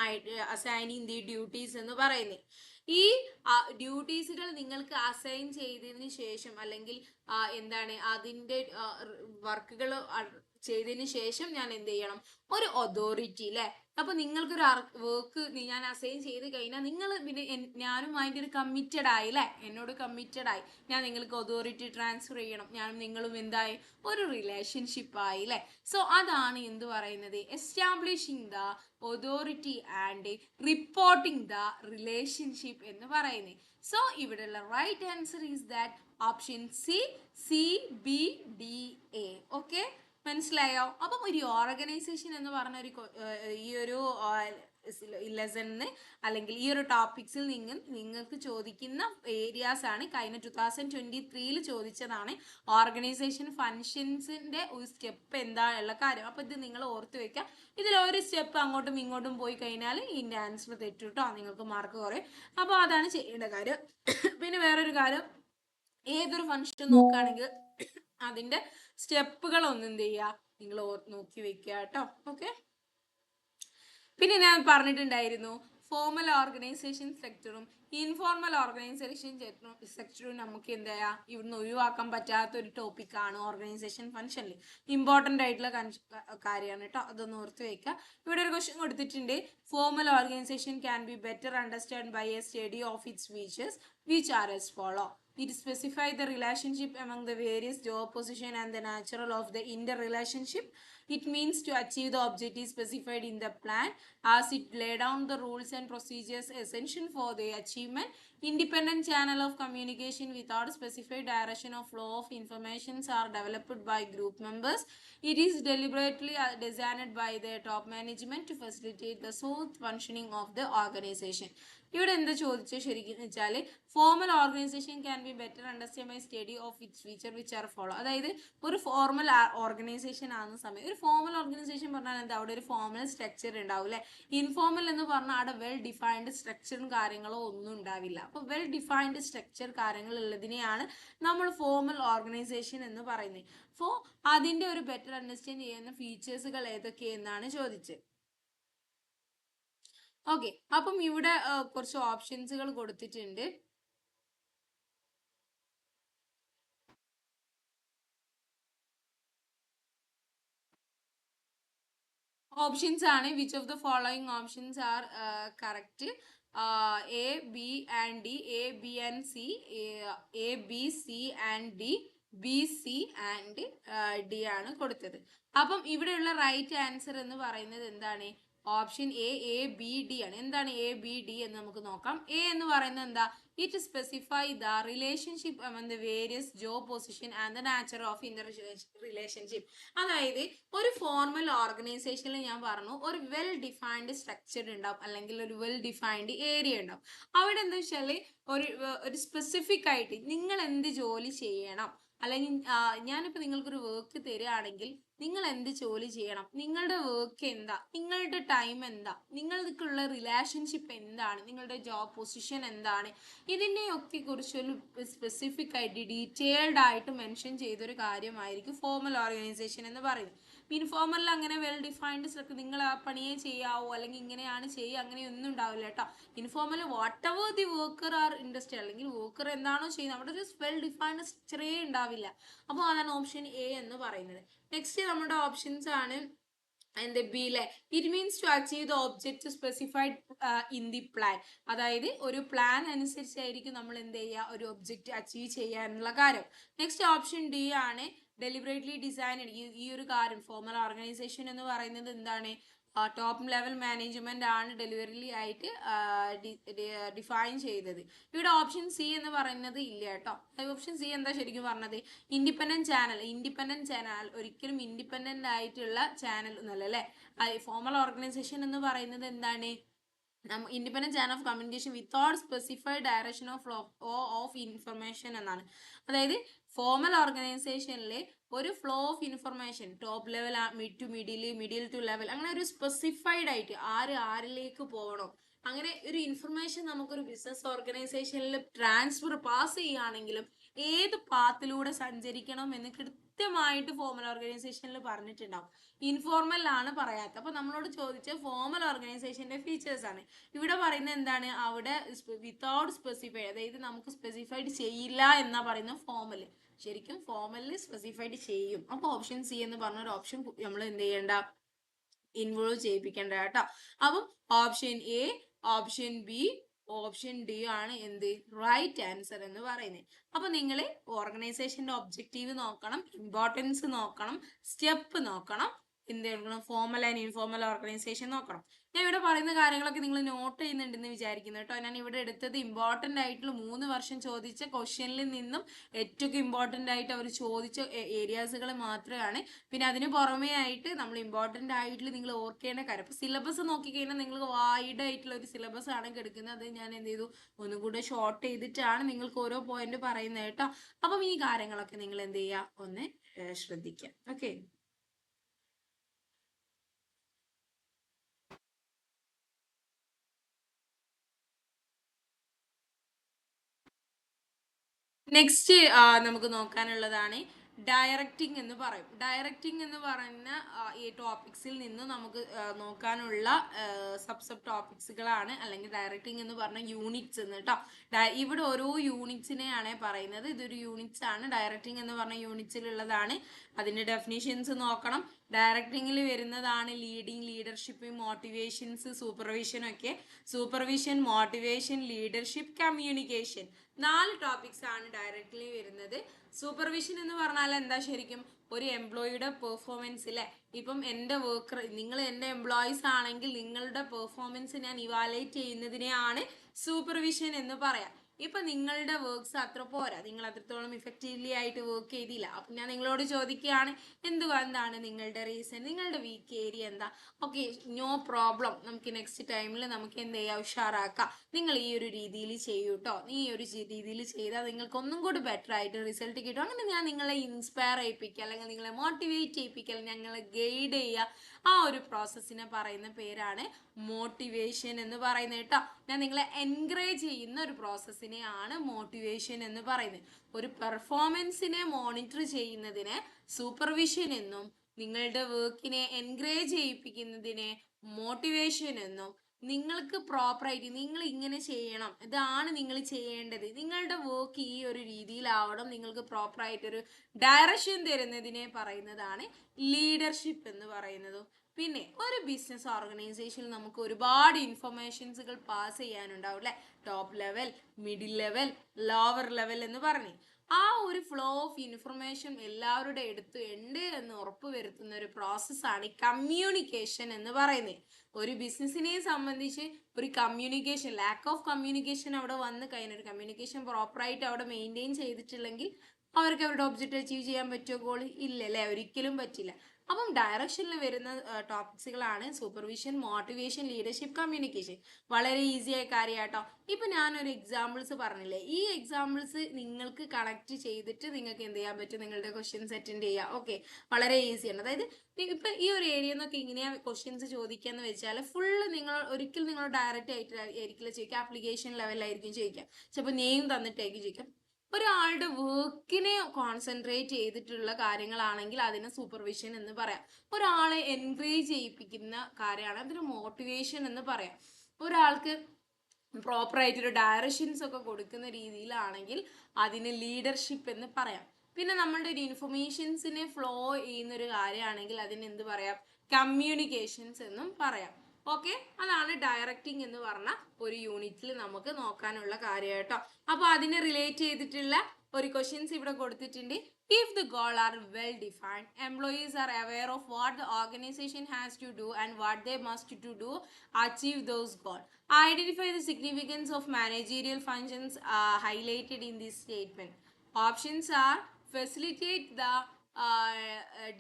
അസൈനിങ് ദി ഡ്യൂട്ടീസ് എന്ന് പറയുന്നത്. ഈ ഡ്യൂട്ടീസുകൾ നിങ്ങൾക്ക് അസൈൻ ചെയ്തതിന് ശേഷം, അല്ലെങ്കിൽ എന്താണ് അതിൻ്റെ വർക്കുകൾ ചെയ്തതിന് ശേഷം ഞാൻ എന്ത് ചെയ്യണം? ഒരു അതോറിറ്റി അല്ലെ. അപ്പൊ നിങ്ങൾക്കൊരു വർക്ക് ഞാൻ അസൈൻ ചെയ്ത് കഴിഞ്ഞാൽ നിങ്ങൾ പിന്നെ ഞാനും അതിൻ്റെ ഒരു കമ്മിറ്റഡ് ആയി അല്ലെ, എന്നോട് കമ്മിറ്റഡ് ആയി, ഞാൻ നിങ്ങൾക്ക് അതോറിറ്റി ട്രാൻസ്ഫർ ചെയ്യണം, ഞാനും നിങ്ങളും എന്തായി? ഒരു റിലേഷൻഷിപ്പ് ആയി അല്ലെ. സോ അതാണ് എന്ത് പറയുന്നത്? Establishing the authority and reporting the relationship എന്ന് പറയുന്നത്. സോ ഇവിടെയുള്ള right answer is that option C, CBDA. Okay, മനസ്സിലായോ? അപ്പം ഒരു ഓർഗനൈസേഷൻ എന്ന് പറഞ്ഞ ഈ ഒരു ലെസണിന് അല്ലെങ്കിൽ ഈ ഒരു ടോപ്പിക്സിൽ നിങ്ങൾക്ക് ചോദിക്കുന്ന ഏരിയാസ് ആണ്. കഴിഞ്ഞ 2023 ചോദിച്ചതാണ് ഓർഗനൈസേഷൻ ഫങ്ഷൻസിന്റെ ഒരു സ്റ്റെപ്പ് എന്താണുള്ള കാര്യം. അപ്പൊ ഇത് നിങ്ങൾ ഓർത്ത് വെക്കുക. ഇതിൽ ഒരു സ്റ്റെപ്പ് അങ്ങോട്ടും ഇങ്ങോട്ടും പോയി കഴിഞ്ഞാൽ ഇതിന്റെ ആൻസർ തെറ്റുട്ടോ, നിങ്ങൾക്ക് മാർക്ക് കുറയും. അപ്പോൾ അതാണ് ചെയ്യേണ്ട കാര്യം. പിന്നെ വേറൊരു കാര്യം, ഏതൊരു ഫംഗ്ഷൻ നോക്കുകയാണെങ്കിൽ അതിന്റെ സ്റ്റെപ്പുകൾ ഒന്നും എന്ത് ചെയ്യുക, നിങ്ങൾ നോക്കി വെക്കുക കേട്ടോ. ഓക്കെ, പിന്നെ ഞാൻ പറഞ്ഞിട്ടുണ്ടായിരുന്നു ഫോർമൽ ഓർഗനൈസേഷൻ സെക്ടറും ഇൻഫോർമൽ ഓർഗനൈസേഷൻ സെക്ടറും നമുക്ക് എന്താ ഇവിടുന്ന് ഒഴിവാക്കാൻ പറ്റാത്ത ഒരു ടോപ്പിക്കാണ് ഓർഗനൈസേഷൻ ഫംഗ്ഷനിൽ. ഇമ്പോർട്ടൻ്റ് ആയിട്ടുള്ള കാര്യമാണ് കേട്ടോ, അതൊന്ന് ഓർത്ത് വെക്കുക. ഇവിടെ ഒരു ക്വസ്റ്റ്യൻ കൊടുത്തിട്ടുണ്ട്. Formal organisation can be better understand by a study of its features which are as follow. It specifies the relationship among the various job position and the nature of the interrelationship. It means to achieve the objectives specified in the plan as it lay down the rules and procedures essential for the achievement. Independent channel of communication without specified direction of flow of information are developed by group members. It is deliberately designed by the top management to facilitate the smooth functioning of the organization. ഇവിടെ എന്താ ചോദിച്ചത് ശരിക്കും വെച്ചാൽ, formal organisation can be better understand by study of its feature which are follow. അതായത് ഒരു formal organisation ആകുന്ന സമയം, ഒരു ഫോർമൽ ഓർഗനൈസേഷൻ പറഞ്ഞാൽ എന്താ, അവിടെ ഒരു ഫോർമൽ സ്ട്രക്ചർ ഉണ്ടാവും അല്ലെ. ഇൻഫോർമൽ എന്ന് പറഞ്ഞാൽ അവിടെ വെൽ ഡിഫൈൻഡ് സ്ട്രക്ചറും കാര്യങ്ങളോ ഒന്നും ഉണ്ടാവില്ല. അപ്പോൾ വെൽ ഡിഫൈൻഡ് സ്ട്രക്ചർ കാര്യങ്ങൾ ഉള്ളതിനെയാണ് നമ്മൾ ഫോർമൽ ഓർഗനൈസേഷൻ എന്ന് പറയുന്നത്. അപ്പോൾ അതിന്റെ ഒരു ബെറ്റർ അണ്ടർസ്റ്റാൻഡ് ചെയ്യുന്ന ഫീച്ചേഴ്സുകൾ ഏതൊക്കെയെന്നാണ് ചോദിച്ചത്. ഓക്കെ, അപ്പം ഇവിടെ കുറച്ച് ഓപ്ഷൻസുകൾ കൊടുത്തിട്ടുണ്ട്. ഓപ്ഷൻസ് ആണ്. Which of the following options are correct? A, B and D, A, B and C, A, B, C and D, B, C and D ആണ് കൊടുത്തത്. അപ്പം ഇവിടെയുള്ള റൈറ്റ് ആൻസർ എന്ന് പറയുന്നത് എന്താണ്? ഓപ്ഷൻ A, B, D ആണ്. എന്താണ് A, B, D എന്ന് നമുക്ക് നോക്കാം. എ എന്ന് പറയുന്നത് എന്താ? It specify the relationship among the various job position and the nature of Inter relationship. അതായത് ഒരു ഫോർമൽ ഓർഗനൈസേഷനിൽ ഞാൻ പറഞ്ഞു ഒരു വെൽ ഡിഫൈൻഡ് സ്ട്രക്ചർ ഉണ്ടാവും, അല്ലെങ്കിൽ ഒരു വെൽ ഡിഫൈൻഡ് ഏരിയ ഉണ്ടാവും. അവിടെ എന്താ വെച്ചാൽ ഒരു സ്പെസിഫിക് ആയിട്ട് നിങ്ങൾ എന്ത് ജോലി ചെയ്യണം, അല്ലെങ്കിൽ ഞാനിപ്പോൾ നിങ്ങൾക്കൊരു വർക്ക് തരികയാണെങ്കിൽ നിങ്ങൾ എന്ത് ജോലി ചെയ്യണം, നിങ്ങളുടെ വർക്ക് എന്താ, നിങ്ങളുടെ ടൈം എന്താ, നിങ്ങൾക്കുള്ള റിലേഷൻഷിപ്പ് എന്താണ്, നിങ്ങളുടെ ജോബ് പൊസിഷൻ എന്താണ്, ഇതിനെയൊക്കെ കുറിച്ചൊരു സ്പെസിഫിക് ആയിട്ട് ഡീറ്റെയിൽഡ് ആയിട്ട് മെൻഷൻ ചെയ്തൊരു കാര്യമായിരിക്കും ഫോർമൽ ഓർഗനൈസേഷൻ എന്ന് പറയുന്നത്. ഇൻഫോർമലിൽ അങ്ങനെ വെൽ ഡിഫൈൻഡ് സ്ട്രക്ചർ നിങ്ങൾ ആ പണിയെ ചെയ്യാവോ അല്ലെങ്കിൽ ഇങ്ങനെയാണ് ചെയ്യുക അങ്ങനെയൊന്നും ഉണ്ടാവില്ല കേട്ടോ. Informal whatever the worker are industry അല്ലെങ്കിൽ വർക്കർ എന്താണോ ചെയ്യുന്നത് അവിടെ ഒരു വെൽ ഡിഫൈൻഡ് സ്ട്രക്ചറേ ഉണ്ടാവില്ല. അപ്പോൾ അതാണ് ഓപ്ഷൻ എ എന്ന് പറയുന്നത്. നെക്സ്റ്റ് നമ്മുടെ ഓപ്ഷൻസ് ആണ് and ബി ലെ it means to achieve the object specified in the plan. അതായത് ഒരു പ്ലാൻ അനുസരിച്ചായിരിക്കും നമ്മൾ എന്ത് ചെയ്യുക ഒരു ഒബ്ജക്റ്റ് അച്ചീവ് ചെയ്യാനുള്ള കാര്യം. നെക്സ്റ്റ് ഓപ്ഷൻ ഡി ആണ് ഡെലിബറേറ്റ്ലി ഡിസൈൻ. ഈ ഒരു കാര്യം ഫോർമൽ ഓർഗനൈസേഷൻ എന്ന് പറയുന്നത് എന്താണ്, ടോപ്പ് ലെവൽ മാനേജ്മെന്റ് ആണ് ഡെലിവറി ആയിട്ട് ഡിഫൈൻ ചെയ്തത്. ഇവിടെ ഓപ്ഷൻ സി എന്ന് പറയുന്നത് ഇല്ല കേട്ടോ. ഓപ്ഷൻ സി എന്താ ശരിക്കും പറഞ്ഞത്, ഇൻഡിപെൻഡന്റ് ചാനൽ ഒരിക്കലും ഇൻഡിപെൻഡന്റ് ആയിട്ടുള്ള ചാനൽ ഒന്നല്ല അല്ലേ. ഫോർമൽ ഓർഗനൈസേഷൻ എന്ന് പറയുന്നത് എന്താണ്, independent channel of communication without specified direction of information എന്നാണ്. അതായത് ഫോർമൽ ഓർഗനൈസേഷനിൽ ഒരു flow of information top level, mid to middle to level, അങ്ങനെ ഒരു സ്പെസിഫൈഡ് ആയിട്ട് ആരിലേക്ക് പോകണം അങ്ങനെ ഒരു ഇൻഫർമേഷൻ നമുക്കൊരു ബിസിനസ് ഓർഗനൈസേഷനിൽ ട്രാൻസ്ഫർ പാസ് ചെയ്യുകയാണെങ്കിലും ഏത് പാത്തിലൂടെ സഞ്ചരിക്കണം എന്ന് കൃത്യമായിട്ട് ഫോർമൽ ഓർഗനൈസേഷനിൽ പറഞ്ഞിട്ടുണ്ടാവും. ഇൻഫോർമൽ ആണ് പറയാത്ത. അപ്പൊ നമ്മളോട് ചോദിച്ച ഫോർമൽ ഓർഗനൈസേഷന്റെ ഫീച്ചേഴ്സ് ആണ്. ഇവിടെ പറയുന്നത് എന്താണ്, അവിടെ വിത്തൗട്ട് സ്പെസിഫൈഡ്, അതായത് നമുക്ക് സ്പെസിഫൈഡ് ചെയ്യില്ല എന്നാ പറയുന്നത് ഫോർമൽ. ശരിക്കും ഫോർമലിൽ സ്പെസിഫൈഡ് ചെയ്യും. അപ്പൊ ഓപ്ഷൻ സി എന്ന് പറഞ്ഞ ഒരു ഓപ്ഷൻ നമ്മൾ എന്ത് ചെയ്യേണ്ട, ഇൻവോൾവ് ചെയ്യിപ്പിക്കേണ്ട കേട്ടോ. അപ്പം option A, option B, option D ആണ് എന്ത് റൈറ്റ് ആൻസർ എന്ന് പറയുന്നത്. അപ്പൊ നിങ്ങൾ ഓർഗനൈസേഷന്റെ ഒബ്ജക്റ്റീവ് നോക്കണം, ഇമ്പോർട്ടൻസ് നോക്കണം, സ്റ്റെപ്പ് നോക്കണം, എന്ത് ചെയ്യണം, ഫോർമൽ ആൻഡ് ഇൻഫോർമൽ ഓർഗനൈസേഷൻ നോക്കണം. ഞാൻ ഇവിടെ പറയുന്ന കാര്യങ്ങളൊക്കെ നിങ്ങൾ നോട്ട് ചെയ്യുന്നുണ്ടെന്ന് വിചാരിക്കുന്നു കേട്ടോ. ഞാൻ ഇവിടെ എടുത്തത് ഇമ്പോർട്ടൻ്റ് ആയിട്ടുള്ള 3 വർഷം ചോദിച്ച ക്വസ്റ്റ്യനിൽ നിന്നും ഏറ്റവും ഇമ്പോർട്ടൻ്റ് ആയിട്ട് അവർ ചോദിച്ച ഏരിയാസുകൾ മാത്രമാണ്. പിന്നെ അതിന് പുറമേ ആയിട്ട് നമ്മൾ ഇമ്പോർട്ടൻ്റ് ആയിട്ട് നിങ്ങൾ ഓർക്കേണ്ട കാര്യം, അപ്പോൾ സിലബസ് നോക്കിക്കഴിഞ്ഞാൽ നിങ്ങൾ വൈഡ് ആയിട്ടുള്ള ഒരു സിലബസ് ആണ് എടുക്കുന്നത്. അത് ഞാൻ എന്ത് ചെയ്തു ഒന്നും കൂടെ ഷോർട്ട് ചെയ്തിട്ടാണ് നിങ്ങൾക്ക് ഓരോ പോയിന്റ് പറയുന്നത് കേട്ടോ. അപ്പം ഈ കാര്യങ്ങളൊക്കെ നിങ്ങൾ എന്ത് ചെയ്യുക, ഒന്ന് ശ്രദ്ധിക്കുക. ഓക്കെ. നെക്സ്റ്റ് നമുക്ക് നോക്കാനുള്ളതാണ് ഡയറക്റ്റിംഗ് എന്ന് പറയും. ഡയറക്റ്റിംഗ് എന്ന് പറയുന്ന ഈ ടോപ്പിക്സിൽ നിന്ന് നമുക്ക് നോക്കാനുള്ള സബ് ടോപ്പിക്സുകളാണ്, അല്ലെങ്കിൽ ഡയറക്റ്റിംഗ് എന്ന് പറഞ്ഞ യൂണിറ്റ്സ് എന്ന് കേട്ടോ. ഇവിടെ ഓരോ യൂണിറ്റ്സിനെയാണ് പറയുന്നത്. ഇതൊരു യൂണിറ്റ്സ് ആണ്, ഡയറക്റ്റിംഗ് എന്ന് പറഞ്ഞ യൂണിറ്റ്സിലുള്ളതാണ്. അതിന്റെ ഡെഫിനിഷൻസ് നോക്കണം. ഡയറക്റ്റിംഗിൽ വരുന്നതാണ് ലീഡിങ്, ലീഡർഷിപ്പ്, മോട്ടിവേഷൻസ്, സൂപ്പർവിഷൻ ഒക്കെ. Supervision, motivation, leadership, communication, 4 topics ആണ് ഡയറക്റ്റ്ലി വരുന്നത്. സൂപ്പർവിഷൻ എന്ന് പറഞ്ഞാൽ എന്താ, ശരിക്കും ഒരു എംപ്ലോയിയുടെ പെർഫോമൻസിലെ, ഇപ്പം എൻ്റെ വർക്കർ, നിങ്ങൾ എൻ്റെ എംപ്ലോയീസ് ആണെങ്കിൽ നിങ്ങളുടെ പെർഫോമൻസ് ഞാൻ ഇവാലുവേറ്റ് ചെയ്യുന്നതിനെയാണ് സൂപ്പർവിഷൻ എന്ന് പറയാം. ഇപ്പൊ നിങ്ങളുടെ വർക്ക്സ് അത്ര പോരാ, നിങ്ങൾ അത്രത്തോളം ഇഫക്റ്റീവ്ലി ആയിട്ട് വർക്ക് ചെയ്തില്ല. അപ്പൊ ഞാൻ നിങ്ങളോട് ചോദിക്കുകയാണ്, എന്താണ് നിങ്ങളുടെ റീസൺ, നിങ്ങളുടെ വീക്ക് ഏരിയ എന്താ? ഓക്കെ, നോ പ്രോബ്ലം, നമുക്ക് നെക്സ്റ്റ് ടൈമിൽ നമുക്ക് എന്ത് ചെയ്യാം, ഉഷാറാക്കാം. നിങ്ങൾ ഈ ഒരു രീതിയിൽ ചെയ്യൂ കേട്ടോ, ഈ ഒരു രീതിയിൽ ചെയ്താൽ നിങ്ങൾക്ക് ഒന്നും കൂടി ബെറ്റർ ആയിട്ട് റിസൾട്ട് കിട്ടും. അങ്ങനെ ഞാൻ നിങ്ങളെ ഇൻസ്പയർ ചെയ്യിപ്പിക്കുക, അല്ലെങ്കിൽ നിങ്ങളെ മോട്ടിവേറ്റ് ചെയ്യിപ്പിക്കുക, ഞങ്ങളെ ഗൈഡ് ചെയ്യുക. ആ ഒരു പ്രോസസ്സിനെ പറയുന്ന പേരാണ് മോട്ടിവേഷൻ എന്ന് പറയുന്നത് കേട്ടോ. ഞാൻ നിങ്ങളെ എൻകറേജ് ചെയ്യുന്ന ഒരു പ്രോസസ്സിനെയാണ് മോട്ടിവേഷൻ എന്ന് പറയുന്നത്. ഒരു പെർഫോമൻസിനെ മോണിറ്റർ ചെയ്യുന്നതിനെ സൂപ്പർവിഷൻ എന്നും, നിങ്ങളുടെ വർക്കിനെ എൻകറേജ് ചെയ്യിപ്പിക്കുന്നതിനെ മോട്ടിവേഷൻ എന്നും, നിങ്ങൾക്ക് പ്രോപ്പറായിട്ട് നിങ്ങൾ ഇങ്ങനെ ചെയ്യണം, ഇതാണ് നിങ്ങൾ ചെയ്യേണ്ടത്, നിങ്ങളുടെ വർക്ക് ഈ ഒരു രീതിയിലാവണം, നിങ്ങൾക്ക് പ്രോപ്പറായിട്ടൊരു ഡയറക്ഷൻ തരുന്നതിനെ പറയുന്നതാണ് ലീഡർഷിപ്പ് എന്ന് പറയുന്നതും. പിന്നെ ഒരു ബിസിനസ് ഓർഗനൈസേഷനിൽ നമുക്ക് ഒരുപാട് ഇൻഫർമേഷൻസുകൾ പാസ് ചെയ്യാനുണ്ടാവും അല്ലെ. Top level, middle level, lower level എന്ന് പറഞ്ഞു. ആ ഒരു ഫ്ലോ ഓഫ് ഇൻഫർമേഷൻ എല്ലാവരുടെ അടുത്ത് ഉണ്ട് എന്ന് ഉറപ്പ് വരുത്തുന്ന ഒരു പ്രോസസ്സാണ് കമ്മ്യൂണിക്കേഷൻ എന്ന് പറയുന്നത്. ഒരു ബിസിനസ്സിനെ സംബന്ധിച്ച് ഒരു കമ്മ്യൂണിക്കേഷൻ, ലാക്ക് ഓഫ് കമ്മ്യൂണിക്കേഷൻ അവിടെ വന്ന് കഴിഞ്ഞ, ഒരു കമ്മ്യൂണിക്കേഷൻ പ്രോപ്പറായിട്ട് അവിടെ മെയിൻറ്റെയിൻ ചെയ്തിട്ടില്ലെങ്കിൽ അവർക്ക് അവരുടെ ഒബ്ജക്റ്റ് അച്ചീവ് ചെയ്യാൻ പറ്റുമോ? ഗോൾ ഇല്ലല്ലേ, ഒരിക്കലും പറ്റില്ല. അപ്പം ഡയറക്ഷനിൽ വരുന്ന ടോപ്പിക്സുകളാണ് സൂപ്പർവിഷൻ, മോട്ടിവേഷൻ, ലീഡർഷിപ്പ്, കമ്മ്യൂണിക്കേഷൻ. വളരെ ഈസി ആയ കാര്യമാട്ടോ. ഇപ്പൊ ഞാനൊരു എക്സാമ്പിൾസ് പറഞ്ഞില്ലേ, ഈ എക്സാമ്പിൾസ് നിങ്ങൾക്ക് കണക്ട് ചെയ്തിട്ട് നിങ്ങൾക്ക് എന്ത് ചെയ്യാൻ പറ്റും, നിങ്ങളുടെ ക്വസ്റ്റ്യൻസ് അറ്റൻഡ് ചെയ്യാം. ഓക്കെ, വളരെ ഈസിയാണ്. അതായത് ഇപ്പൊ ഈ ഒരു ഏരിയ എന്നൊക്കെ ഇങ്ങനെയാ ക്വസ്റ്റ്യൻസ് ചോദിക്കാന്ന് വെച്ചാൽ ഫുള്ള് നിങ്ങൾ ഒരിക്കലും നിങ്ങൾ ഡയറക്റ്റ് ആയിട്ട് ആയിരിക്കില്ല ചോദിക്കുക, ആപ്ലിക്കേഷൻ ലെവലിലായിരിക്കും ചോദിക്കുക. ചിലപ്പോൾ നെയിം തന്നിട്ടായിരിക്കും ചോദിക്കാം. ഒരാളുടെ വർക്കിനെ കോൺസെൻട്രേറ്റ് ചെയ്തിട്ടുള്ള കാര്യങ്ങളാണെങ്കിൽ അതിനെ സൂപ്പർവിഷൻ എന്ന് പറയാം. ഒരാളെ എൻകറേജ് ചെയ്യിപ്പിക്കുന്ന കാര്യമാണ് അതിന് മോട്ടിവേഷൻ എന്ന് പറയാം. ഒരാൾക്ക് പ്രോപ്പർ ആയിട്ടൊരു ഡയറക്ഷൻസ് ഒക്കെ കൊടുക്കുന്ന രീതിയിലാണെങ്കിൽ അതിന് ലീഡർഷിപ്പ് എന്ന് പറയാം. പിന്നെ നമ്മളുടെ ഒരു ഇൻഫർമേഷൻസിനെ ഫ്ലോ ചെയ്യുന്ന ഒരു കാര്യമാണെങ്കിൽ അതിന് എന്ത് പറയാം, കമ്മ്യൂണിക്കേഷൻസ് എന്നും പറയാം. ഓക്കെ, അതാണ് ഡയറക്റ്റിംഗ് എന്ന് പറഞ്ഞ ഒരു യൂണിറ്റിൽ നമുക്ക് നോക്കാനുള്ള കാര്യം കേട്ടോ. അപ്പൊ അതിനെ റിലേറ്റ് ചെയ്തിട്ടുള്ള ഒരു ക്വസ്റ്റ്യൻസ് ഇവിടെ കൊടുത്തിട്ടുണ്ട്. If the goals are well defined, employees are aware of what the organization has to do and what they must to do achieve those goals. Identify the significance of managerial functions highlighted in this statement. Options are facilitate the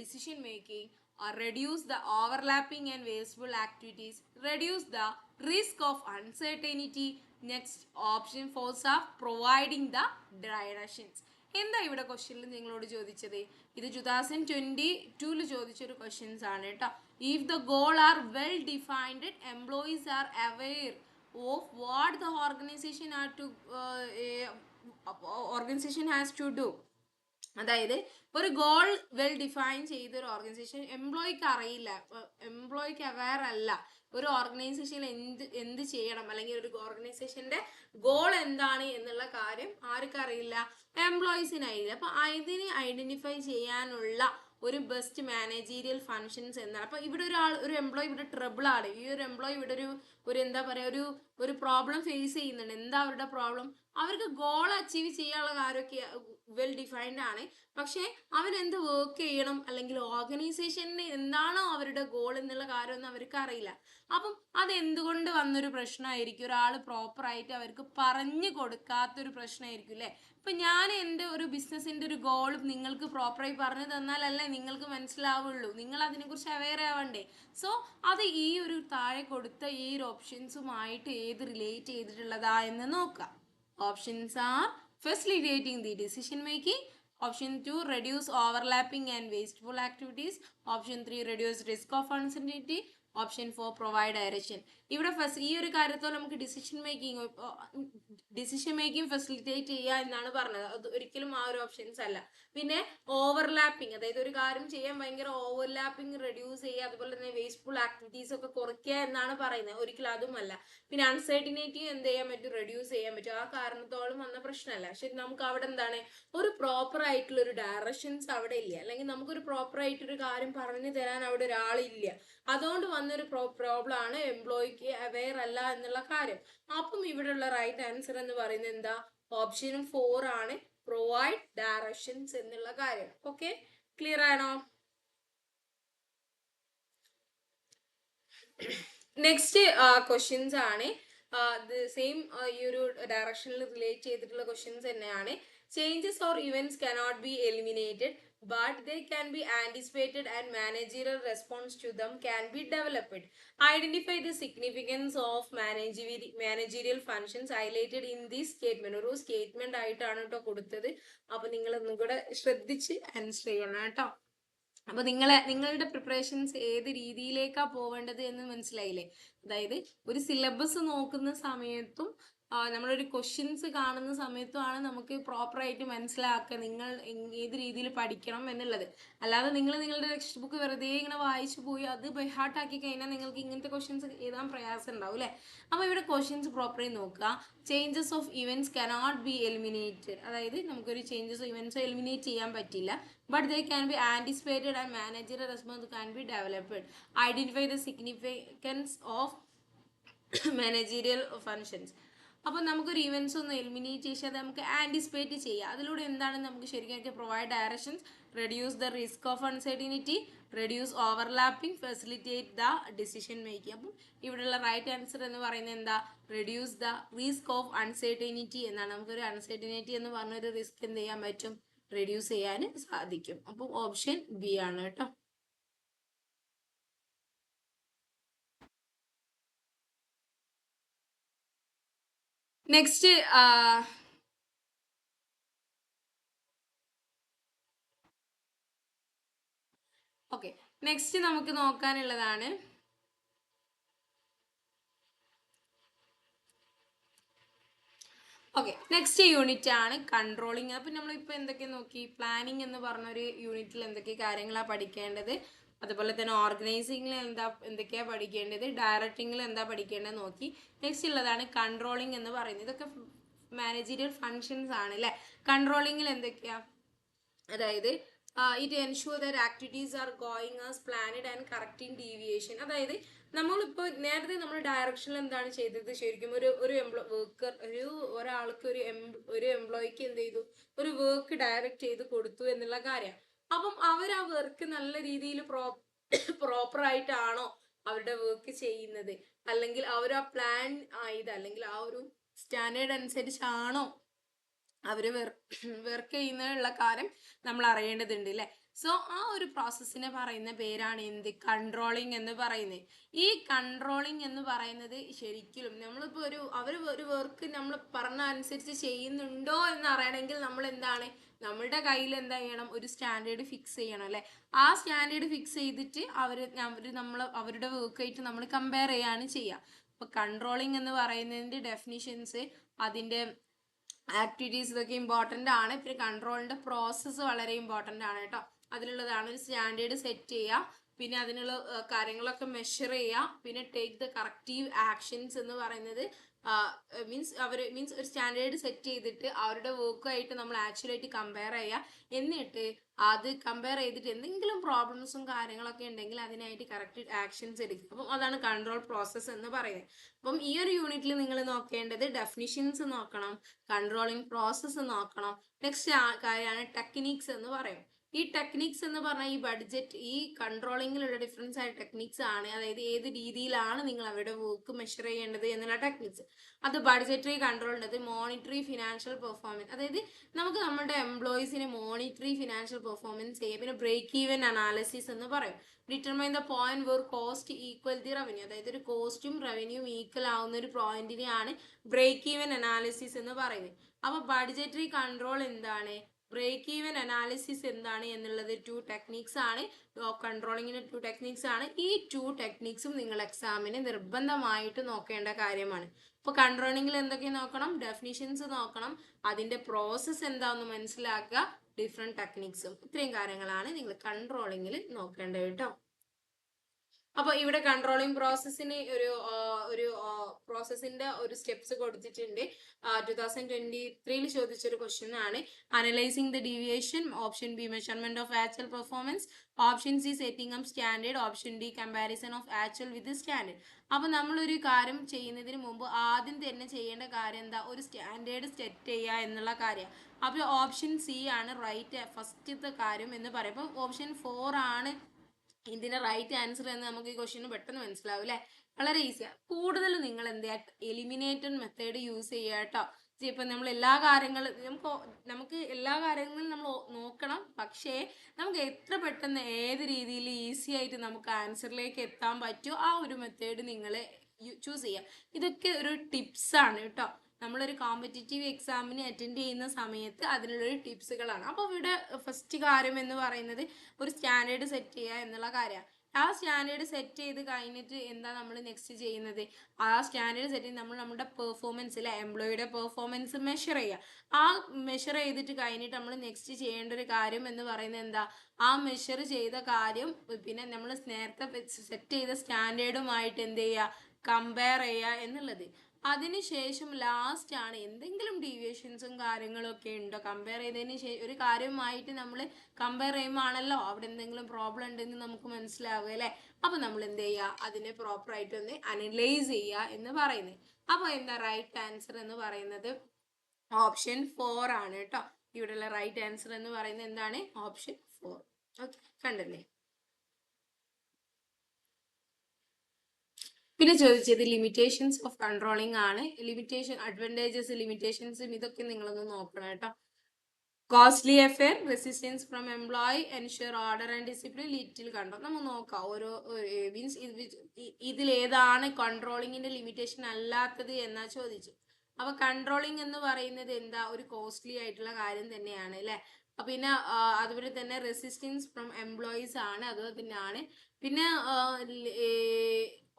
decision making, or reduce the overlapping and wasteful activities, reduce the risk of uncertainty. Next option 4 are providing the directions. എന്താ ഇവിടെ ക്വസ്റ്റ്യനിൽ നിങ്ങളോട് ചോദിച്ചത്? ഇത് 2022 ചോദിച്ചൊരു questions ആണ് കേട്ടോ. If the goal are well defined, employees are aware of what the organisation has to do. അതായത് ഒരു ഗോൾ വെൽ ഡിഫൈൻ ചെയ്ത ഒരു ഓർഗനൈസേഷൻ എംപ്ലോയിക്ക് അറിയില്ല, എംപ്ലോയിക്ക് അവെയർ അല്ല ഒരു ഓർഗനൈസേഷൻ എന്ത് ചെയ്യണം, അല്ലെങ്കിൽ ഒരു ഓർഗനൈസേഷന്റെ ഗോൾ എന്താണ് എന്നുള്ള കാര്യം ആർക്കറിയില്ല, എംപ്ലോയീസിനറിയില്ല. അപ്പൊ ഇതിനെ ഐഡന്റിഫൈ ചെയ്യാനുള്ള ഒരു ബെസ്റ്റ് മാനേജീരിയൽ ഫങ്ഷൻസ് എന്താണ്. അപ്പൊ ഇവിടെ ഒരു എംപ്ലോയി ഇവിടെ ട്രബിൾ ആണ്. ഈ ഒരു എംപ്ലോയി ഇവിടെ ഒരു എന്താ പറയാ, ഒരു പ്രോബ്ലം ഫേസ് ചെയ്യുന്നുണ്ട്. എന്താ അവരുടെ പ്രോബ്ലം? അവർക്ക് ഗോൾ അച്ചീവ് ചെയ്യാനുള്ള കാര്യമൊക്കെ വെൽ ഡിഫൈൻഡ് ആണ്, പക്ഷെ അവൻ എന്ത് വർക്ക് ചെയ്യണം, അല്ലെങ്കിൽ ഓർഗനൈസേഷന് എന്താണോ അവരുടെ ഗോൾ എന്നുള്ള കാര്യമൊന്നും അവർക്ക് അറിയില്ല. അപ്പം അത് എന്തുകൊണ്ട് വന്നൊരു പ്രശ്നമായിരിക്കും, ഒരാൾ പ്രോപ്പർ ആയിട്ട് അവർക്ക് പറഞ്ഞു കൊടുക്കാത്തൊരു പ്രശ്നമായിരിക്കും അല്ലേ. ഇപ്പൊ ഞാൻ എൻ്റെ ഒരു ബിസിനസിന്റെ ഒരു ഗോൾ നിങ്ങൾക്ക് പ്രോപ്പറായി പറഞ്ഞു തന്നാലല്ലേ നിങ്ങൾക്ക് മനസ്സിലാവുള്ളൂ, നിങ്ങൾ അതിനെക്കുറിച്ച് അവെയർ ആവണ്ടേ. സോ അത് ഈ ഒരു താഴെ കൊടുത്ത ഈ ഒരു ഓപ്ഷൻസുമായിട്ട് ഏത് റിലേറ്റ് ചെയ്തിട്ടുള്ളതാ എന്ന് നോക്കാം. Options are facilitating the decision making. Option 2, reduce overlapping and wasteful activities. Option 3, reduce risk of uncertainty. Option 4, provide direction. ഇവിടെ ഈ ഒരു കാര്യത്തോടെ നമുക്ക് ഡിസിഷൻ മേക്കിംഗ് ഫെസിലിറ്റേറ്റ് ചെയ്യുക എന്നാണ് പറഞ്ഞത്. അത് ഒരിക്കലും ആ ഒരു ഓപ്ഷൻസ് അല്ല. പിന്നെ ഓവർലാപ്പിംഗ്, അതായത് ഒരു കാര്യം ചെയ്യാൻ ഭയങ്കര ഓവർലാപ്പിംഗ് റെഡ്യൂസ് ചെയ്യുക, അതുപോലെ തന്നെ വേസ്റ്റ്ഫുൾ ആക്ടിവിറ്റീസ് ഒക്കെ കുറയ്ക്കുക എന്നാണ് പറയുന്നത്. ഒരിക്കലും അതുമല്ല. പിന്നെ അൺസർട്ടിനിറ്റി എന്ത് ചെയ്യാൻ പറ്റും, റെഡ്യൂസ് ചെയ്യാൻ പറ്റും. ആ കാരണത്തോളം വന്ന പ്രശ്നമല്ല. പക്ഷെ നമുക്ക് അവിടെ എന്താണ്, ഒരു പ്രോപ്പർ ആയിട്ടുള്ള ഒരു ഡയറക്ഷൻസ് അവിടെ ഇല്ല, അല്ലെങ്കിൽ നമുക്കൊരു പ്രോപ്പർ ആയിട്ടൊരു കാര്യം പറഞ്ഞു തരാൻ അവിടെ ഒരാളില്ല. അതുകൊണ്ട് വന്നൊരു പ്രോബ്ലം ആണ് എംപ്ലോയിക്ക് അവെയർ അല്ല എന്നുള്ള കാര്യം. അപ്പം ഇവിടെയുള്ള റൈറ്റ് ആൻസർ എന്ന് പറയുന്നത് എന്താ, ഓപ്ഷൻ 4 ആണ്, പ്രൊവൈഡ് ഡയറക്ഷൻസ് എന്നുള്ള കാര്യം. ഓക്കെ, ക്ലിയർ ആണോ? നെക്സ്റ്റ് ക്വസ്റ്റ്യൻസ് ആണ് സെയിം ഈ ഒരു ഡയറക്ഷനിൽ റിലേറ്റ് ചെയ്തിട്ടുള്ള ക്വസ്റ്റ്യൻസ് തന്നെയാണ്. Changes or events cannot be eliminated, but they can be anticipated and managerial response to them can be developed. Identify the significance of managerial functions highlighted in this statement. ഒരു statement ആയിട്ടാണ് കേട്ടോ കൊടുത്തത്. അപ്പൊ നിങ്ങൾ ഒന്നും കൂടെ ശ്രദ്ധിച്ച് ആൻസർ ചെയ്യണം കേട്ടോ. അപ്പൊ നിങ്ങളുടെ പ്രിപ്പറേഷൻസ് ഏത് രീതിയിലേക്കാ പോവേണ്ടത് എന്ന് മനസ്സിലായില്ലേ. അതായത് ഒരു സിലബസ് നോക്കുന്ന സമയത്തും നമ്മളൊരു ക്വസ്റ്റ്യൻസ് കാണുന്ന സമയത്തുമാണ് നമുക്ക് പ്രോപ്പറായിട്ട് മനസ്സിലാക്കുക നിങ്ങൾ ഏത് രീതിയിൽ പഠിക്കണം എന്നുള്ളത്. അല്ലാതെ നിങ്ങളുടെ ടെക്സ്റ്റ് ബുക്ക് വെറുതെ ഇങ്ങനെ വായിച്ചു പോയി അത് ബൈഹാർട്ടാക്കി കഴിഞ്ഞാൽ നിങ്ങൾക്ക് ഇങ്ങനത്തെ ക്വസ്റ്റ്യൻസ് എഴുതാൻ പ്രയാസം ഉണ്ടാവും അല്ലേ. അപ്പോൾ ഇവിടെ ക്വസ്റ്റ്യൻസ് പ്രോപ്പറായി നോക്കുക. Changes of events cannot be eliminated, അതായത് നമുക്കൊരു ചേഞ്ചസ് ഇവന്റ്സ് എലിമിനേറ്റ് ചെയ്യാൻ പറ്റില്ല. But they can be anticipated and managerial response can be developed. Identify the significance of managerial functions. അപ്പോൾ നമുക്കൊരു ഇവന്റ്സ് ഒന്ന് എലിമിനേറ്റ് ചെയ്യാതെ നമുക്ക് ആൻറ്റിസിപ്പേറ്റ് ചെയ്യാം. അതിലൂടെ എന്താണ് നമുക്ക് ശരിക്കും provide directions, reduce the risk of uncertainty, reduce overlapping, facilitate the decision making. അപ്പം ഇവിടെയുള്ള റൈറ്റ് ആൻസർ എന്ന് പറയുന്നത് എന്താ, reduce the risk of uncertainty എന്നാണ്. നമുക്കൊരു അൺസർട്ടിനിറ്റി എന്ന് പറഞ്ഞൊരു റിസ്ക് എന്ത് ചെയ്യാൻ പറ്റും, റെഡ്യൂസ് ചെയ്യാൻ സാധിക്കും. അപ്പം ഓപ്ഷൻ ബി ആണ് കേട്ടോ. നെക്സ്റ്റ് ഓക്കെ, നെക്സ്റ്റ് നമുക്ക് നോക്കാനുള്ളതാണ് ഓക്കെ, നെക്സ്റ്റ് യൂണിറ്റ് ആണ് കൺട്രോളിങ്. അപ്പം നമ്മളിപ്പോൾ എന്തൊക്കെ നോക്കി? പ്ലാനിങ് എന്ന് പറഞ്ഞൊരു യൂണിറ്റിൽ എന്തൊക്കെ കാര്യങ്ങളാണ് പഠിക്കേണ്ടത്, അതുപോലെ തന്നെ ഓർഗനൈസിങ്ങിൽ എന്തൊക്കെയാ പഠിക്കേണ്ടത്, ഡയറക്റ്റിങ്ങിൽ എന്താ പഠിക്കേണ്ടത് നോക്കി. നെക്സ്റ്റ് ഉള്ളതാണ് കൺട്രോളിങ് എന്ന് പറയുന്നത്. ഇതൊക്കെ മാനേജീരിയൽ ഫങ്ഷൻസ് ആണ് അല്ലേ. കൺട്രോളിങ്ങിൽ എന്തൊക്കെയാ? അതായത് it ensure that activities are going as planned and correcting deviation. അതായത് നമ്മളിപ്പോൾ നേരത്തെ നമ്മൾ ഡയറക്ഷനിൽ എന്താണ് ചെയ്തത്? ശരിക്കും ഒരു വർക്കർ ഒരാൾക്ക് ഒരു എംപ്ലോയിക്ക് എന്ത് ചെയ്തു? ഒരു വർക്ക് ഡയറക്റ്റ് ചെയ്ത് കൊടുത്തു എന്നുള്ള കാര്യം. അപ്പം അവർ ആ വർക്ക് നല്ല രീതിയിൽ പ്രോപ്പർ ആയിട്ടാണോ അവരുടെ വർക്ക് ചെയ്യുന്നത്, അല്ലെങ്കിൽ അവർ ആ പ്ലാൻ ആയത് അല്ലെങ്കിൽ ആ ഒരു സ്റ്റാൻഡേർഡ് അനുസരിച്ചാണോ അവര് വർക്ക് ചെയ്യുന്നുള്ള കാര്യം നമ്മൾ അറിയേണ്ടതുണ്ട് അല്ലേ. സോ ആ ഒരു പ്രോസസ്സിനെ പറയുന്ന പേരാണ് എന്ത്? കൺട്രോളിങ് എന്ന് പറയുന്നത്. ഈ കൺട്രോളിങ് എന്ന് പറയുന്നത് ശരിക്കും നമ്മളിപ്പോൾ ഒരു വർക്ക് നമ്മൾ പറഞ്ഞ അനുസരിച്ച് ചെയ്യുന്നുണ്ടോ എന്ന് അറിയണമെങ്കിൽ നമ്മൾ എന്താണ്, നമ്മളുടെ കയ്യിൽ എന്താ ചെയ്യണം? ഒരു സ്റ്റാൻഡേർഡ് ഫിക്സ് ചെയ്യണം അല്ലേ. ആ സ്റ്റാൻഡേർഡ് ഫിക്സ് ചെയ്തിട്ട് അവരുടെ വർക്കായിട്ട് നമ്മൾ കമ്പയർ ചെയ്യാണ് ചെയ്യുക. അപ്പോൾ കൺട്രോളിങ് എന്ന് പറയുന്നതിൻ്റെ ഡെഫിനിഷൻസ്, അതിൻ്റെ ആക്ടിവിറ്റീസ് ഇതൊക്കെ ഇമ്പോർട്ടൻ്റ് ആണ്. പിന്നെ കൺട്രോളിൻ്റെ പ്രോസസ്സ് വളരെ ഇമ്പോർട്ടൻ്റ് ആണ് കേട്ടോ. അതിലുള്ളതാണ് ഒരു സ്റ്റാൻഡേർഡ് സെറ്റ് ചെയ്യുക, പിന്നെ അതിനുള്ള കാര്യങ്ങളൊക്കെ മെഷർ ചെയ്യുക, പിന്നെ ടേക്ക് ദ കറക്റ്റീവ് ആക്ഷൻസ് എന്ന് പറയുന്നത് മീൻസ് ഒരു സ്റ്റാൻഡേർഡ് സെറ്റ് ചെയ്തിട്ട് അവരുടെ വർക്കുമായിട്ട് നമ്മൾ ആക്ച്വലായിട്ട് കമ്പയർ ചെയ്യുക. എന്നിട്ട് അത് കമ്പയർ ചെയ്തിട്ട് എന്തെങ്കിലും പ്രോബ്ലംസും കാര്യങ്ങളൊക്കെ ഉണ്ടെങ്കിൽ അതിനായിട്ട് കറക്റ്റ് ആക്ഷൻസ് എടുക്കുക. അപ്പം അതാണ് കൺട്രോൾ പ്രോസസ്സ് എന്ന് പറയുന്നത്. അപ്പം ഈ ഒരു യൂണിറ്റിൽ നിങ്ങൾ നോക്കേണ്ടത് ഡെഫിനിഷൻസ് നോക്കണം, കൺട്രോളിങ് പ്രോസസ്സ് നോക്കണം. നെക്സ്റ്റ് കാര്യമാണ് ടെക്നിക്സ് എന്ന് പറയും. ഈ ടെക്നിക്സ് എന്ന് പറഞ്ഞാൽ ഈ കൺട്രോളിങ്ങിലുള്ള ഡിഫറൻസ് ആയ ടെക്നിക്സ് ആണ്. അതായത് ഏത് രീതിയിലാണ് നിങ്ങൾ അവരുടെ വർക്ക് മെഷർ ചെയ്യേണ്ടത് എന്നുള്ള ടെക്നിക്സ്. അത് ബഡ്ജറ്ററി കൺട്രോളിൻ്റെ മോണിറ്ററി ഫിനാൻഷ്യൽ പെർഫോമൻസ്, അതായത് നമുക്ക് നമ്മുടെ എംപ്ലോയീസിനെ മോണിറ്ററി ഫിനാൻഷ്യൽ പെർഫോമൻസ് ചെയ്യാം. പിന്നെ ബ്രേക്ക് ഈവൻ അനാലിസിസ് എന്ന് പറയും. Determine the point where cost equal the revenue, അതായത് ഒരു കോസ്റ്റും റവന്യൂവും ഈക്വൽ ആവുന്ന ഒരു പോയിന്റിനെയാണ് ബ്രേക്ക് ഈവൻ അനാലിസിസ് എന്ന് പറയുന്നത്. അപ്പോൾ ബഡ്ജറ്ററി കൺട്രോൾ എന്താണ്, ബ്രേക്ക് ഈവൻ അനാലിസിസ് എന്താണ് എന്നുള്ളത് 2 ടെക്നിക്സ് ആണ്. കൺട്രോളിങ്ങിന് 2 ടെക്നിക്സ് ആണ്. ഈ 2 ടെക്നിക്സും നിങ്ങൾ എക്സാമിന് നിർബന്ധമായിട്ട് നോക്കേണ്ട കാര്യമാണ്. അപ്പോൾ കൺട്രോളിങ്ങിൽ എന്തൊക്കെ നോക്കണം? ഡെഫിനിഷൻസ് നോക്കണം, അതിൻ്റെ പ്രോസസ്സ് എന്താണെന്ന് മനസ്സിലാക്കുക, ഡിഫറെൻറ്റ് ടെക്നിക്സും. ഇത്രയും കാര്യങ്ങളാണ് നിങ്ങൾ കൺട്രോളിങ്ങിൽ നോക്കേണ്ടത് കേട്ടോ. അപ്പോൾ ഇവിടെ കൺട്രോളിങ് പ്രോസസ്സിന് ഒരു പ്രോസസ്സിന്റെ ഒരു സ്റ്റെപ്സ് കൊടുത്തിട്ടുണ്ട്. 2023 ചോദിച്ചൊരു ക്വസ്റ്റ്യൻ ആണ്. Analysing the deviation, option B measurement of actual performance, option C setting up standard, option D comparison of actual with standard. അപ്പോൾ നമ്മളൊരു കാര്യം ചെയ്യുന്നതിന് മുമ്പ് ആദ്യം തന്നെ ചെയ്യേണ്ട കാര്യം എന്താ? ഒരു സ്റ്റാൻഡേർഡ് സെറ്റ് ചെയ്യുക എന്നുള്ള കാര്യം. അപ്പോൾ ഓപ്ഷൻ സി ആണ് റൈറ്റ് ഫസ്റ്റത്തെ കാര്യം എന്ന് പറയും. അപ്പോൾ ഓപ്ഷൻ 4 ആണ് ഇതിന്റെ റൈറ്റ് ആൻസർ എന്ന് നമുക്ക് ഈ ക്വസ്റ്റ്യന് പെട്ടെന്ന് മനസ്സിലാവും അല്ലേ. വളരെ ഈസിയാണ്. കൂടുതൽ നിങ്ങൾ എന്താ എലിമിനേറ്റഡ് മെത്തേഡ് യൂസ് ചെയ്യുക കേട്ടോ. ഇപ്പം നമ്മൾ എല്ലാ കാര്യങ്ങളും നമുക്ക് എല്ലാ കാര്യങ്ങളും നമ്മൾ നോക്കണം, പക്ഷേ നമുക്ക് എത്ര പെട്ടെന്ന് ഏത് രീതിയിൽ ഈസി ആയിട്ട് നമുക്ക് ആൻസറിലേക്ക് എത്താൻ പറ്റുമോ ആ ഒരു മെത്തേഡ് നിങ്ങൾ ചൂസ് ചെയ്യുക. ഇതൊക്കെ ഒരു ടിപ്സാണ് കേട്ടോ. നമ്മളൊരു കോമ്പറ്റേറ്റീവ് എക്സാമിന് അറ്റൻഡ് ചെയ്യുന്ന സമയത്ത് അതിനുള്ളൊരു ടിപ്സുകളാണ്. അപ്പോൾ ഇവിടെ ഫസ്റ്റ് കാര്യം എന്ന് പറയുന്നത് ഒരു സ്റ്റാൻഡേർഡ് സെറ്റ് ചെയ്യുക എന്നുള്ള കാര്യമാണ്. ആ സ്റ്റാൻഡേർഡ് സെറ്റ് ചെയ്ത് കഴിഞ്ഞിട്ട് എന്താ നമ്മൾ നെക്സ്റ്റ് ചെയ്യുന്നത്? ആ സ്റ്റാൻഡേർഡ് സെറ്റ് ചെയ്ത് നമ്മൾ നമ്മുടെ പെർഫോമൻസ് അല്ലെ, എംപ്ലോയിയുടെ പെർഫോമൻസ് മെഷർ ചെയ്യുക. ആ മെഷർ ചെയ്തിട്ട് കഴിഞ്ഞിട്ട് നമ്മൾ നെക്സ്റ്റ് ചെയ്യേണ്ട ഒരു കാര്യം എന്ന് പറയുന്നത് എന്താ? ആ മെഷർ ചെയ്ത കാര്യം പിന്നെ നമ്മൾ നേരത്തെ സെറ്റ് ചെയ്ത സ്റ്റാൻഡേർഡുമായിട്ട് എന്ത് ചെയ്യുക? കമ്പയർ ചെയ്യുക എന്നുള്ളത്. അതിനുശേഷം ലാസ്റ്റ് ആണ് എന്തെങ്കിലും ഡീവിയേഷൻസും കാര്യങ്ങളൊക്കെ ഉണ്ടോ, കമ്പയർ ചെയ്തതിന് ശേഷം ഒരു കാര്യമായിട്ട് നമ്മൾ കമ്പയർ ചെയ്യുമ്പോൾ ആണല്ലോ അവിടെ എന്തെങ്കിലും പ്രോബ്ലം ഉണ്ടെന്ന് നമുക്ക് മനസ്സിലാവുക അല്ലേ. അപ്പോൾ നമ്മൾ എന്ത് ചെയ്യുക? അതിനെ പ്രോപ്പറായിട്ട് ഒന്ന് അനലൈസ് ചെയ്യുക എന്ന് പറയുന്നത്. അപ്പോൾ എന്താ റൈറ്റ് ആൻസർ എന്ന് പറയുന്നത് ഓപ്ഷൻ 4 ആണ് കേട്ടോ. ഇവിടെയുള്ള റൈറ്റ് ആൻസർ എന്ന് പറയുന്നത് എന്താണ്? ഓപ്ഷൻ 4. ഓക്കെ, കണ്ടല്ലേ. പിന്നെ ചോദിച്ചത് ലിമിറ്റേഷൻസ് ഓഫ് കൺട്രോളിങ് ആണ്. ലിമിറ്റേഷൻ, അഡ്വാൻറ്റേജസ്, ലിമിറ്റേഷൻസും ഇതൊക്കെ നിങ്ങളൊന്ന് നോക്കണം കേട്ടോ. Costly affair, resistance from employee, ensure order and discipline, little control. നമ്മൾ നോക്കാം ഓരോ മീൻസ് ഇതിലേതാണ് കൺട്രോളിങ്ങിന്റെ ലിമിറ്റേഷൻ അല്ലാത്തത് എന്നാ ചോദിച്ചു. അപ്പൊ കൺട്രോളിങ് എന്ന് പറയുന്നത് എന്താ, ഒരു കോസ്റ്റ്ലി ആയിട്ടുള്ള കാര്യം തന്നെയാണ് അല്ലെ. പിന്നെ അതുപോലെ തന്നെ റെസിസ്റ്റൻസ് ഫ്രം എംപ്ലോയീസ് ആണ്, അത് തന്നെയാണ്. പിന്നെ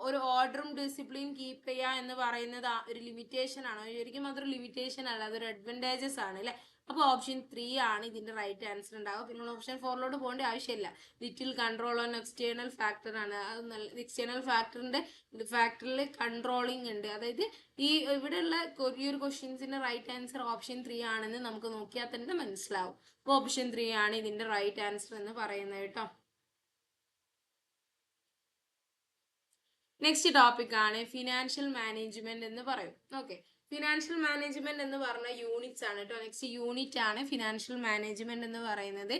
ഒരു ഓർഡറും ഡിസിപ്ലിൻ കീപ്പ് ചെയ്യുക എന്ന് പറയുന്നത് ഒരു ലിമിറ്റേഷൻ ആണ്. ശരിക്കും അതൊരു ലിമിറ്റേഷൻ അല്ല, അതൊരു അഡ്വാൻറ്റേജസ് ആണ് അല്ലെ. അപ്പോൾ ഓപ്ഷൻ 3 ആണ് ഇതിന്റെ റൈറ്റ് ആൻസർ ഉണ്ടാവുക. പിന്നെ ഓപ്ഷൻ 4ലോട്ട് പോകേണ്ട ആവശ്യമില്ല. Little control on external factor ആണ്. അത് നല്ല എക്സ്റ്റേണൽ ഫാക്ടറിൽ കൺട്രോളിങ് ഉണ്ട്. അതായത് ഇവിടെയുള്ള ഈ ഒരു ക്വസ്റ്റ്യൻസിന്റെ റൈറ്റ് ആൻസർ ഓപ്ഷൻ 3 ആണെന്ന് നമുക്ക് നോക്കിയാൽ തന്നെ മനസ്സിലാവും. അപ്പോൾ ഓപ്ഷൻ 3 ആണ് ഇതിന്റെ റൈറ്റ് ആൻസർ എന്ന് പറയുന്നത് കേട്ടോ. നെക്സ്റ്റ് ടോപ്പിക് ആണ് ഫിനാൻഷ്യൽ മാനേജ്മെന്റ് എന്ന് പറയും. ഓക്കെ, ഫിനാൻഷ്യൽ മാനേജ്മെന്റ് എന്ന് പറഞ്ഞ യൂണിറ്റ്സ് ആണ് കേട്ടോ. നെക്സ്റ്റ് യൂണിറ്റ് ആണ് ഫിനാൻഷ്യൽ മാനേജ്മെന്റ് എന്ന് പറയുന്നത്.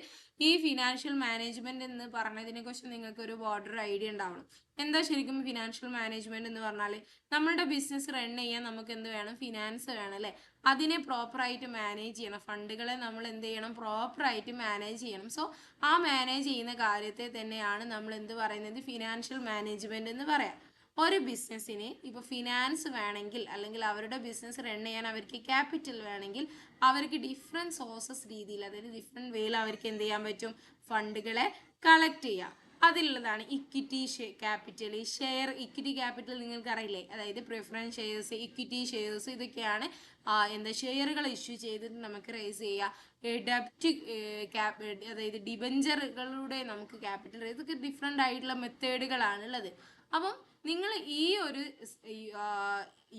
ഈ ഫിനാൻഷ്യൽ മാനേജ്മെന്റ് എന്ന് പറഞ്ഞതിനെ കുറിച്ച് നിങ്ങൾക്ക് ഒരു ബോർഡർ ഐഡിയ ഉണ്ടാവണം. എന്താ ശരിക്കും ഫിനാൻഷ്യൽ മാനേജ്മെന്റ് എന്ന് പറഞ്ഞാൽ, നമ്മളുടെ ബിസിനസ് റൺ ചെയ്യാൻ നമുക്ക് എന്ത് വേണം, ഫിനാൻസ് വേണം അല്ലെ. അതിനെ പ്രോപ്പറായിട്ട് മാനേജ് ചെയ്യണം. ഫണ്ടുകളെ നമ്മൾ എന്ത് ചെയ്യണം, പ്രോപ്പറായിട്ട് മാനേജ് ചെയ്യണം. സോ ആ മാനേജ് ചെയ്യുന്ന കാര്യത്തെ തന്നെയാണ് നമ്മൾ എന്ത് പറയുന്നത്, ഫിനാൻഷ്യൽ മാനേജ്മെന്റ് എന്ന് പറയാം. ഒരു ബിസിനസ്സിന് ഇപ്പോൾ ഫിനാൻസ് വേണമെങ്കിൽ, അല്ലെങ്കിൽ അവരുടെ ബിസിനസ് റൺ ചെയ്യാൻ അവർക്ക് ക്യാപിറ്റൽ വേണമെങ്കിൽ, അവർക്ക് ഡിഫറെൻറ്റ് സോഴ്സസ് രീതിയിൽ, അതായത് ഡിഫറെൻറ്റ് വേയിൽ അവർക്ക് എന്ത് ചെയ്യാൻ പറ്റും, ഫണ്ടുകളെ കളക്ട് ചെയ്യാം. അതിലുള്ളതാണ് equity capital, share equity capital നിങ്ങൾക്ക് അറിയില്ലേ, അതായത് പ്രിഫറൻസ് ഷെയർസ്, ഇക്വിറ്റി ഷെയർസ്, ഇതൊക്കെയാണ് എന്താ ഷെയറുകൾ ഇഷ്യൂ ചെയ്തിട്ട് നമുക്ക് റേസ് ചെയ്യുക. ഡെപ്റ്റ് അതായത് ഡിബഞ്ചറുകളുടെ നമുക്ക് ക്യാപിറ്റൽ, ഇതൊക്കെ ഡിഫറെൻ്റ് ആയിട്ടുള്ള മെത്തേഡുകളാണ് ഉള്ളത്. അപ്പം നിങ്ങൾ ഈ ഒരു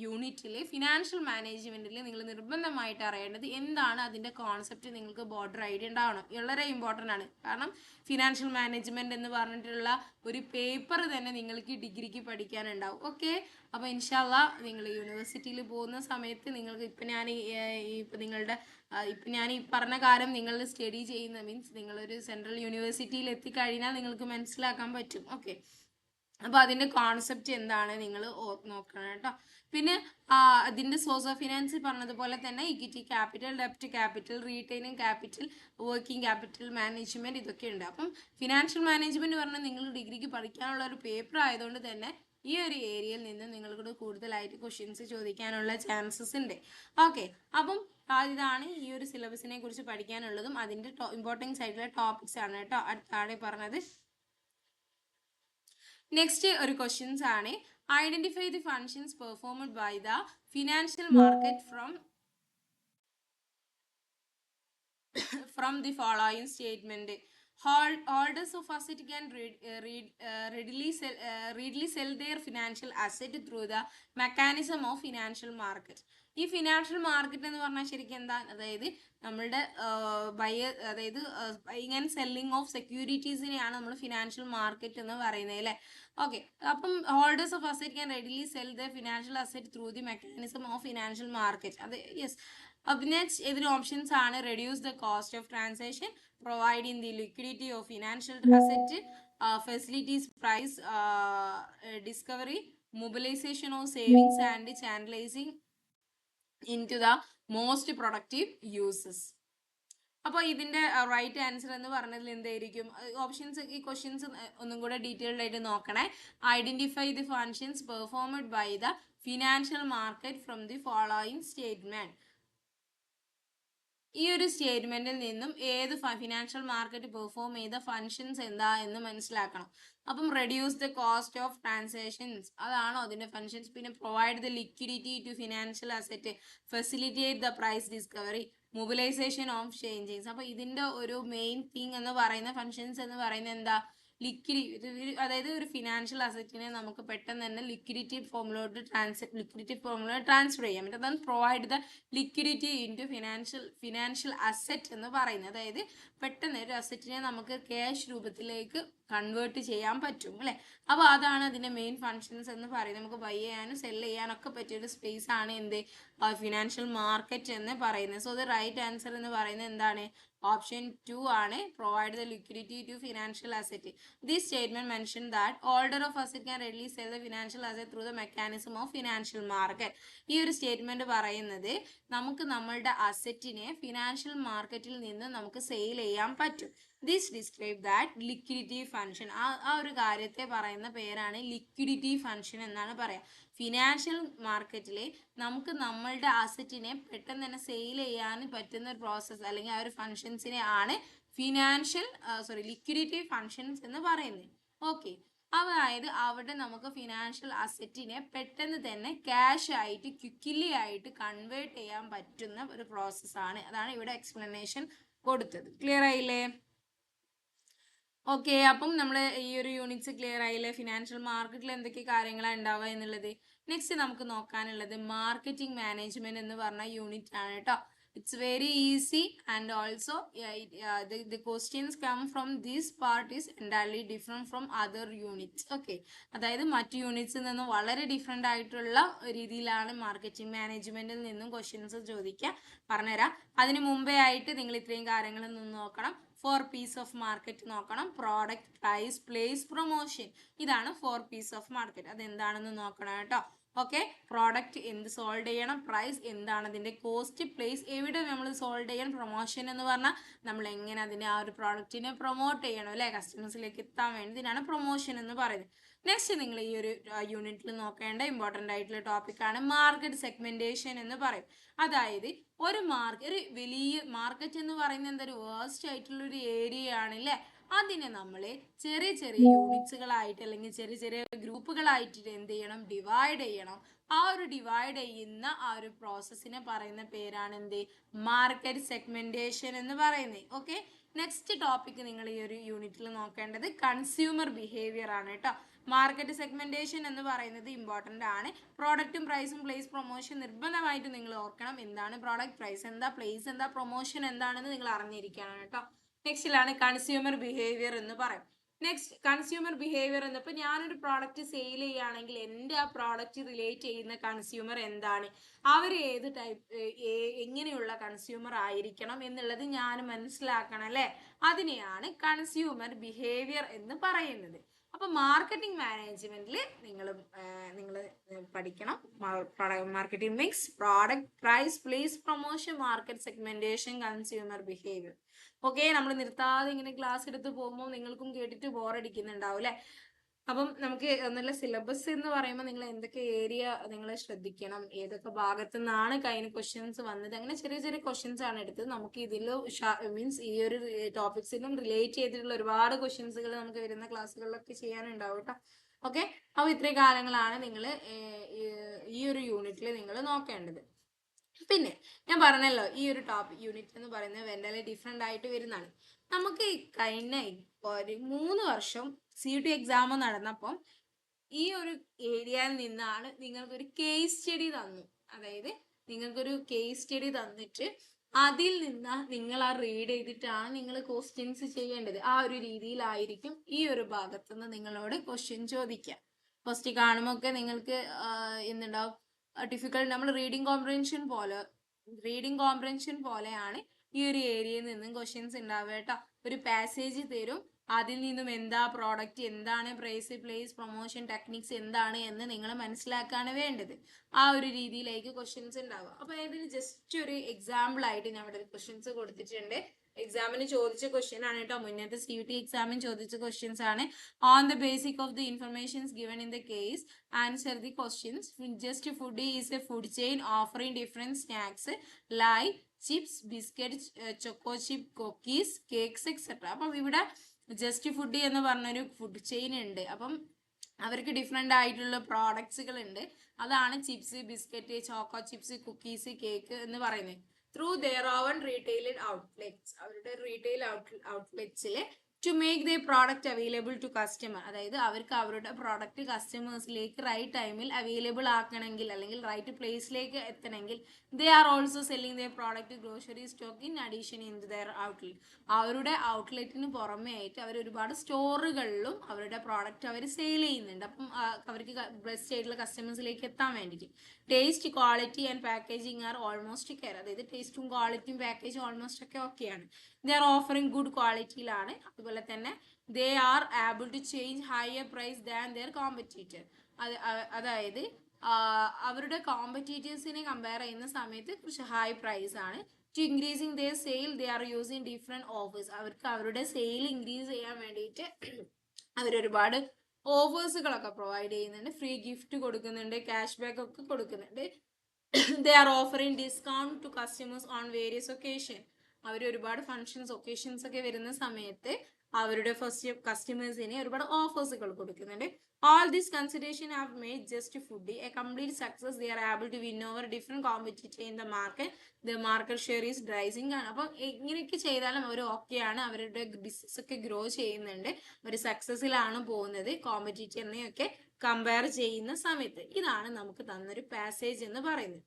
യൂണിറ്റിൽ ഫിനാൻഷ്യൽ മാനേജ്മെന്റിൽ നിങ്ങൾ നിർബന്ധമായിട്ട് അറിയേണ്ടത് എന്താണ് അതിൻ്റെ കോൺസെപ്റ്റ്, നിങ്ങൾക്ക് ബോർഡർ ഐഡിയ ഉണ്ടാവണം. വളരെ ഇമ്പോർട്ടൻ്റ് ആണ്. കാരണം ഫിനാൻഷ്യൽ മാനേജ്മെന്റ് എന്ന് പറഞ്ഞിട്ടുള്ള ഒരു പേപ്പർ തന്നെ നിങ്ങൾക്ക് ഡിഗ്രിക്ക് പഠിക്കാനുണ്ടാവും. ഓക്കെ, അപ്പോൾ ഇൻഷാല്ലാ നിങ്ങൾ യൂണിവേഴ്സിറ്റിയിൽ പോകുന്ന സമയത്ത് നിങ്ങൾക്ക് ഇപ്പം ഞാൻ ഈ പറഞ്ഞ കാര്യം നിങ്ങൾ സ്റ്റഡി ചെയ്യുന്ന മീൻസ് നിങ്ങളൊരു സെൻട്രൽ യൂണിവേഴ്സിറ്റിയിൽ എത്തിക്കഴിഞ്ഞാൽ നിങ്ങൾക്ക് മനസ്സിലാക്കാൻ പറ്റും. ഓക്കെ, അപ്പോൾ അതിൻ്റെ കോൺസെപ്റ്റ് എന്താണ് നിങ്ങൾ നോക്കണം കേട്ടോ. പിന്നെ അതിൻ്റെ സോഴ്സ് ഓഫ് ഫിനാൻസ് പറഞ്ഞതുപോലെ തന്നെ ഇക്വിറ്റി ക്യാപിറ്റൽ, ഡെപ്റ്റ് capital, retaining capital, working capital management, ഇതൊക്കെ ഉണ്ട്. അപ്പം ഫിനാൻഷ്യൽ മാനേജ്മെന്റ് പറഞ്ഞാൽ നിങ്ങൾ ഡിഗ്രിക്ക് പഠിക്കാനുള്ള ഒരു പേപ്പർ ആയതുകൊണ്ട് തന്നെ ഈ ഒരു ഏരിയയിൽ നിന്ന് നിങ്ങൾക്കൂടെ കൂടുതലായിട്ട് ക്വസ്റ്റ്യൻസ് ചോദിക്കാനുള്ള ചാൻസസ് ഉണ്ട്. ഓക്കെ, അപ്പം ഇതാണ് ഈ ഒരു സിലബസിനെ കുറിച്ച് പഠിക്കാനുള്ളതും അതിൻ്റെ ഇമ്പോർട്ടൻസ് ആയിട്ടുള്ള ടോപ്പിക്സ് ആണ് കേട്ടോ താഴെ പറഞ്ഞത്. നെക്സ്റ്റ് ഒരു ക്വസ്റ്റ്യൻസ് ആണ്, identify the functions performed by the financial market from the following statement. Holders of asset can readily sell their financial asset through the mechanism of financial market. ഈ financial market എന്ന് പറഞ്ഞാൽ ശരിക്കും എന്താ, അതായത് നമ്മളുടെ അതായത് ബൈയിങ് ആൻഡ് സെല്ലിംഗ് ഓഫ് സെക്യൂരിറ്റീസിനെയാണ് നമ്മൾ financial market എന്ന് പറയുന്നത് അല്ലേ. ഓക്കെ, അപ്പം holders of asset can readily cell the financial asset through the mechanism of financial market. അത് യെസ്. നെക്സ്റ്റ് ഇതിന് ഓപ്ഷൻസ് ആണ്, reduce the cost of transaction, providing the liquidity of financial asset, facilities price discovery, mobilization of savings and channelizing into the most productive uses. അപ്പോൾ ഇതിൻ്റെ right answer എന്ന് പറഞ്ഞതിൽ എന്തായിരിക്കും options, ഈ questions ഒന്നും കൂടെ ഡീറ്റെയിൽഡ് ആയിട്ട് നോക്കണേ. Identify the functions performed by the financial market from the following statement. ഈ ഒരു സ്റ്റേറ്റ്മെന്റിൽ നിന്നും ഏത് ഫിനാൻഷ്യൽ മാർക്കറ്റ് പെർഫോം ചെയ്ത ഫങ്ഷൻസ് എന്താ എന്ന് മനസ്സിലാക്കണം. അപ്പം reduce the cost of transactions, അതാണോ അതിന്റെ ഫങ്ഷൻസ്. പിന്നെ provide the liquidity to financial asset, facilitate the price discovery, mobilisation of changes. അപ്പോൾ ഇതിന്റെ ഒരു മെയിൻ തിങ് എന്ന് പറയുന്ന ഫങ്ഷൻസ് എന്ന് പറയുന്നത് എന്താ, അതായത് ഒരു ഫിനാൻഷ്യൽ അസറ്റിനെ നമുക്ക് പെട്ടെന്ന് തന്നെ ലിക്വിഡിറ്റി ഫോമിലോട്ട് ട്രാൻസ്ഫർ ചെയ്യാൻ പറ്റും. അതാണ് provide the liquidity into financial asset എന്ന് പറയുന്നത്. അതായത് പെട്ടെന്ന് ഒരു അസറ്റിനെ നമുക്ക് ക്യാഷ് രൂപത്തിലേക്ക് കൺവേർട്ട് ചെയ്യാൻ പറ്റും അല്ലേ. അപ്പോൾ അതാണ് അതിൻ്റെ മെയിൻ ഫങ്ഷൻസ് എന്ന് പറയുന്നത്. നമുക്ക് ബൈ ചെയ്യാനും സെല് ചെയ്യാനൊക്കെ പറ്റിയൊരു സ്പേസ് ആണ് എന്ത് ഫിനാൻഷ്യൽ മാർക്കറ്റ് എന്ന് പറയുന്നത്. സോ ദ റൈറ്റ് ആൻസർ എന്ന് പറയുന്നത് എന്താണ്, ഓപ്ഷൻ 2 ആണ്, provide the liquidity to financial asset. This statement mention that holder of asset can readily sell the financial asset through the mechanism of financial market. ഈ ഒരു statement പറയുന്നത് നമുക്ക് നമ്മളുടെ അസറ്റിനെ financial മാർക്കറ്റിൽ നിന്ന് നമുക്ക് സെയിൽ ചെയ്യാൻ പറ്റും. This describe that liquidity function. ആ ഒരു കാര്യത്തെ പറയുന്ന പേരാണ് ലിക്വിഡിറ്റി ഫംഗ്ഷൻ എന്നാണ് പറയാം. ഫിനാൻഷ്യൽ മാർക്കറ്റിൽ നമുക്ക് നമ്മളുടെ അസറ്റിനെ പെട്ടെന്ന് തന്നെ സെയിൽ ചെയ്യാൻ പറ്റുന്ന ഒരു പ്രോസസ്സ് അല്ലെങ്കിൽ ആ ഒരു ഫംഗ്ഷൻസിനെ ആണ് ലിക്വിഡിറ്റി ഫംഗ്ഷൻസ് എന്ന് പറയുന്നത്. ഓക്കെ, അതായത് അവിടെ നമുക്ക് ഫിനാൻഷ്യൽ അസറ്റിനെ പെട്ടെന്ന് തന്നെ ക്യാഷ് ആയിട്ട് ക്വിക്കലി ആയിട്ട് കൺവേർട്ട് ചെയ്യാൻ പറ്റുന്ന ഒരു പ്രോസസ്സാണ്. അതാണ് ഇവിടെ എക്സ്പ്ലനേഷൻ കൊടുത്തത്. ക്ലിയർ ആയില്ലേ? ഓക്കെ, അപ്പം നമ്മൾ ഈ ഒരു യൂണിറ്റ്സ് ക്ലിയർ ആയില്ലേ? ഫിനാൻഷ്യൽ മാർക്കറ്റിൽ എന്തൊക്കെ കാര്യങ്ങളാണ് ഉണ്ടാവുക എന്നുള്ളത്. നെക്സ്റ്റ് നമുക്ക് നോക്കാനുള്ളത് മാർക്കറ്റിംഗ് മാനേജ്മെന്റ് എന്ന് പറഞ്ഞ യൂണിറ്റ് ആണ് കേട്ടോ. It's very easy and also the questions come from this part is entirely different from other units. Okay, അതായത് മറ്റ് യൂണിറ്റ്സിൽ നിന്നും വളരെ ഡിഫറെൻ്റ് ആയിട്ടുള്ള രീതിയിലാണ് മാർക്കറ്റിംഗ് മാനേജ്മെന്റിൽ നിന്നും ക്വസ്റ്റ്യൻസ് ചോദിക്കുക. പറഞ്ഞുതരാം. അതിന് മുമ്പേ ആയിട്ട് നിങ്ങൾ ഇത്രയും കാര്യങ്ങൾ നിന്ന് നോക്കണം. 4 P's ഓഫ് മാർക്കറ്റ് നോക്കണം. Product, price, place, promotion. ഇതാണ് 4 P's ഓഫ് മാർക്കറ്റ്. അതെന്താണെന്ന് നോക്കണം കേട്ടോ. ഓക്കെ, പ്രോഡക്റ്റ് എന്ത് സോൾവ് ചെയ്യണം, പ്രൈസ് എന്താണ് അതിൻ്റെ കോസ്റ്റ്, പ്ലേസ് എവിടെ നമ്മൾ സോൾവ് ചെയ്യണം, പ്രൊമോഷൻ എന്ന് പറഞ്ഞാൽ നമ്മൾ എങ്ങനെ അതിനെ ആ ഒരു പ്രോഡക്റ്റിനെ പ്രൊമോട്ട് ചെയ്യണം അല്ലേ, കസ്റ്റമേഴ്സിലേക്ക് എത്താൻ വേണ്ടി. ഇതിനാണ് പ്രൊമോഷൻ എന്ന് പറയുന്നത്. നെക്സ്റ്റ് നിങ്ങൾ ഈ ഒരു യൂണിറ്റിൽ നോക്കേണ്ട ഇമ്പോർട്ടൻ്റ് ആയിട്ടുള്ള ടോപ്പിക്കാണ് മാർക്കറ്റ് സെഗ്മെന്റേഷൻ എന്ന് പറയും. അതായത് ഒരു വലിയ മാർക്കറ്റ് എന്ന് പറയുന്നത് എന്തൊരു വേസ്റ്റ് ആയിട്ടുള്ള ഒരു ഏരിയ ആണ് അല്ലേ. അതിനെ നമ്മൾ ചെറിയ ചെറിയ യൂണിറ്റ്സുകളായിട്ട് അല്ലെങ്കിൽ ചെറിയ ചെറിയ ഗ്രൂപ്പുകളായിട്ട് എന്ത് ചെയ്യണം, ഡിവൈഡ് ചെയ്യണം. ആ ഒരു ഡിവൈഡ് ചെയ്യുന്ന ആ ഒരു പ്രോസസ്സിനെ പറയുന്ന പേരാണ് എന്ത്, മാർക്കറ്റ് സെഗ്മെന്റേഷൻ എന്ന് പറയുന്നത്. ഓക്കെ, നെക്സ്റ്റ് ടോപ്പിക് നിങ്ങൾ ഈ ഒരു യൂണിറ്റിൽ നോക്കേണ്ടത് കൺസ്യൂമർ ബിഹേവിയർ ആണ് കേട്ടോ. മാർക്കറ്റ് സെഗ്മെന്റേഷൻ എന്ന് പറയുന്നത് ഇമ്പോർട്ടൻ്റ് ആണ്. പ്രോഡക്റ്റും പ്രൈസും പ്ലേസ് പ്രൊമോഷൻ നിർബന്ധമായിട്ട് നിങ്ങൾ ഓർക്കണം. എന്താണ് പ്രോഡക്റ്റ്, പ്രൈസ് എന്താ, പ്ലേസ് എന്താ, പ്രൊമോഷൻ എന്താണെന്ന് നിങ്ങൾ അറിഞ്ഞിരിക്കണം കേട്ടോ. നെക്സ്റ്റിലാണ് കൺസ്യൂമർ ബിഹേവിയർ എന്ന് പറയും. നെക്സ്റ്റ് കൺസ്യൂമർ ബിഹേവിയർ എന്നപ്പോൾ ഞാനൊരു പ്രോഡക്റ്റ് സെയിൽ ചെയ്യുകയാണെങ്കിൽ എൻ്റെ ആ പ്രോഡക്റ്റ് റിലേറ്റ് ചെയ്യുന്ന കൺസ്യൂമർ എന്താണ്, അവർ ഏത് ടൈപ്പ് എങ്ങനെയുള്ള കൺസ്യൂമർ ആയിരിക്കണം എന്നുള്ളത് ഞാൻ മനസ്സിലാക്കണം അല്ലേ. അതിനെയാണ് കൺസ്യൂമർ ബിഹേവിയർ എന്ന് പറയുന്നത്. അപ്പൊ മാർക്കറ്റിംഗ് മാനേജ്മെന്റിൽ നിങ്ങൾ പഠിക്കണം. Marketing mix, product, price, place, promotion, market segmentation, consumer behaviour. Okay, നമ്മൾ നിർത്താതെ ഇങ്ങനെ ക്ലാസ് എടുത്ത് പോകുമ്പോൾ നിങ്ങൾക്കും കേട്ടിട്ട് ബോറടിക്കുന്നുണ്ടാവും അല്ലെ. അപ്പം നമുക്ക് ഒന്നുള്ള സിലബസ് എന്ന് പറയുമ്പോൾ നിങ്ങൾ എന്തൊക്കെ ഏരിയ നിങ്ങൾ ശ്രദ്ധിക്കണം, ഏതൊക്കെ ഭാഗത്തു നിന്നാണ് കഴിഞ്ഞ ക്വസ്റ്റ്യൻസ് വന്നത്, അങ്ങനെ ചെറിയ ചെറിയ ക്വസ്റ്റ്യൻസ് ആണ് എടുത്തത്. നമുക്ക് ഇതിൽ മീൻസ് ഈ ഒരു ടോപ്പിക്സിനും റിലേറ്റ് ചെയ്തിട്ടുള്ള ഒരുപാട് ക്വസ്റ്റ്യൻസുകൾ നമുക്ക് വരുന്ന ക്ലാസ്സുകളിലൊക്കെ ചെയ്യാനുണ്ടാവും കേട്ടോ. ഓക്കെ, അപ്പോൾ ഇത്രയും കാര്യങ്ങളാണ് നിങ്ങൾ ഈ ഒരു യൂണിറ്റിൽ നിങ്ങൾ നോക്കേണ്ടത്. പിന്നെ ഞാൻ പറഞ്ഞല്ലോ ഈ ഒരു ടോപ്പിക് യൂണിറ്റ് എന്ന് പറയുന്നത് വെന്റലി ഡിഫറെൻ്റ് ആയിട്ട് വരുന്നതാണ്. നമുക്ക് കഴിഞ്ഞ ഒരു 3 വർഷം CUT എക്സാം നടന്നപ്പം ഈ ഒരു ഏരിയയിൽ നിന്നാണ് നിങ്ങൾക്കൊരു കേസ് സ്റ്റഡി തന്നു. അതായത് നിങ്ങൾക്കൊരു കേസ് സ്റ്റഡി തന്നിട്ട് അതിൽ നിന്ന് നിങ്ങൾ ആ റീഡ് ചെയ്തിട്ടാണ് നിങ്ങൾ ക്വസ്റ്റ്യൻസ് ചെയ്യേണ്ടത്. ആ ഒരു രീതിയിലായിരിക്കും ഈ ഒരു ഭാഗത്തുനിന്ന് നിങ്ങളോട് ക്വസ്റ്റ്യൻ ചോദിക്കുക. ഫസ്റ്റ് കാണുമ്പോൾ ഒക്കെ നിങ്ങൾക്ക് എന്തുണ്ടാവും, ഡിഫിക്കൽട്ട്. നമ്മൾ റീഡിങ് കോംപ്രൻഷൻ പോലെയാണ് ഈ ഒരു ഏരിയയിൽ നിന്നും ക്വസ്റ്റ്യൻസ് ഉണ്ടാവുക കേട്ടോ. ഒരു പാസേജ് തരും, അതിൽ നിന്നും എന്താ പ്രോഡക്റ്റ്, എന്താണ് പ്രൈസ്, പ്ലേസ്, പ്രൊമോഷൻ, ടെക്നിക്സ് എന്താണ് എന്ന് നിങ്ങൾ മനസ്സിലാക്കാണ് വേണ്ടത്. ആ ഒരു രീതിയിലേക്ക് ക്വസ്റ്റ്യൻസ് ഉണ്ടാവുക. അപ്പൊ ഇതിന് ജസ്റ്റ് ഒരു എക്സാമ്പിൾ ആയിട്ട് ഞാൻ ഇവിടെ ക്വസ്റ്റ്യൻസ് കൊടുത്തിട്ടുണ്ട്. എക്സാമിന് ചോദിച്ച ക്വസ്റ്റ്യൻ ആണ് കേട്ടോ. മുന്നത്തെ CUT എക്സാമിന് ചോദിച്ച ക്വസ്റ്റ്യൻസ് ആണ്. On the basic of the informations given in the case answer the questions. Just food is A food chain offering different snacks like chips, biscuit, choco chip, cookies, cakes etcetera. അപ്പം ഇവിടെ just food എന്ന് പറഞ്ഞൊരു food chain ഉണ്ട്. അപ്പം അവർക്ക് different ആയിട്ടുള്ള പ്രോഡക്ട്സുകൾ ഉണ്ട്. അതാണ് chips, biscuit, choco chips, cookies, cake എന്ന് പറയുന്നത്. Through their own retail outlets, അവരുടെ റീറ്റെയിൽ ഔട്ട്ലെറ്റ്സിൽ to make the product available to customer. അതായത് അവർക്ക് അവരുടെ പ്രോഡക്റ്റ് കസ്റ്റമേഴ്സിലേക്ക് റൈറ്റ് ടൈമിൽ അവൈലബിൾ ആക്കണമെങ്കിൽ അല്ലെങ്കിൽ റൈറ്റ് പ്ലേസിലേക്ക് എത്തണമെങ്കിൽ they are also selling the product grocery stock in addition in their outlet. അവരുടെ ഔട്ട്ലെറ്റിന് പുറമേ ആയിട്ട് അവർ ഒരുപാട് സ്റ്റോറുകളിലും അവരുടെ പ്രോഡക്റ്റ് അവർ സെയിൽ ചെയ്യുന്നുണ്ട്. അപ്പം അവർക്ക് ബെസ്റ്റ് ആയിട്ടുള്ള കസ്റ്റമേഴ്സിലേക്ക് എത്താൻ വേണ്ടിയിട്ട്. Taste, quality and packaging are almost care. അതായത് ടേസ്റ്റും ക്വാളിറ്റിയും പാക്കേജും ഓൾമോസ്റ്റ് ഒക്കെ ഓക്കെയാണ്. ദേ ആർ ഓഫറിംഗ് ഗുഡ് ക്വാളിറ്റിയിലാണ്. അതുപോലെ തന്നെ they are able to change higher price than their competitor. അതായത് അവരുടെ കോമ്പറ്റീറ്റേഴ്സിനെ കമ്പയർ ചെയ്യുന്ന സമയത്ത് കുറച്ച് ഹൈ പ്രൈസ് ആണ്. To increasing their sale they are using different offers. അവർക്ക് അവരുടെ സെയിൽ ഇൻക്രീസ് ചെയ്യാൻ വേണ്ടിയിട്ട് അവരൊരുപാട് ഓഫേഴ്സുകളൊക്കെ പ്രൊവൈഡ് ചെയ്യുന്നുണ്ട്. ഫ്രീ ഗിഫ്റ്റ് കൊടുക്കുന്നുണ്ട്, ക്യാഷ് ബാക്ക് ഒക്കെ കൊടുക്കുന്നുണ്ട്. They are offering discount to customers on various occasion. അവർ ഒരുപാട് ഫങ്ഷൻസ് ഒക്കേഷൻസ് ഒക്കെ വരുന്ന സമയത്ത് അവരുടെ ഫസ്റ്റ് കസ്റ്റമേഴ്സിന് ഒരുപാട് ഓഫേഴ്സുകൾ കൊടുക്കുന്നുണ്ട്. All this consideration have made Just Foodie a complete success. They are able to win over different competitors in the market. The market share is rising. അപ്പോൾ ഇങ്ങനെയൊക്കെ ചെയ്താലും അവർ ഓക്കെയാണ്, അവരുടെ ബിസിനസ് ഒക്കെ ഗ്രോ ചെയ്യുന്നുണ്ട്, അവർ സക്സസിലാണ് പോകുന്നത് കോമ്പറ്റീറ്ററിനെയൊക്കെ കമ്പയർ ചെയ്യുന്ന സമയത്ത്. ഇതാണ് നമുക്ക് തന്നൊരു പാസേജ് എന്ന് പറയുന്നത്.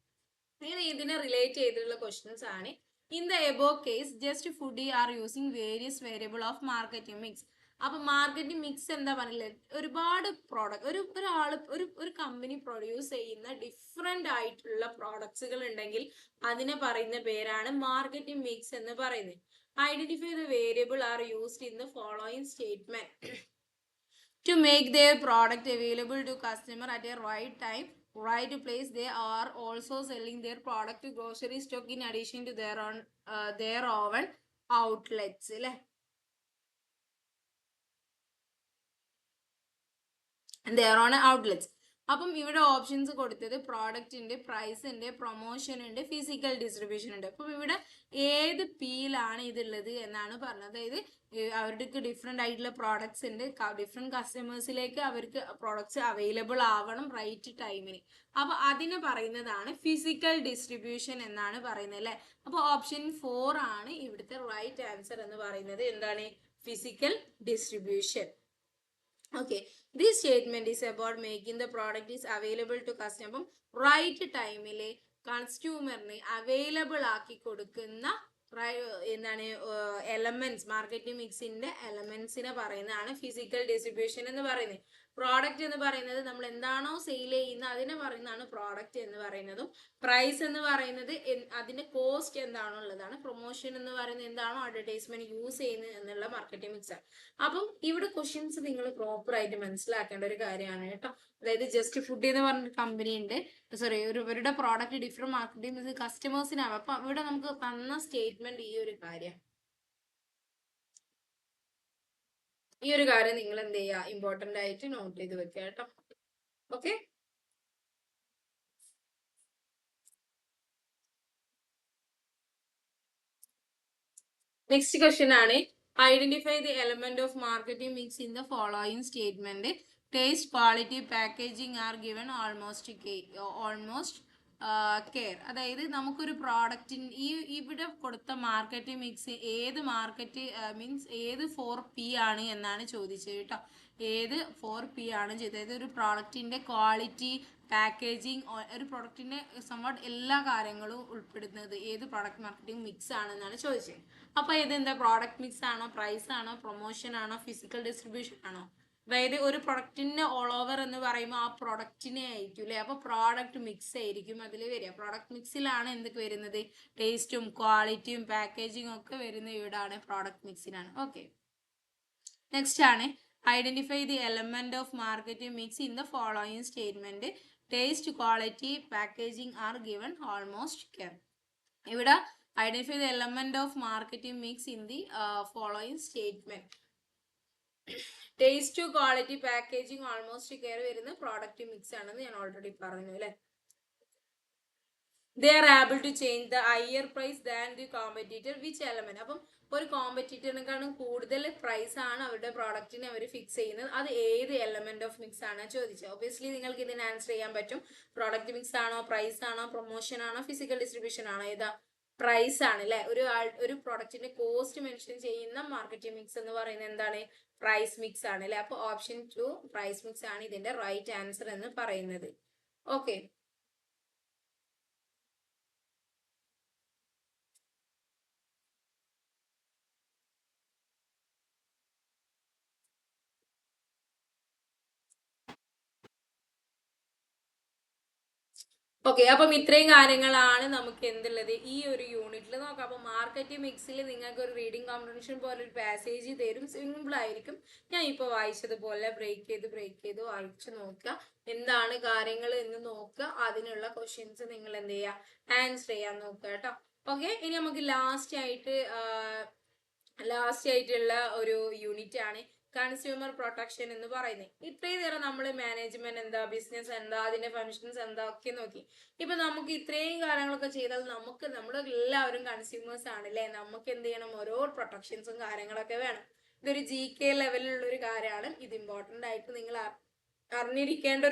ഇതിനെ റിലേറ്റ് ചെയ്തിട്ടുള്ള ക്വസ്റ്റ്യൻസ് ആണ്. In the above case, Just Foodie are using various variable of marketing mix. അപ്പൊ മാർക്കറ്റിംഗ് മിക്സ് എന്താ പറയില്ലേ, ഒരുപാട് പ്രോഡക്റ്റ് ഒരു കമ്പനി പ്രൊഡ്യൂസ് ചെയ്യുന്ന ഡിഫറെന്റ് ആയിട്ടുള്ള പ്രോഡക്ട്സുകൾ ഉണ്ടെങ്കിൽ അതിനെ പറയുന്ന പേരാണ് മാർക്കറ്റിംഗ് മിക്സ് എന്ന് പറയുന്നത്. Identify the variable are used in the following statement to make their product available to customer at a right time, right place. They are also selling their product to grocery stock in addition to their own outlets. Their own outlets. അപ്പം ഇവിടെ options കൊടുത്തത് പ്രോഡക്റ്റിന്റെ, പ്രൈസിന്റെ, promotion ഉണ്ട്, physical distribution ഉണ്ട്. അപ്പം ഇവിടെ ഏത് പീലാണ് ഇതുള്ളത് എന്നാണ് പറഞ്ഞത്. അതായത് അവർക്ക് ഡിഫറെന്റ് ആയിട്ടുള്ള പ്രോഡക്ട്സ് ഉണ്ട്, ഡിഫറെന്റ് കസ്റ്റമേഴ്സിലേക്ക് അവർക്ക് പ്രോഡക്ട്സ് അവൈലബിൾ ആവണം റൈറ്റ് ടൈമിന്. അപ്പൊ അതിനെ പറയുന്നതാണ് ഫിസിക്കൽ ഡിസ്ട്രിബ്യൂഷൻ എന്നാണ് പറയുന്നത് അല്ലെ. അപ്പൊ ഓപ്ഷൻ 4 ആണ് ഇവിടുത്തെ റൈറ്റ് ആൻസർ എന്ന് പറയുന്നത്. എന്താണ്? Physical distribution. Okay, this statement is about making the product is available to customer. അപ്പം റൈറ്റ് ടൈമില് കൺസ്യൂമറിന് അവൈലബിൾ ആക്കി കൊടുക്കുന്ന എന്താണ് എലമെന്റ്സ്, മാർക്കറ്റിംഗ് മിക്സിന്റെ എലമെന്റ്സിനെ പറയുന്നതാണ് ഫിസിക്കൽ ഡിസ്ട്രിബ്യൂഷൻ എന്ന് പറയുന്നത്. പ്രോഡക്റ്റ് എന്ന് പറയുന്നത് നമ്മൾ എന്താണോ സെയിൽ ചെയ്യുന്നത് അതിനെ പറയുന്നതാണ് പ്രോഡക്റ്റ് എന്ന് പറയുന്നതും. പ്രൈസ് എന്ന് പറയുന്നത് അതിന്റെ കോസ്റ്റ് എന്താണോ ഉള്ളതാണ്. പ്രൊമോഷൻ എന്ന് പറയുന്നത് എന്താണോ അഡ്വർടൈസ്മെന്റ് യൂസ് ചെയ്യുന്നത് എന്നുള്ള മാർക്കറ്റിംഗ് മിക്സ് ആണ്. അപ്പം ഇവിടെ ക്വസ്റ്റ്യൻസ് നിങ്ങൾ പ്രോപ്പർ ആയിട്ട് മനസ്സിലാക്കേണ്ട ഒരു കാര്യമാണ് കേട്ടോ. അതായത് ജസ്റ്റ് ഫുഡ് എന്ന് പറഞ്ഞ കമ്പനി ഉണ്ട്, സോറി, ഇവരുടെ പ്രോഡക്റ്റ് ഡിഫറെന്റ് മാർക്കറ്റിംഗ് ഇത് കസ്റ്റമേഴ്സിനാണ്. അപ്പൊ ഇവിടെ നമുക്ക് തന്ന സ്റ്റേറ്റ്മെന്റ് ഈ ഒരു കാര്യം നിങ്ങൾ എന്ത് ചെയ്യുക, ഇമ്പോർട്ടന്റ് ആയിട്ട് നോട്ട് ചെയ്ത് വെക്കുക കേട്ടോ. ഓക്കെ, നെക്സ്റ്റ് ക്വസ്റ്റ്യൻ ആണ്. Identify the element of marketing mix in the following statement. Taste, quality, packaging are given almost care. അതായത് നമുക്കൊരു പ്രോഡക്റ്റിന് ഇവിടെ കൊടുത്ത മാർക്കറ്റ് മിക്സ് ഏത് മാർക്കറ്റ് മീൻസ് ഏത് 4P ആണ് എന്നാണ് ചോദിച്ചത് കേട്ടോ. ഏത് 4P ആണ് ചെയ്തത്? ഒരു പ്രോഡക്റ്റിന്റെ ക്വാളിറ്റി, പാക്കേജിങ്, ഒരു പ്രൊഡക്റ്റിന്റെ സംവാട്ട് എല്ലാ കാര്യങ്ങളും ഉൾപ്പെടുന്നത് ഏത് പ്രോഡക്റ്റ് മാർക്കറ്റിംഗ് മിക്സ് ആണെന്നാണ് ചോദിച്ചത്. അപ്പൊ ഇതെന്താ, പ്രോഡക്റ്റ് മിക്സ് ആണോ, പ്രൈസ് ആണോ, പ്രൊമോഷൻ ആണോ, ഫിസിക്കൽ ഡിസ്ട്രിബ്യൂഷൻ ആണോ? അതായത് ഒരു പ്രൊഡക്റ്റിന്റെ ഓൾ ഓവർ എന്ന് പറയുമ്പോൾ ആ പ്രൊഡക്റ്റിനെ ആയിരിക്കും അല്ലെ. അപ്പൊ പ്രോഡക്റ്റ് മിക്സ് ആയിരിക്കും അതിൽ വരിക. പ്രോഡക്റ്റ് മിക്സിലാണ് എന്തൊക്കെ വരുന്നത്? ടേസ്റ്റും ക്വാളിറ്റിയും പാക്കേജിങ്ങും ഒക്കെ വരുന്ന ഇവിടാണ് പ്രോഡക്റ്റ് മിക്സിനാണ്. ഓക്കെ, നെക്സ്റ്റ് ആണ് identify the element of marketing mix in the following statement. Taste, quality, packaging are given almost care. ഇവിടെ identify the element of marketing mix in the following statement. Taste, quality, packaging, almost care വരുന്ന product mix ആണെന്ന് ഞാൻ already പറഞ്ഞു അല്ലെ. They are able to change the higher price than the competitor. Which element? അപ്പം ഒരു കോമ്പറ്റീറ്ററിനെക്കാളും കൂടുതൽ price ആണ് അവരുടെ പ്രോഡക്റ്റിനെ അവർ ഫിക്സ് ചെയ്യുന്നത്. അത് ഏത് എലമെന്റ് ഓഫ് മിക്സ് ആണ് ചോദിച്ചത്. ഒബിയസ്ലി നിങ്ങൾക്ക് ഇതിന് ആൻസർ ചെയ്യാൻ പറ്റും. പ്രോഡക്റ്റ് മിക്സ് ആണോ, പ്രൈസ് ആണോ, പ്രൊമോഷൻ ആണോ, ഫിസിക്കൽ ഡിസ്ട്രിബ്യൂഷൻ ആണോ? ഏതാ? പ്രൈസ് ആണ് അല്ലെ. ഒരു പ്രോഡക്റ്റിന്റെ കോസ്റ്റ് മെൻഷൻ ചെയ്യുന്ന മാർക്കറ്റിംഗ് മിക്സ് എന്ന് പറയുന്നത് എന്താണ്? പ്രൈസ് മിക്സ് ആണ് അല്ലെ. അപ്പൊ ഓപ്ഷൻ 2 പ്രൈസ് മിക്സ് ആണ് ഇതിന്റെ റൈറ്റ് ആൻസർ എന്ന് പറയുന്നത്. ഓക്കെ, ഓക്കെ, അപ്പം ഇത്രയും കാര്യങ്ങളാണ് നമുക്ക് എന്തുള്ളത് ഈ ഒരു യൂണിറ്റിൽ നോക്കാം. അപ്പൊ മാർക്കറ്റിംഗ് മിക്സിൽ നിങ്ങൾക്ക് ഒരു റീഡിംഗ് കോമ്പ്രിഹെൻഷൻ പോലെ ഒരു പാസേജ് തരും. സിമ്പിൾ ആയിരിക്കും. ഞാൻ ഇപ്പൊ വായിച്ചതുപോലെ ബ്രേക്ക് ചെയ്ത് വായിച്ചു നോക്കുക, എന്താണ് കാര്യങ്ങൾ എന്ന് നോക്കുക. അതിനുള്ള ക്വസ്റ്റ്യൻസ് നിങ്ങൾ എന്ത് ചെയ്യുക, ആൻസർ ചെയ്യാൻ നോക്കുക കേട്ടോ. ഓക്കെ, ഇനി നമുക്ക് ലാസ്റ്റ് ആയിട്ടുള്ള ഒരു യൂണിറ്റ് ആണ് കൺസ്യൂമർ പ്രൊട്ടക്ഷൻ എന്ന് പറയുന്നത്. ഇത്രയും നേരം നമ്മൾ മാനേജ്മെന്റ് എന്താ, ബിസിനസ് എന്താ, അതിന്റെ ഫങ്ഷൻസ് എന്താ ഒക്കെ നോക്കി. ഇപ്പൊ നമുക്ക് ഇത്രയും കാര്യങ്ങളൊക്കെ ചെയ്താൽ നമ്മൾ എല്ലാവരും കൺസ്യൂമേഴ്സ് ആണ് അല്ലെ. നമുക്ക് എന്ത് ചെയ്യണം, ഓരോ പ്രൊട്ടക്ഷൻസും കാര്യങ്ങളൊക്കെ വേണം. ഇതൊരു GK ലെവലിലുള്ള ഒരു കാര്യമാണ്. ഇത് ഇമ്പോർട്ടന്റ് ആയിട്ട് നിങ്ങൾ അറിഞ്ഞിരിക്കേണ്ട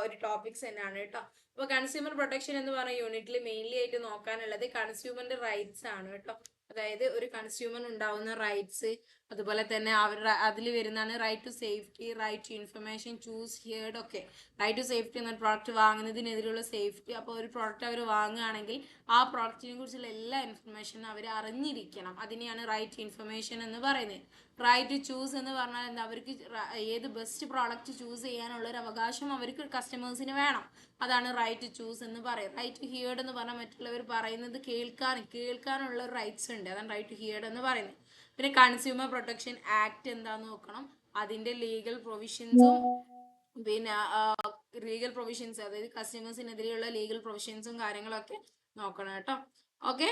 ഒരു ടോപ്പിക്സ് തന്നെയാണ് കേട്ടോ. അപ്പൊ കൺസ്യൂമർ പ്രൊട്ടക്ഷൻ എന്ന് പറഞ്ഞ യൂണിറ്റിൽ മെയിൻലി ആയിട്ട് നോക്കാനുള്ളത് കൺസ്യൂമറിന്റെ റൈറ്റ്സ് ആണ് കേട്ടോ. അതായത് ഒരു കൺസ്യൂമറിന് ഉണ്ടാവുന്ന റൈറ്റ്സ്, അതുപോലെ തന്നെ അവരുടെ അതിൽ വരുന്നതാണ് right to safety, right to information, choose heard ഒക്കെ. റൈറ്റ് ടു സേഫ്റ്റി എന്ന പ്രോഡക്റ്റ് വാങ്ങുന്നതിനെതിരെയുള്ള സേഫ്റ്റി. അപ്പോൾ ഒരു പ്രോഡക്റ്റ് അവർ വാങ്ങുകയാണെങ്കിൽ ആ പ്രോഡക്റ്റിനെ കുറിച്ചുള്ള എല്ലാ ഇൻഫർമേഷനും അവർ അറിഞ്ഞിരിക്കണം. അതിനെയാണ് റൈറ്റ് ടു ഇൻഫർമേഷൻ എന്ന് പറയുന്നത്. റൈറ്റ് ടു ചൂസ് എന്ന് പറഞ്ഞാൽ എന്താ, അവർക്ക് ഏത് ബെസ്റ്റ് പ്രോഡക്റ്റ് ചൂസ് ചെയ്യാനുള്ള ഒരു അവകാശം അവർക്ക് കസ്റ്റമേഴ്സിന് വേണം. അതാണ് റൈറ്റ് ടു ചൂസ് എന്ന് പറയുന്നത്. റൈറ്റ് ടു ഹിയർഡ് എന്ന് പറഞ്ഞാൽ മറ്റുള്ളവർ പറയുന്നത് കേൾക്കാനുള്ള റൈറ്റ്സ് ഉണ്ട്. അതാണ് റൈറ്റ് ടു ഹിയർഡ് എന്ന് പറയുന്നത്. പിന്നെ കൺസ്യൂമർ പ്രൊട്ടക്ഷൻ ആക്ട് എന്താന്ന് നോക്കണം. അതിന്റെ ലീഗൽ പ്രൊവിഷൻസും പിന്നെ അതായത് കസ്റ്റമേഴ്സിനെതിരെയുള്ള ലീഗൽ പ്രൊവിഷൻസും കാര്യങ്ങളൊക്കെ നോക്കണം കേട്ടോ. ഓക്കെ,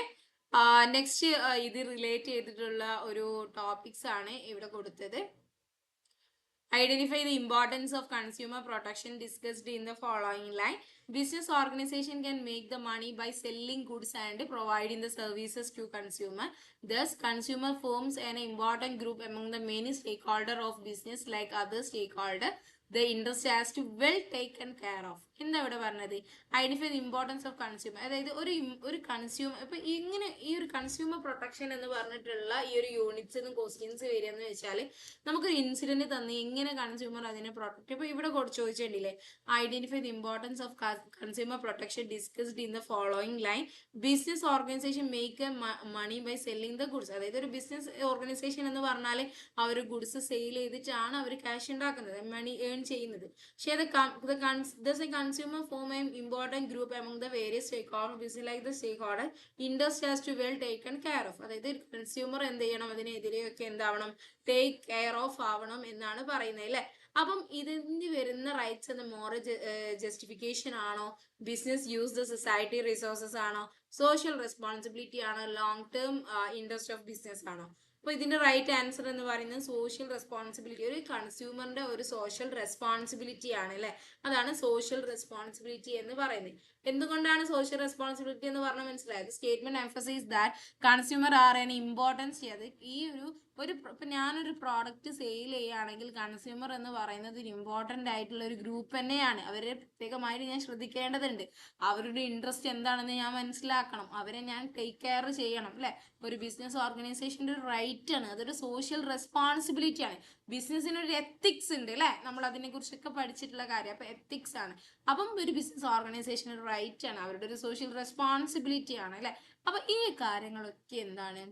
നെക്സ്റ്റ് ഇത് റിലേറ്റ് ചെയ്തിട്ടുള്ള ഒരു ടോപ്പിക്സ് ആണ് ഇവിടെ കൊടുത്തത്. Identify the importance of consumer protection discussed in the following line. Business organization can make the money by selling goods and providing the services to consumer. Thus, consumer forms an important group among the many stakeholders of business like other stakeholders. The interest has to well taken care of. എന്താ ഇവിടെ പറഞ്ഞത്, identify the importance of consumer. അതായത് ഒരു consumer ഇപ്പൊ ഇങ്ങനെ ഈ ഒരു consumer protection എന്ന് പറഞ്ഞിട്ടുള്ള ഈ ഒരു യൂണിറ്റ്സ് ക്വസ്റ്റ്യൻസ് വരിക എന്ന് വെച്ചാൽ, നമുക്കൊരു ഇൻസിഡന്റ് തന്ന് എങ്ങനെ കൺസ്യൂമർ അതിനെ പ്രൊട്ടക്ട്. ഇപ്പൊ ഇവിടെ ചോദിച്ചിട്ടില്ലേ, identify the importance of consumer protection discussed in the following line. Business organization make money by selling the goods. അതായത് ഒരു ബിസിനസ് ഓർഗനൈസേഷൻ എന്ന് പറഞ്ഞാൽ അവർ ഗുഡ്സ് സെയിൽ ചെയ്തിട്ടാണ് അവർ ക്യാഷ് ഉണ്ടാക്കുന്നത്, മണി ഏൺ ചെയ്യുന്നത്. പക്ഷേ consumer form an important group among the various stakeholders, like the stakeholder interest has to well taken care of. അതായത് consumer എന്ത് ചെയ്യണം, അതിനെതിരെയൊക്കെ എന്താവണം, ടേക്ക് കെയർ ഓഫ് ആവണം എന്നാണ് പറയുന്നത് അല്ലെ. അപ്പം ഇതിന് വരുന്ന റൈറ്റ്സ് എന്ന മോറൽ ജസ്റ്റിഫിക്കേഷൻ ആണോ, business use the society resources ആണോ, സോഷ്യൽ റെസ്പോൺസിബിലിറ്റി ആണോ, long term interest of business ആണോ? അപ്പൊ ഇതിന്റെ റൈറ്റ് ആൻസർ എന്ന് പറയുന്നത് സോഷ്യൽ റെസ്പോൺസിബിലിറ്റി. ഒരു കൺസ്യൂമറിന്റെ ഒരു സോഷ്യൽ റെസ്പോൺസിബിലിറ്റി ആണ് അല്ലെ. അതാണ് സോഷ്യൽ റെസ്പോൺസിബിലിറ്റി എന്ന് പറയുന്നത്. എന്തുകൊണ്ടാണ് സോഷ്യൽ റെസ്പോൺസിബിലിറ്റി എന്ന് പറഞ്ഞാൽ മനസ്സിലായത്? Statement emphasise that consumer are an importance ചെയ്ത് ഈ ഇപ്പൊ ഞാനൊരു പ്രോഡക്റ്റ് സെയിൽ ചെയ്യുകയാണെങ്കിൽ കൺസ്യൂമർ എന്ന് പറയുന്നത് ഒരു ഇമ്പോർട്ടന്റ് ആയിട്ടുള്ള ഒരു ഗ്രൂപ്പ് തന്നെയാണ്. അവരെ പ്രത്യേകമായിട്ട് ഞാൻ ശ്രദ്ധിക്കേണ്ടതുണ്ട്. അവരുടെ ഇൻട്രസ്റ്റ് എന്താണെന്ന് ഞാൻ മനസ്സിലാക്കണം, അവരെ ഞാൻ ടേക്ക് കെയർ ചെയ്യണം അല്ലെ. ഒരു ബിസിനസ് ഓർഗനൈസേഷന്റെ ഒരു റൈറ്റ് ആണ്, അതൊരു സോഷ്യൽ റെസ്പോൺസിബിലിറ്റി ആണ്. ബിസിനസ്സിന് ഒരു എത്തിക്സ് ഉണ്ട് അല്ലെ, നമ്മൾ അതിനെ കുറിച്ചൊക്കെ പഠിച്ചിട്ടുള്ള കാര്യം. അപ്പൊ എത്തിക്സ് ആണ്. അപ്പം ഒരു ബിസിനസ് ഓർഗനൈസേഷൻ ഒരു റൈറ്റ് ആണ്, അവരുടെ ഒരു സോഷ്യൽ റെസ്പോൺസിബിലിറ്റി ആണ് അല്ലെ. അപ്പൊ ഈ കാര്യങ്ങളൊക്കെ എന്താണ്,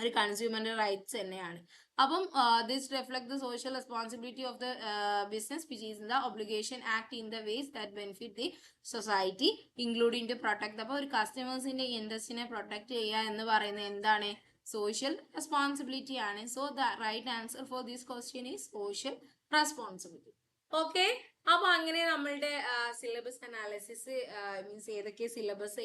ഒരു കൺസ്യൂമറിന്റെ റൈറ്റ്സ് തന്നെയാണ്. അപ്പം this reflect the social responsibility of the business which is the obligation act in the ways that benefit the society including to protect. അപ്പോൾ ഒരു കസ്റ്റമേഴ്സിന്റെ ഇൻട്രസ്റ്റിനെ പ്രൊട്ടക്ട് ചെയ്യുക എന്ന് പറയുന്നത് എന്താണ്, സോഷ്യൽ റെസ്പോൺസിബിലിറ്റി ആണ്. So the right answer for this question is social responsibility. Okay, അപ്പൊ അങ്ങനെ നമ്മളുടെ സിലബസ് അനാലിസിസ് മീൻസ് ഏതൊക്കെ സിലബസ്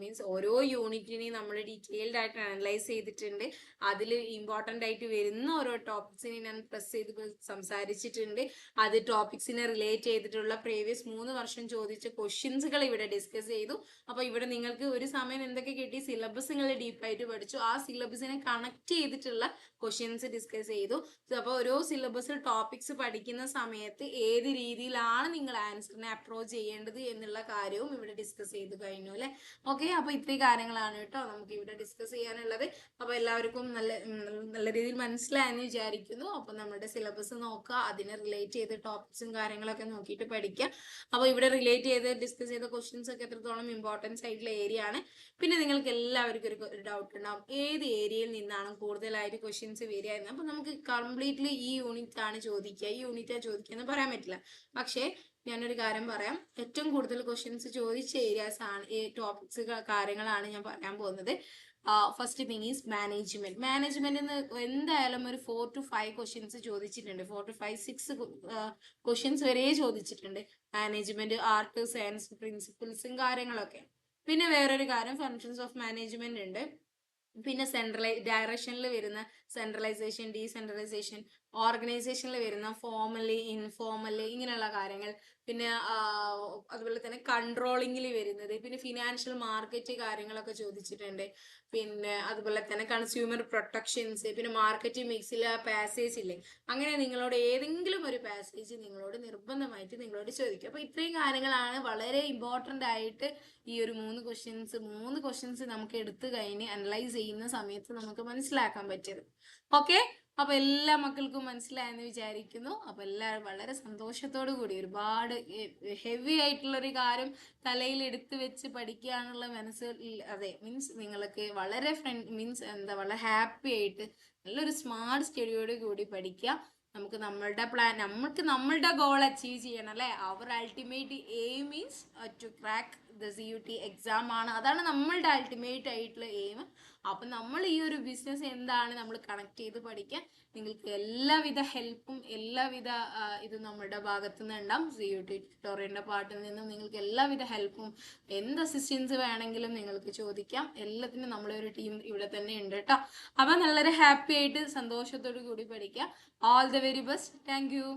മീൻസ് ഓരോ യൂണിറ്റിനെയും നമ്മൾ ഡീറ്റെയിൽഡ് ആയിട്ട് അനലൈസ് ചെയ്തിട്ടുണ്ട്. അതിൽ ഇമ്പോർട്ടൻ്റ് ആയിട്ട് വരുന്ന ഓരോ ടോപ്പിക്സിനെ ഞാൻ പ്രസ് ചെയ്ത് സംസാരിച്ചിട്ടുണ്ട്. അത് ടോപ്പിക്സിനെ റിലേറ്റ് ചെയ്തിട്ടുള്ള പ്രീവിയസ് 3 വർഷം ചോദിച്ച ക്വസ്റ്റ്യൻസുകൾ ഇവിടെ ഡിസ്കസ് ചെയ്തു. അപ്പൊ ഇവിടെ നിങ്ങൾക്ക് ഒരു സമയം എന്തൊക്കെ കിട്ടി, സിലബസ് നിങ്ങൾ ഡീപ്പായിട്ട് പഠിച്ചു, ആ സിലബസിനെ കണക്ട് ചെയ്തിട്ടുള്ള ക്വസ്റ്റ്യൻസ് ഡിസ്കസ് ചെയ്തു. അപ്പോൾ ഓരോ സിലബസ് ടോപ്പിക്സ് പഠിക്കുന്ന സമയത്ത് ഏത് രീതിയിലാണ് നിങ്ങൾ ആൻസറിനെ അപ്രോച്ച് ചെയ്യേണ്ടത് എന്നുള്ള കാര്യവും ഇവിടെ ഡിസ്കസ് ചെയ്ത് കഴിഞ്ഞു അല്ലെ. ഓക്കെ, അപ്പൊ ഇത്രയും കാര്യങ്ങളാണ് കേട്ടോ നമുക്ക് ഇവിടെ ഡിസ്കസ് ചെയ്യാനുള്ളത്. അപ്പൊ എല്ലാവർക്കും നല്ല രീതിയിൽ മനസ്സിലായെന്ന് വിചാരിക്കുന്നു. അപ്പൊ നമ്മുടെ സിലബസ് നോക്കുക, അതിനെ റിലേറ്റ് ചെയ്ത് ടോപ്പിക്സും കാര്യങ്ങളൊക്കെ നോക്കിയിട്ട് പഠിക്കുക. അപ്പൊ ഇവിടെ റിലേറ്റ് ചെയ്ത് ഡിസ്കസ് ചെയ്ത ക്വസ്റ്റ്യൻസ് ഒക്കെ എത്രത്തോളം ഇമ്പോർട്ടൻസ് ആയിട്ടുള്ള ഏരിയ ആണ്. പിന്നെ നിങ്ങൾക്ക് എല്ലാവർക്കും ഒരു ഡൗട്ട് ഉണ്ടാവും, ഏത് ഏരിയയിൽ നിന്നാണ് കൂടുതലായിട്ട് ക്വസ്റ്റ്യൻസ് വരിക എന്ന്. അപ്പൊ നമുക്ക് കംപ്ലീറ്റ്ലി ഈ യൂണിറ്റ് ആണ് ചോദിക്കുക, ഈ യൂണിറ്റ് ചോദിക്കുക എന്ന് പറയാൻ പറ്റില്ല. പക്ഷേ ഞാനൊരു കാര്യം പറയാം, ഏറ്റവും കൂടുതൽ ക്വസ്റ്റ്യൻസ് ചോദിച്ച ഏരിയാസ് ആണ്, ടോപ്പിക്സ് കാര്യങ്ങളാണ് ഞാൻ പറയാൻ പോകുന്നത്. First thing is management. മാനേജ്മെന്റിന് എന്തായാലും ഒരു 4 to 5 ക്വസ്റ്റ്യൻസ് ചോദിച്ചിട്ടുണ്ട്. 4 to 5, 6 ക്വസ്റ്റ്യൻസ് വരെ ചോദിച്ചിട്ടുണ്ട്. മാനേജ്മെന്റ്, ആർട്ട്, സയൻസ്, പ്രിൻസിപ്പിൾസും കാര്യങ്ങളൊക്കെ. പിന്നെ വേറൊരു കാര്യം ഫങ്ഷൻസ് ഓഫ് മാനേജ്മെന്റ് ഉണ്ട്. പിന്നെ ഡയറക്ഷനിൽ വരുന്ന സെൻട്രലൈസേഷൻ, ഡീസെൻട്രലൈസേഷൻ, ഓർഗനൈസേഷനിൽ വരുന്ന ഫോർമലി, ഇൻഫോർമലി ഇങ്ങനെയുള്ള കാര്യങ്ങൾ, പിന്നെ അതുപോലെ തന്നെ കൺട്രോളിങ്ങിൽ വരുന്നത്, പിന്നെ ഫിനാൻഷ്യൽ മാർക്കറ്റ് കാര്യങ്ങളൊക്കെ ചോദിച്ചിട്ടുണ്ട്. പിന്നെ അതുപോലെ തന്നെ കൺസ്യൂമർ പ്രൊട്ടക്ഷൻസ്, പിന്നെ മാർക്കറ്റ് മിക്സിലെ പാസേജ് ഇല്ലേ, അങ്ങനെ നിങ്ങളോട് ഏതെങ്കിലും ഒരു പാസേജ് നിങ്ങളോട് നിർബന്ധമായിട്ട് നിങ്ങളോട് ചോദിക്കും. അപ്പൊ ഇത്രയും കാര്യങ്ങളാണ് വളരെ ഇമ്പോർട്ടൻ്റ് ആയിട്ട് ഈ ഒരു 3 ക്വസ്റ്റ്യൻസ് നമുക്ക് എടുത്തു കഴിഞ്ഞ് അനലൈസ് ചെയ്യുന്ന സമയത്ത് നമുക്ക് മനസ്സിലാക്കാൻ പറ്റിയത്. ഓക്കെ, അപ്പൊ എല്ലാ മക്കൾക്കും മനസ്സിലായെന്ന് വിചാരിക്കുന്നു. അപ്പൊ എല്ലാവരും വളരെ സന്തോഷത്തോടു കൂടി, ഒരുപാട് ഹെവി ആയിട്ടുള്ള ഒരു കാര്യം തലയിൽ എടുത്തു വെച്ച് പഠിക്കാനുള്ള മനസ്സ്, അതെ മീൻസ് നിങ്ങൾക്ക് വളരെ വളരെ ഹാപ്പി ആയിട്ട് നല്ലൊരു സ്മാർട്ട് സ്റ്റഡിയോട് കൂടി പഠിക്കുക. നമുക്ക് നമ്മളുടെ ഗോൾ അച്ചീവ് ചെയ്യണം അല്ലേ. അവർ ultimate aim means to crack the CUT exam ആണ്. അതാണ് നമ്മളുടെ അൾട്ടിമേറ്റ് ആയിട്ടുള്ള എയിം. അപ്പം നമ്മൾ ഈ ഒരു ബിസിനസ് എന്താണ് നമ്മൾ കണക്ട് ചെയ്ത് പഠിക്കാൻ നിങ്ങൾക്ക് എല്ലാവിധ ഹെൽപ്പും എല്ലാവിധ ഇതും നമ്മുടെ ഭാഗത്തു നിന്ന് ഉണ്ടാവും. CUT ട്യൂട്ടോറിയലിന്റെ പാർട്ടിൽ നിന്നും നിങ്ങൾക്ക് എല്ലാവിധ ഹെൽപ്പും എന്ത് അസിസ്റ്റൻസ് വേണമെങ്കിലും നിങ്ങൾക്ക് ചോദിക്കാം. എല്ലാത്തിനും നമ്മളെ ഒരു ടീം ഇവിടെ തന്നെ ഉണ്ട് കേട്ടോ. അപ്പം വളരെ ഹാപ്പി ആയിട്ട് സന്തോഷത്തോടു കൂടി പഠിക്കുക. All the very best. Thank you.